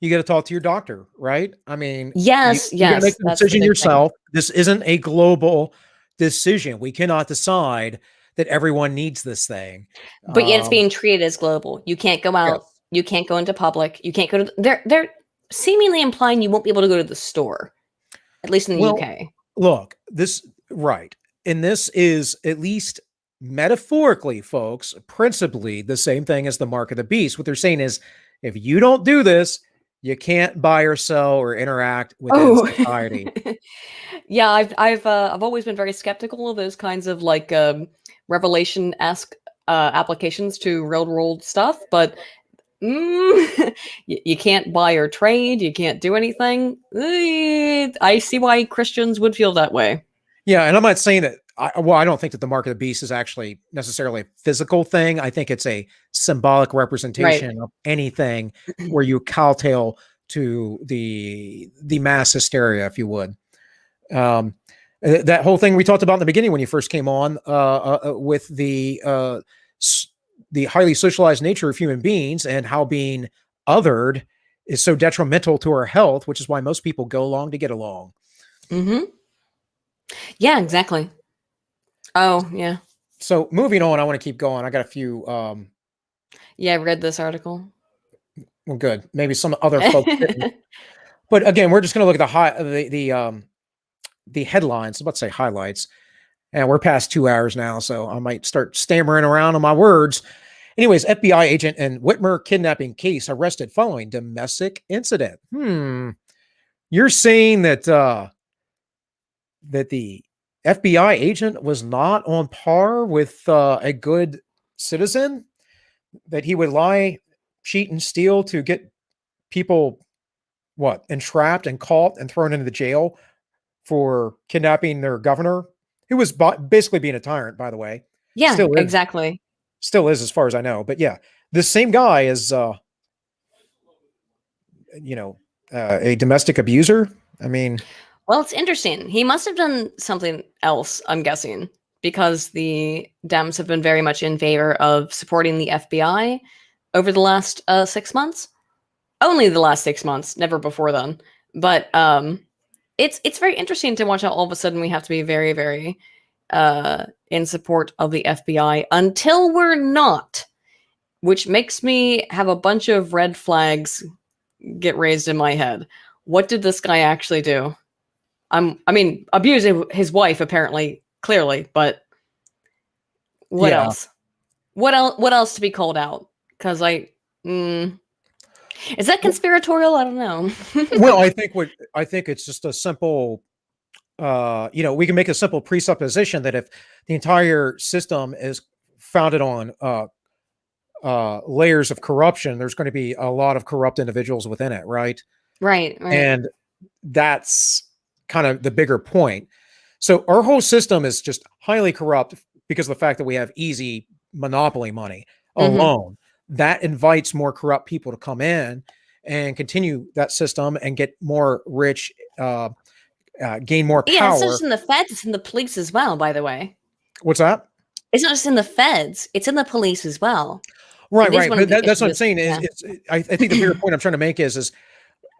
you got to talk to your doctor, right? I mean, yes, you got to make the decision yourself. This isn't a global decision. We cannot decide that everyone needs this thing. But yet it's being treated as global. You can't go out. Yes. You can't go into public. You can't go to. They're seemingly implying you won't be able to go to the store, at least in the UK. Look, right. And this is, at least metaphorically, folks, principally the same thing as the mark of the beast. What they're saying is, if you don't do this, you can't buy or sell or interact within society. Yeah, I've always been very skeptical of those kinds of Revelation-esque applications to real world stuff, but you can't buy or trade, you can't do anything. I see why Christians would feel that way. Yeah, and I'm not saying that. I don't think that the mark of the beast is actually necessarily a physical thing. I think it's a symbolic representation of anything where you kowtow to the mass hysteria, if you would. That whole thing we talked about in the beginning when you first came on with the highly socialized nature of human beings and how being othered is so detrimental to our health, which is why most people go along to get along. Mm-hmm. Yeah, exactly. Oh, yeah. So moving on, I want to keep going. I got a few. Yeah, I read this article. Well, good. Maybe some other folks didn't. But again, we're just going to look at the headlines. I'm about to say highlights, and we're past 2 hours now, so I might start stammering around on my words. Anyways, FBI agent in Whitmer kidnapping case arrested following domestic incident. You're saying that that the FBI agent was not on par with a good citizen, that he would lie, cheat, and steal to get people, entrapped and caught and thrown into the jail for kidnapping their governor, who was basically being a tyrant, by the way. Yeah, Still is. exactly. Still is, as far as I know. But yeah, this same guy is, a domestic abuser. I mean, well, it's interesting. He must have done something else, I'm guessing, because the Dems have been very much in favor of supporting the FBI over the last 6 months. Only the last 6 months, never before then. But it's very interesting to watch how all of a sudden we have to be very, very in support of the FBI until we're not, which makes me have a bunch of red flags get raised in my head. What did this guy actually do? Abuse his wife, apparently, clearly, but what else? What else to be called out? Because is that conspiratorial? I don't know. Well, I think it's just a simple, we can make a simple presupposition that if the entire system is founded on layers of corruption, there's going to be a lot of corrupt individuals within it, right? Right. And that's kind of the bigger point. So our whole system is just highly corrupt because of the fact that we have easy monopoly money alone. That invites more corrupt people to come in and continue that system and get more rich, gain more power. Yeah, it's not just in the feds, it's in the police as well, by the way. What's that? It's not just in the feds, it's in the police as well. Right. But that's what I'm saying. I think the bigger point I'm trying to make is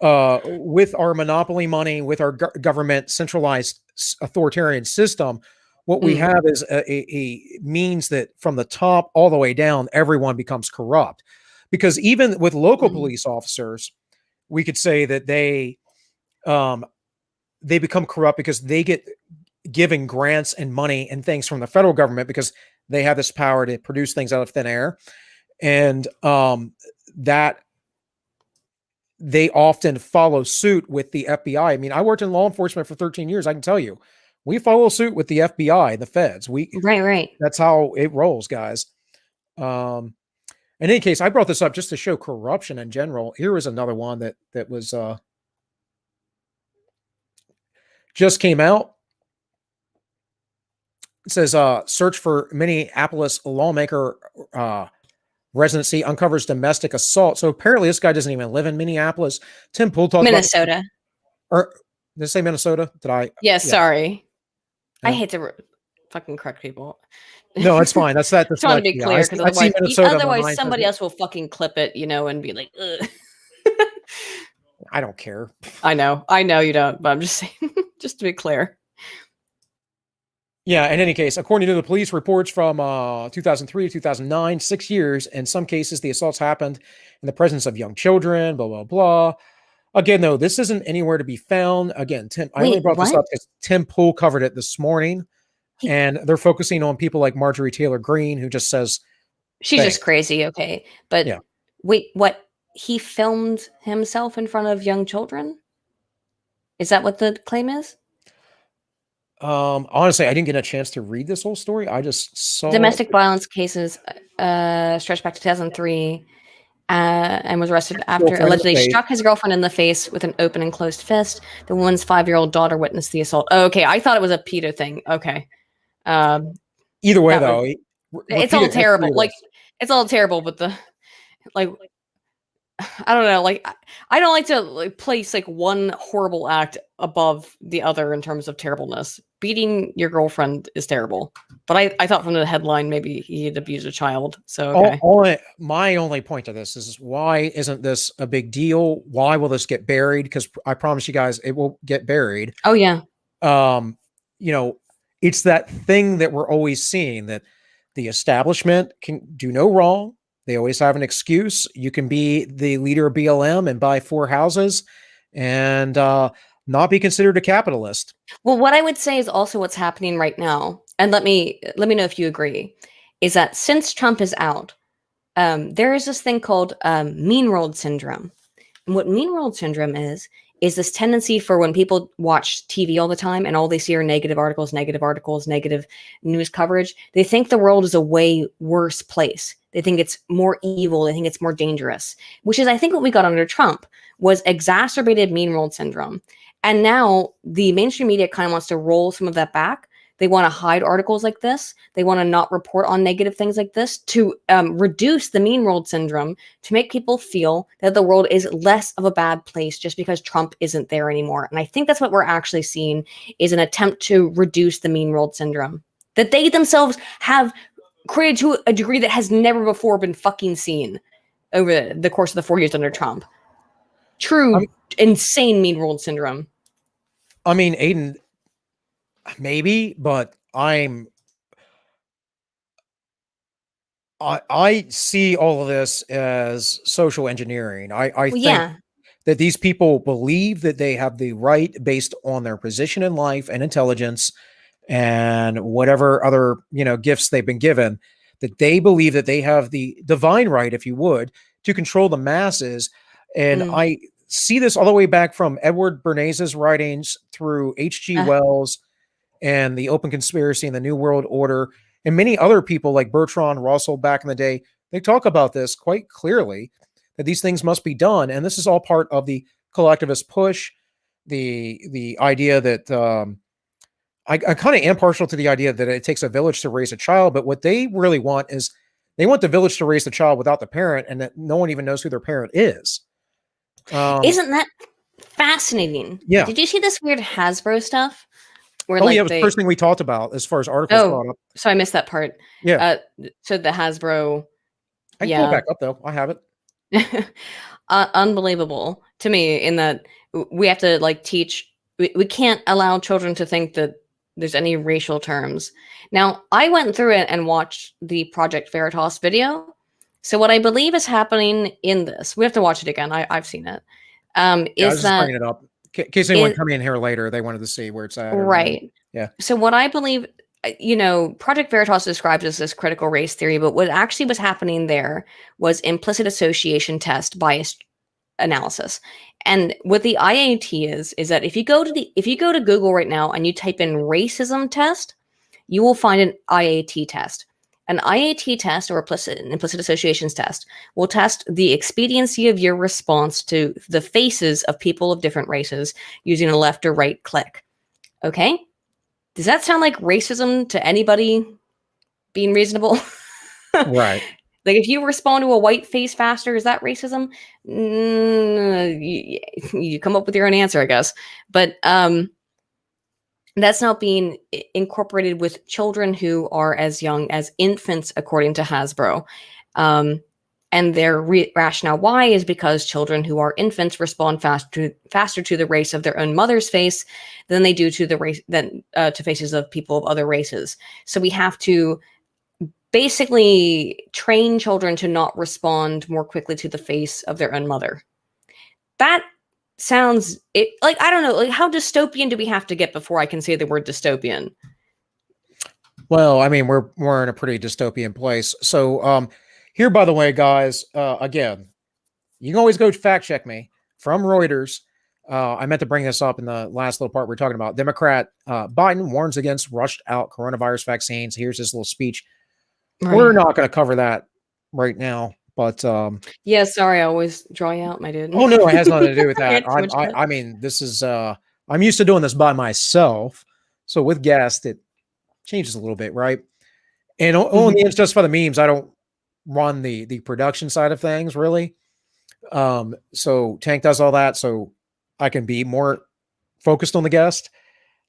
with our monopoly money, with our government centralized authoritarian system, what we have is a means that from the top all the way down, everyone becomes corrupt. Because even with local police officers, we could say that they become corrupt because they get given grants and money and things from the federal government because they have this power to produce things out of thin air. And that they often follow suit with the FBI. I mean, I worked in law enforcement for 13 years. I can tell you, we follow suit with the FBI, the feds. Right. That's how it rolls, guys. In any case, I brought this up just to show corruption in general. Here was another one that was just came out. It says, search for Minneapolis lawmaker residency uncovers domestic assault. So apparently this guy doesn't even live in Minneapolis. Tim Pool talked Minnesota. Did I say Minnesota? Did I? Yeah, sorry. I hate to fucking correct people. No, it's fine. That's trying to be clear, because otherwise somebody else will fucking clip it, and be like, ugh. I don't care. I know you don't, but I'm just saying, just to be clear. Yeah, in any case, according to the police reports from 2003 to 2009, 6 years, in some cases, the assaults happened in the presence of young children, blah, blah, blah. Again, though, this isn't anywhere to be found. Again, I only brought this up because Tim Pool covered it this morning, and they're focusing on people like Marjorie Taylor Greene, who just says she's just crazy. Okay, but wait, what? He filmed himself in front of young children? Is that what the claim is? Honestly, I didn't get a chance to read this whole story. I just saw domestic violence cases stretched back to 2003. And was arrested after allegedly struck his girlfriend in the face with an open and closed fist. The woman's 5-year-old daughter witnessed the assault. Oh, okay, I thought it was a pedo thing. Okay. Either way, though, it's all terrible. It's all terrible, but I don't know. I don't like to place one horrible act above the other in terms of terribleness. Beating your girlfriend is terrible, but I thought from the headline maybe he had abused a child. So okay. My only point to this is, why isn't this a big deal? Why will this get buried? Because I promise you guys, it will get buried. Oh yeah. It's that thing that we're always seeing, that the establishment can do no wrong. They always have an excuse. You can be the leader of BLM and buy 4 houses and not be considered a capitalist. Well, what I would say is also what's happening right now, and let me know if you agree, is that since Trump is out, there is this thing called mean world syndrome. And what mean world syndrome is is this tendency for when people watch TV all the time and all they see are negative articles, negative news coverage, they think the world is a way worse place. They think it's more evil. They think it's more dangerous, which is, I think, what we got under Trump was exacerbated mean world syndrome. And now the mainstream media kind of wants to roll some of that back. They want to hide articles like this. They want to not report on negative things like this to reduce the mean world syndrome, to make people feel that the world is less of a bad place just because Trump isn't there anymore. And I think that's what we're actually seeing is an attempt to reduce the mean world syndrome that they themselves have created to a degree that has never before been fucking seen over the course of the 4 years under Trump. True, insane mean world syndrome. I mean, Aydin, maybe, but I see all of this as social engineering. I think that these people believe that they have the right based on their position in life and intelligence and whatever other, gifts they've been given, that they believe that they have the divine right, if you would, to control the masses. And I see this all the way back from Edward Bernays' writings through H.G. Wells and the Open Conspiracy and the New World Order, and many other people like Bertrand Russell back in the day. They talk about this quite clearly, that these things must be done. And this is all part of the collectivist push, the idea that I kind of am partial to the idea that it takes a village to raise a child, but what they really want is they want the village to raise the child without the parent, and that no one even knows who their parent is. Isn't that fascinating? Yeah. Did you see this weird Hasbro stuff? Where, it was the first thing we talked about as far as articles brought up. So I missed that part. Yeah. So the Hasbro. I can pull it back up though. I have it. Unbelievable to me in that we have to teach. We can't allow children to think that there's any racial terms. Now, I went through it and watched the Project Veritas video. So what I believe is happening in this, we have to watch it again. I've seen it. I was just bringing it up in case anyone come in here later, they wanted to see where it's at. Right. Yeah. So what I believe, Project Veritas describes as this critical race theory, but what actually was happening there was implicit association test bias analysis. And what the IAT is that if you go to Google right now and you type in racism test, you will find an IAT test. An IAT test, or implicit associations test, will test the expediency of your response to the faces of people of different races using a left or right click. Okay? Does that sound like racism to anybody being reasonable? Right. Like if you respond to a white face faster, is that racism? You come up with your own answer, I guess. But that's not being incorporated with children who are as young as infants, according to Hasbro. And their rationale why is because children who are infants respond faster to the race of their own mother's face than they do to the race to faces of people of other races. So we have to basically train children to not respond more quickly to the face of their own mother. That sounds I don't know, how dystopian do we have to get before I can say the word dystopian? Well, I mean, we're in a pretty dystopian place. So here, by the way, guys, again, you can always go fact check me from Reuters. I meant to bring this up in the last little part we're talking about. Democrat Biden warns against rushed out coronavirus vaccines. Here's his little speech. Right. We're not going to cover that right now, but yeah, sorry, I always draw you out, my dude. Oh no, it has nothing to do with that. I mean, this is I'm used to doing this by myself, so with guests it changes a little bit, right? And only it's just for the memes. I don't run the production side of things really. So Tank does all that, so I can be more focused on the guest.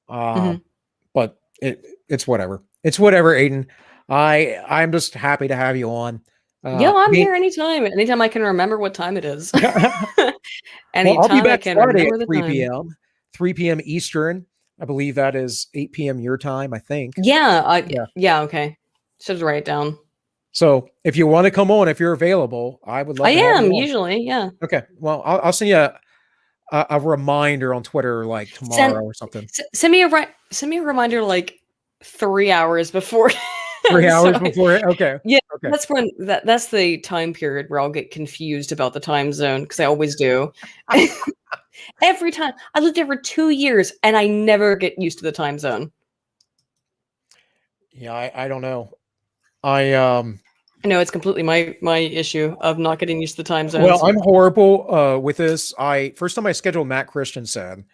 But it's whatever. It's whatever, Aydin. I'm just happy to have you on. I'm here anytime. Anytime I can remember what time it is. Anytime I'll be back Friday at 3 p.m. 3 p.m. Eastern. I believe that is 8 p.m. your time, I think. Yeah. Okay. Should write it down. So if you want to come on, if you're available, I would love to have you usually, yeah. Okay. Well, I'll send you a reminder on Twitter like tomorrow or something. Send me a reminder like 3 hours before 3 hours So before. Okay. Yeah, Okay. that's when that's the time period where I'll get confused about the time zone because I always do. Every time I lived there for 2 years and I never get used to the time zone. Yeah, I don't know. I know it's completely my issue of not getting used to the time zones. Well, I'm horrible with this. First time I scheduled Matt Christensen,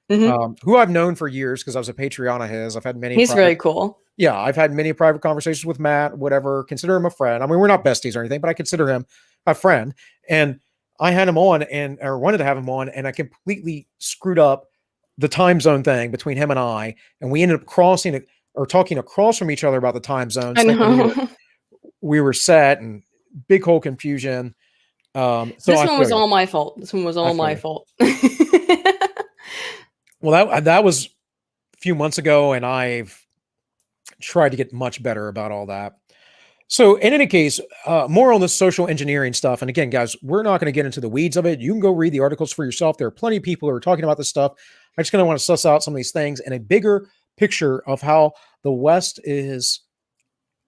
who I've known for years because I was a Patreon of his. I've had many. He's very cool. Yeah, I've had many private conversations with Matt. Whatever, consider him a friend. I mean, we're not besties or anything, but I consider him a friend. And I had him on, or wanted to have him on, and I completely screwed up the time zone thing between him and I, and we ended up talking across from each other about the time zones. I know. We were set and big whole confusion. So this one was all my fault. This one was all my fault. Well, that was a few months ago, and I've tried to get much better about all that. So in any case, more on this social engineering stuff. And again, guys, we're not going to get into the weeds of it. You can go read the articles for yourself. There are plenty of people who are talking about this stuff. I just kind of want to suss out some of these things and a bigger picture of how the West is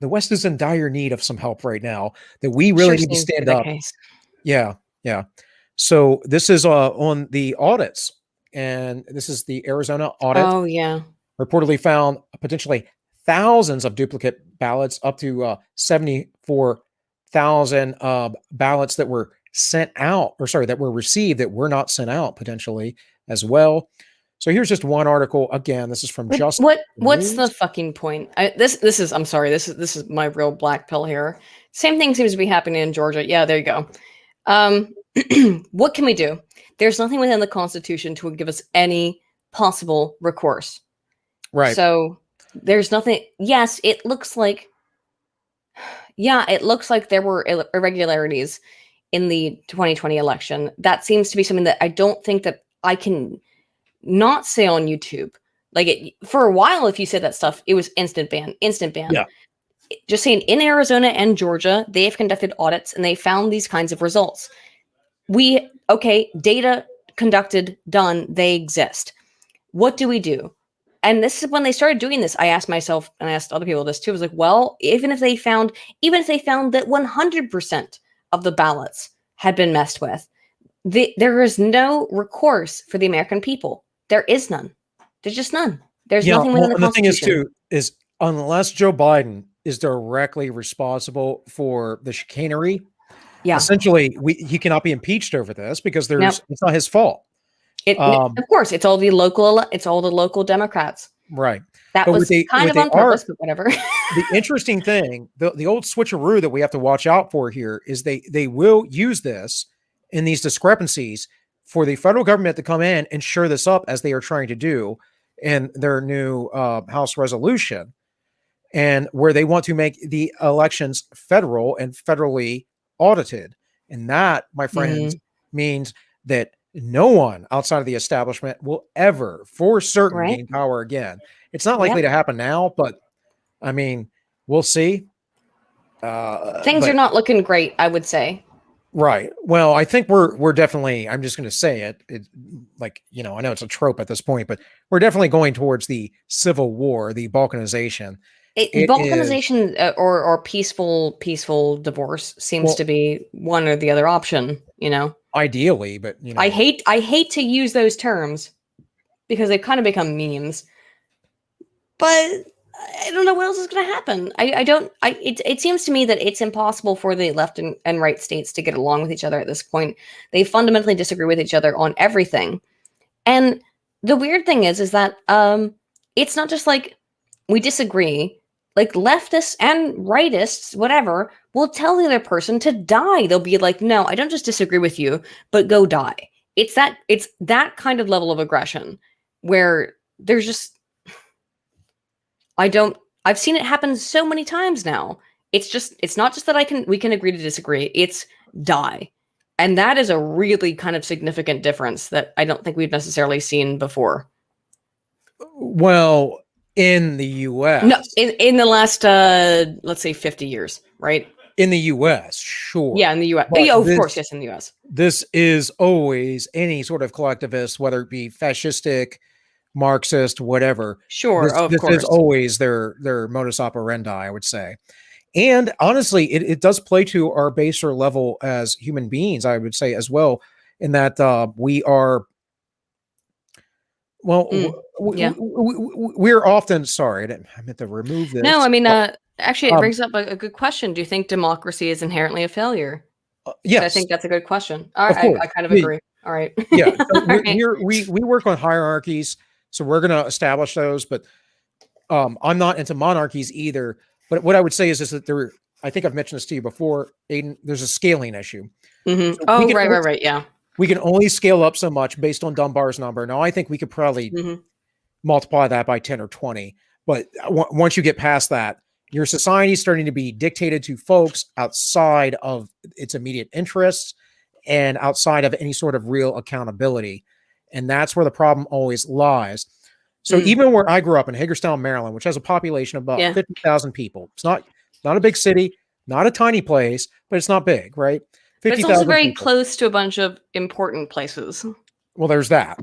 in dire need of some help right now, that we really need to stand up. Yeah. So this is on the audits, and this is the Arizona audit. Oh yeah. Reportedly found potentially thousands of duplicate ballots, up to 74,000 ballots that were that were received that were not sent out potentially as well. So here's just one article. Again, this is from What's the fucking point? This is I'm sorry. This is my real black pill here. Same thing seems to be happening in Georgia. Yeah, there you go. What can we do? There's nothing within the Constitution to give us any possible recourse. Right. So there's nothing. Yes, it looks like there were irregularities in the 2020 election. That seems to be something that I don't think that I can not say on YouTube. For a while, if you said that stuff, it was instant ban. Yeah. Just saying, in Arizona and Georgia, they have conducted audits and they found these kinds of results. Data conducted, done, they exist. What do we do? And this is when they started doing this. I asked myself, and I asked other people this too, I was like, well, even if they found that 100% of the ballots had been messed with, there is no recourse for the American people. There is none. There's just none. There's nothing within the Constitution. The thing is unless Joe Biden is directly responsible for the chicanery, essentially he cannot be impeached over this because it's not his fault. Of course, it's all the local Democrats. Right. That was kind of on purpose, but whatever. The interesting thing, the old switcheroo that we have to watch out for here is they will use this in these discrepancies for the federal government to come in and shore this up, as they are trying to do in their new House resolution, and where they want to make the elections federal and federally audited. And that, my friends, means that no one outside of the establishment will ever, for certain, gain power again. It's not likely to happen now, but I mean, we'll see. Things are not looking great, I would say. Right. Well, I think we're definitely, I'm just going to say it, I know it's a trope at this point, but we're definitely going towards the civil war, the balkanization. Balkanization or peaceful divorce seems to be one or the other option, Ideally, but I hate to use those terms because they've kind of become memes. But I don't know what else is going to happen. It seems to me that it's impossible for the left and right states to get along with each other at this point. They fundamentally disagree with each other on everything. And the weird thing is that it's not just like we disagree. Like leftists and rightists, whatever, will tell the other person to die. They'll be like, no, I don't just disagree with you, but go die. It's that kind of level of aggression where there's just, I've seen it happen so many times now. It's not just that we can agree to disagree. It's die. And that is a really kind of significant difference that I don't think we've necessarily seen before. Well, in the U.S. No, in the last, let's say 50 years, right? In the U.S., sure. Yeah, in the U.S. Of course, yes, in the U.S. This is always any sort of collectivist, whether it be fascistic, Marxist, whatever. Sure, of This is course. always their modus operandi, I would say. And honestly, it does play to our baser level as human beings, I would say as well, in that we are, well, yeah. we're often, sorry, I meant to remove this. No, I mean, actually, it brings up a good question. Do you think democracy is inherently a failure? Yes. I think that's a good question. All Of right, course. I kind of agree. All right. Yeah. So All right. we work on hierarchies, so we're going to establish those, but I'm not into monarchies either. But what I would say is that there, I think I've mentioned this to you before, Aiden, there's a scaling issue. Mm-hmm. So Oh, right. Yeah. We can only scale up so much based on Dunbar's number. Now, I think we could probably multiply that by 10 or 20. But once you get past that, your society is starting to be dictated to folks outside of its immediate interests and outside of any sort of real accountability. And that's where the problem always lies. So even where I grew up in Hagerstown, Maryland, which has a population of about 50,000 people, it's not a big city, not a tiny place, but it's not big, right? But it's also very close to a bunch of important places. Well, there's that.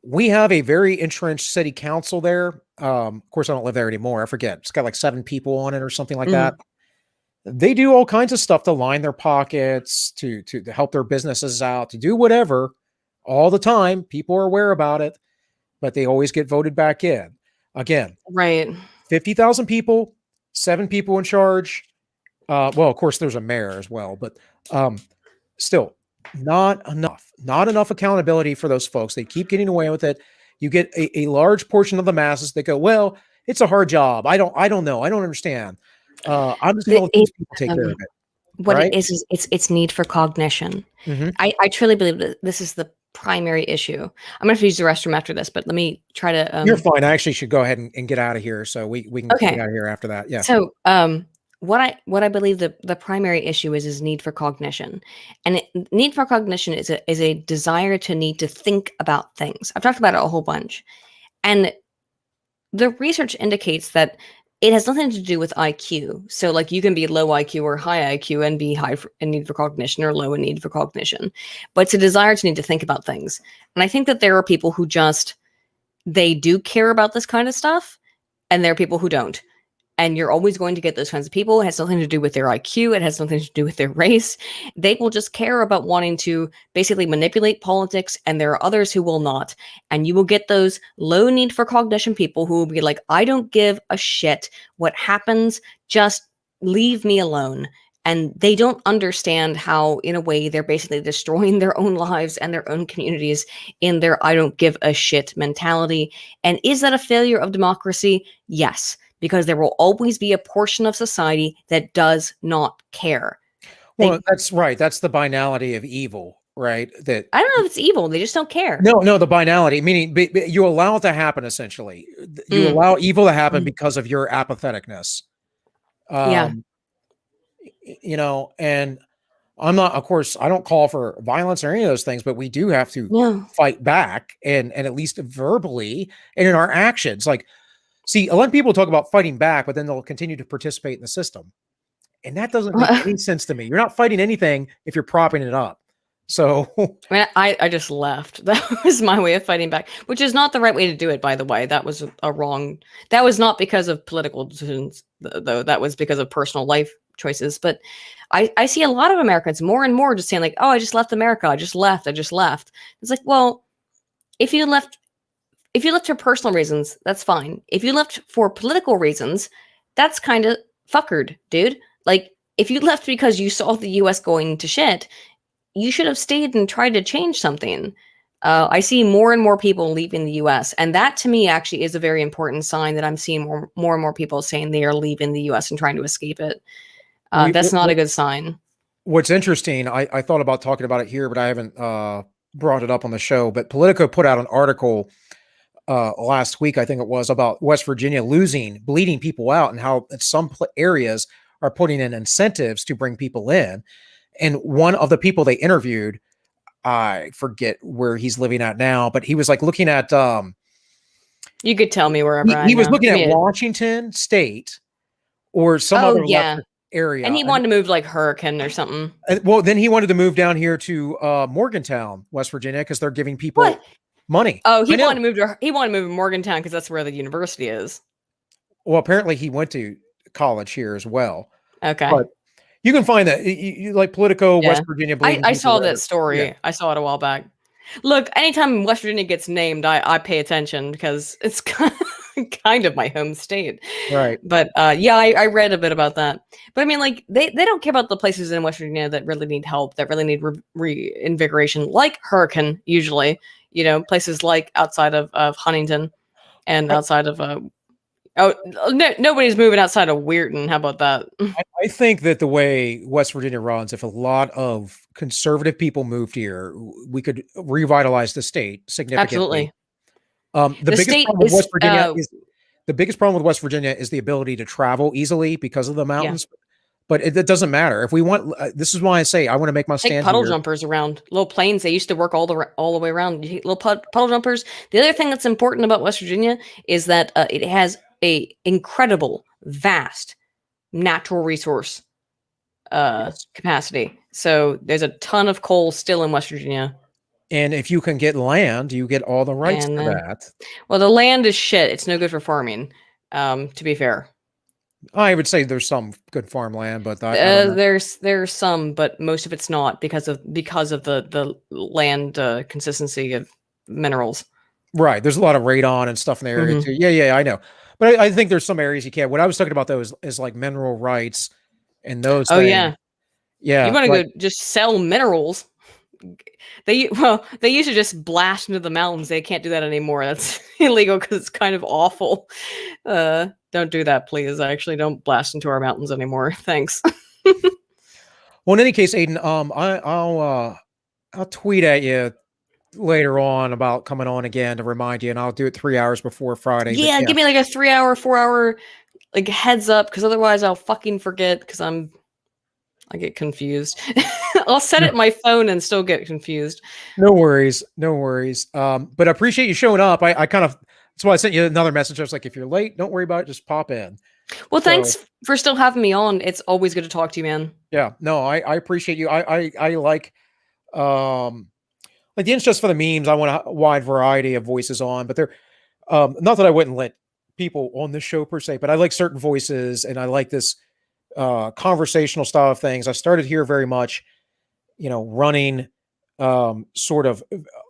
We have a very entrenched city council there. Of course, I don't live there anymore. I forget. It's got like 7 people on it or something like that. They do all kinds of stuff to line their pockets, to help their businesses out, to do whatever all the time. People are aware about it, but they always get voted back in. Again, right. 50,000 people, 7 people in charge. Well, of course, there's a mayor as well, but still not enough accountability for those folks. They keep getting away with it. You get a large portion of the masses that go, well, it's a hard job. I don't know. I don't understand. I'm just going to let these people take care of it. What right? it is it's need for cognition. I truly believe that this is the primary issue. I'm going to use the restroom after this, but let me try to. You're fine. I actually should go ahead and get out of here, so we can get out of here after that. Yeah. So, what I believe the primary issue is need for cognition, and need for cognition is a desire to need to think about things. I've talked about it a whole bunch, and the research indicates that it has nothing to do with IQ. So, like, you can be low IQ or high IQ and be high in need for cognition, or low in need for cognition, but it's a desire to need to think about things. And I think that there are people who they do care about this kind of stuff, and there are people who don't. And you're always going to get those kinds of people. It has nothing to do with their IQ. It has nothing to do with their race. They will just care about wanting to basically manipulate politics, and there are others who will not. And you will get those low need for cognition people who will be like, I don't give a shit what happens. Just leave me alone. And they don't understand how, in a way, they're basically destroying their own lives and their own communities in their I don't give a shit mentality. And is that a failure of democracy? Yes. Because there will always be a portion of society that does not care. Well, that's right. That's the binality of evil, right? That I don't know if it's evil. They just don't care. No, the binality, meaning you allow it to happen, essentially. You allow evil to happen because of your apatheticness. Yeah. You know, and I'm not, of course, I don't call for violence or any of those things, but we do have to fight back and at least verbally and in our actions. Like, see, a lot of people talk about fighting back, but then they'll continue to participate in the system. And that doesn't make any sense to me. You're not fighting anything if you're propping it up. So I mean, I just left. That was my way of fighting back, which is not the right way to do it, by the way. That was that was not because of political decisions, though. That was because of personal life choices. But I see a lot of Americans more and more just saying like, oh, I just left America. I just left. It's like, well, if you left for personal reasons, that's fine. If you left for political reasons, that's kind of fuckered, dude. Like, if you left because you saw the US going to shit, you should have stayed and tried to change something. I see more and more people leaving the US, and that to me actually is a very important sign that I'm seeing more and more people saying they are leaving the US and trying to escape it. That's not a good sign. What's interesting, I thought about talking about it here, but I haven't brought it up on the show, but Politico put out an article last week, I think it was, about West Virginia bleeding people out, and how some areas are putting in incentives to bring people in. And one of the people they interviewed, I forget where he's living at now, but he was like looking at you could tell me wherever he was looking at Washington State or some other area, and he wanted to move to like Hurricane or something. Well, then he wanted to move down here to Morgantown, West Virginia, because they're giving people money. Oh, he I know. wanted to move to Morgantown because that's where the university is. Well, apparently he went to college here as well. Okay. But you can find that you like Politico, Yeah. West Virginia. I saw that Yeah. story. I saw it a while back. Look, anytime West Virginia gets named, I pay attention because it's kind of my home state. Right. But yeah, I read a bit about that. But I mean, like they don't care about the places in West Virginia that really need help, that really need reinvigoration, like Hurricane. Usually, you know, places like outside of Huntington and outside of nobody's moving outside of Weirton. How about that? I think that the way West Virginia runs, if a lot of conservative people moved here, we could revitalize the state significantly. Absolutely. The biggest problem with West Virginia is the biggest problem with West Virginia is the ability to travel easily because of the mountains. Yeah. But it doesn't matter if we want. This is why I say I want to make my stand. Puddle here. Jumpers around little planes. They used to work all the way around. Little puddle jumpers. The other thing that's important about West Virginia is that it has a incredible, vast natural resource capacity. So there's a ton of coal still in West Virginia. And if you can get land, you get all the rights to that. Well, the land is shit. It's no good for farming. To be fair, I would say there's some good farmland, but there's some, but most of it's not because of the land consistency of minerals. Right. There's a lot of radon and stuff in the area too. Yeah, I know. But I think there's some areas you can't. What I was talking about though is like mineral rights and those. Oh things. Yeah. You want to go just sell minerals? They used to just blast into the mountains. They can't do that anymore. That's illegal because it's kind of awful. Don't do that, please. Actually, don't blast into our mountains anymore. Thanks. Well, in any case, Aydin, I'll tweet at you later on about coming on again to remind you, and I'll do it 3 hours before Friday. Yeah, give me like a 3 hour, 4 hour like heads up, because otherwise I'll fucking forget because I get confused. I'll set it in my phone and still get confused. No worries. But I appreciate you showing up. I kind of, that's why I sent you another message. I was like, if you're late, don't worry about it. Just pop in. Well, thanks for still having me on. It's always good to talk to you, man. Yeah, no, I appreciate you. I like the it's just for the memes. I want a wide variety of voices on, but they're not that I wouldn't let people on this show per se, but I like certain voices and I like this conversational style of things. I started here very much, running sort of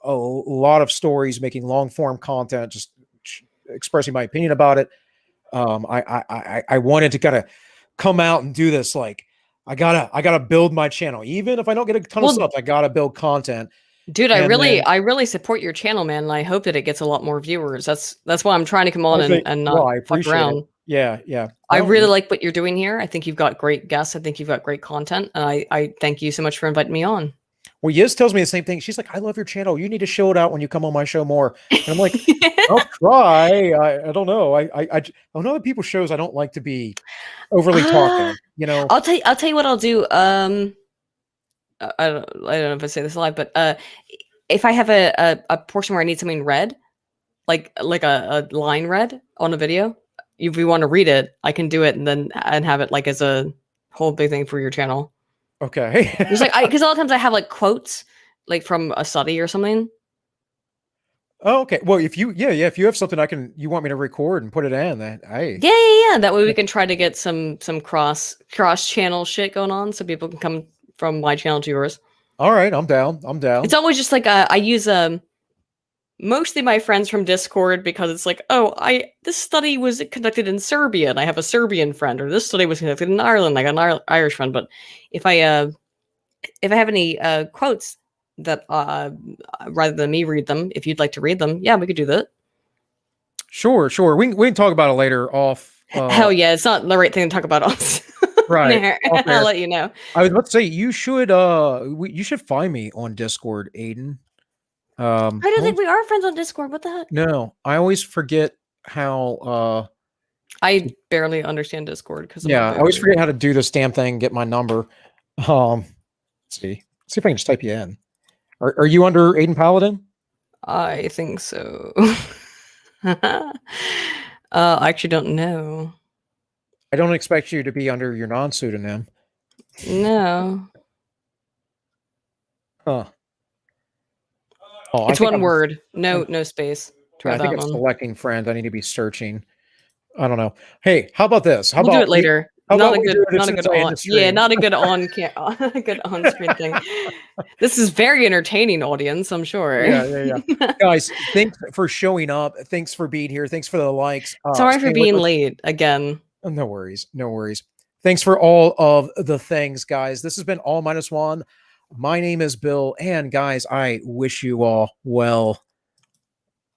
a lot of stories, making long form content, just expressing my opinion about it. I wanted to kind of come out and do this. Like I gotta build my channel. Even if I don't get a ton of stuff, I gotta build content. Dude, I really support your channel, man. And I hope that it gets a lot more viewers. That's why I'm trying to come on and not fuck around. It. Yeah. I really like what you're doing here. I think you've got great guests. I think you've got great content. And I thank you so much for inviting me on. Well, Yiz tells me the same thing. She's like, I love your channel. You need to show it out when you come on my show more. And I'm like, I'll try. I don't know. I know that people's shows I don't like to be overly talking. I'll tell you what I'll do. I don't know if I say this live, but if I have a portion where I need something read, like a line read on a video, if you want to read it, I can do it and have it like as a whole big thing for your channel. Okay. There's because a lot of times I have like quotes like from a study or something. Oh, okay. Well, if you if you have something you want me to record and put it in, then yeah. That way we can try to get some cross channel shit going on, so people can come from my channel to yours. All right, I'm down. It's always just like I use mostly my friends from Discord, because it's like, this study was conducted in Serbia and I have a Serbian friend, or this study was conducted in Ireland, I got an Irish friend. But if I have any quotes that rather than me read them, if you'd like to read them, yeah, we could do that. Sure. We can talk about it later off. Hell yeah, it's not the right thing to talk about us. Right. I'll let you know. I was about to say you should find me on Discord, Aydin. I don't think we are friends on Discord. What the heck? No, I always forget how. I barely understand Discord because I always forget how to do this damn thing. Get my number. Let's see if I can just type you in. Are you under Aydin Paladin? I think so. I actually don't know. I don't expect you to be under your non-pseudonym. No. Huh. Oh, I It's think one I'm, word. No space. yeah, Try I think that I'm one. selecting friend. I need to be searching. I don't know. Hey, how about this? How We'll do about it later. How Not about a we good, do it not a since good I end on. the Yeah, stream? not a good a good on-screen thing. This is very entertaining, audience. I'm sure. Yeah. Guys, thanks for showing up. Thanks for being here. Thanks for the likes. Sorry for Staying with being us. late again. Oh, no worries. No worries. Thanks for all of the things, guys. This has been All Minus One. My name is Bill. And guys, I wish you all well.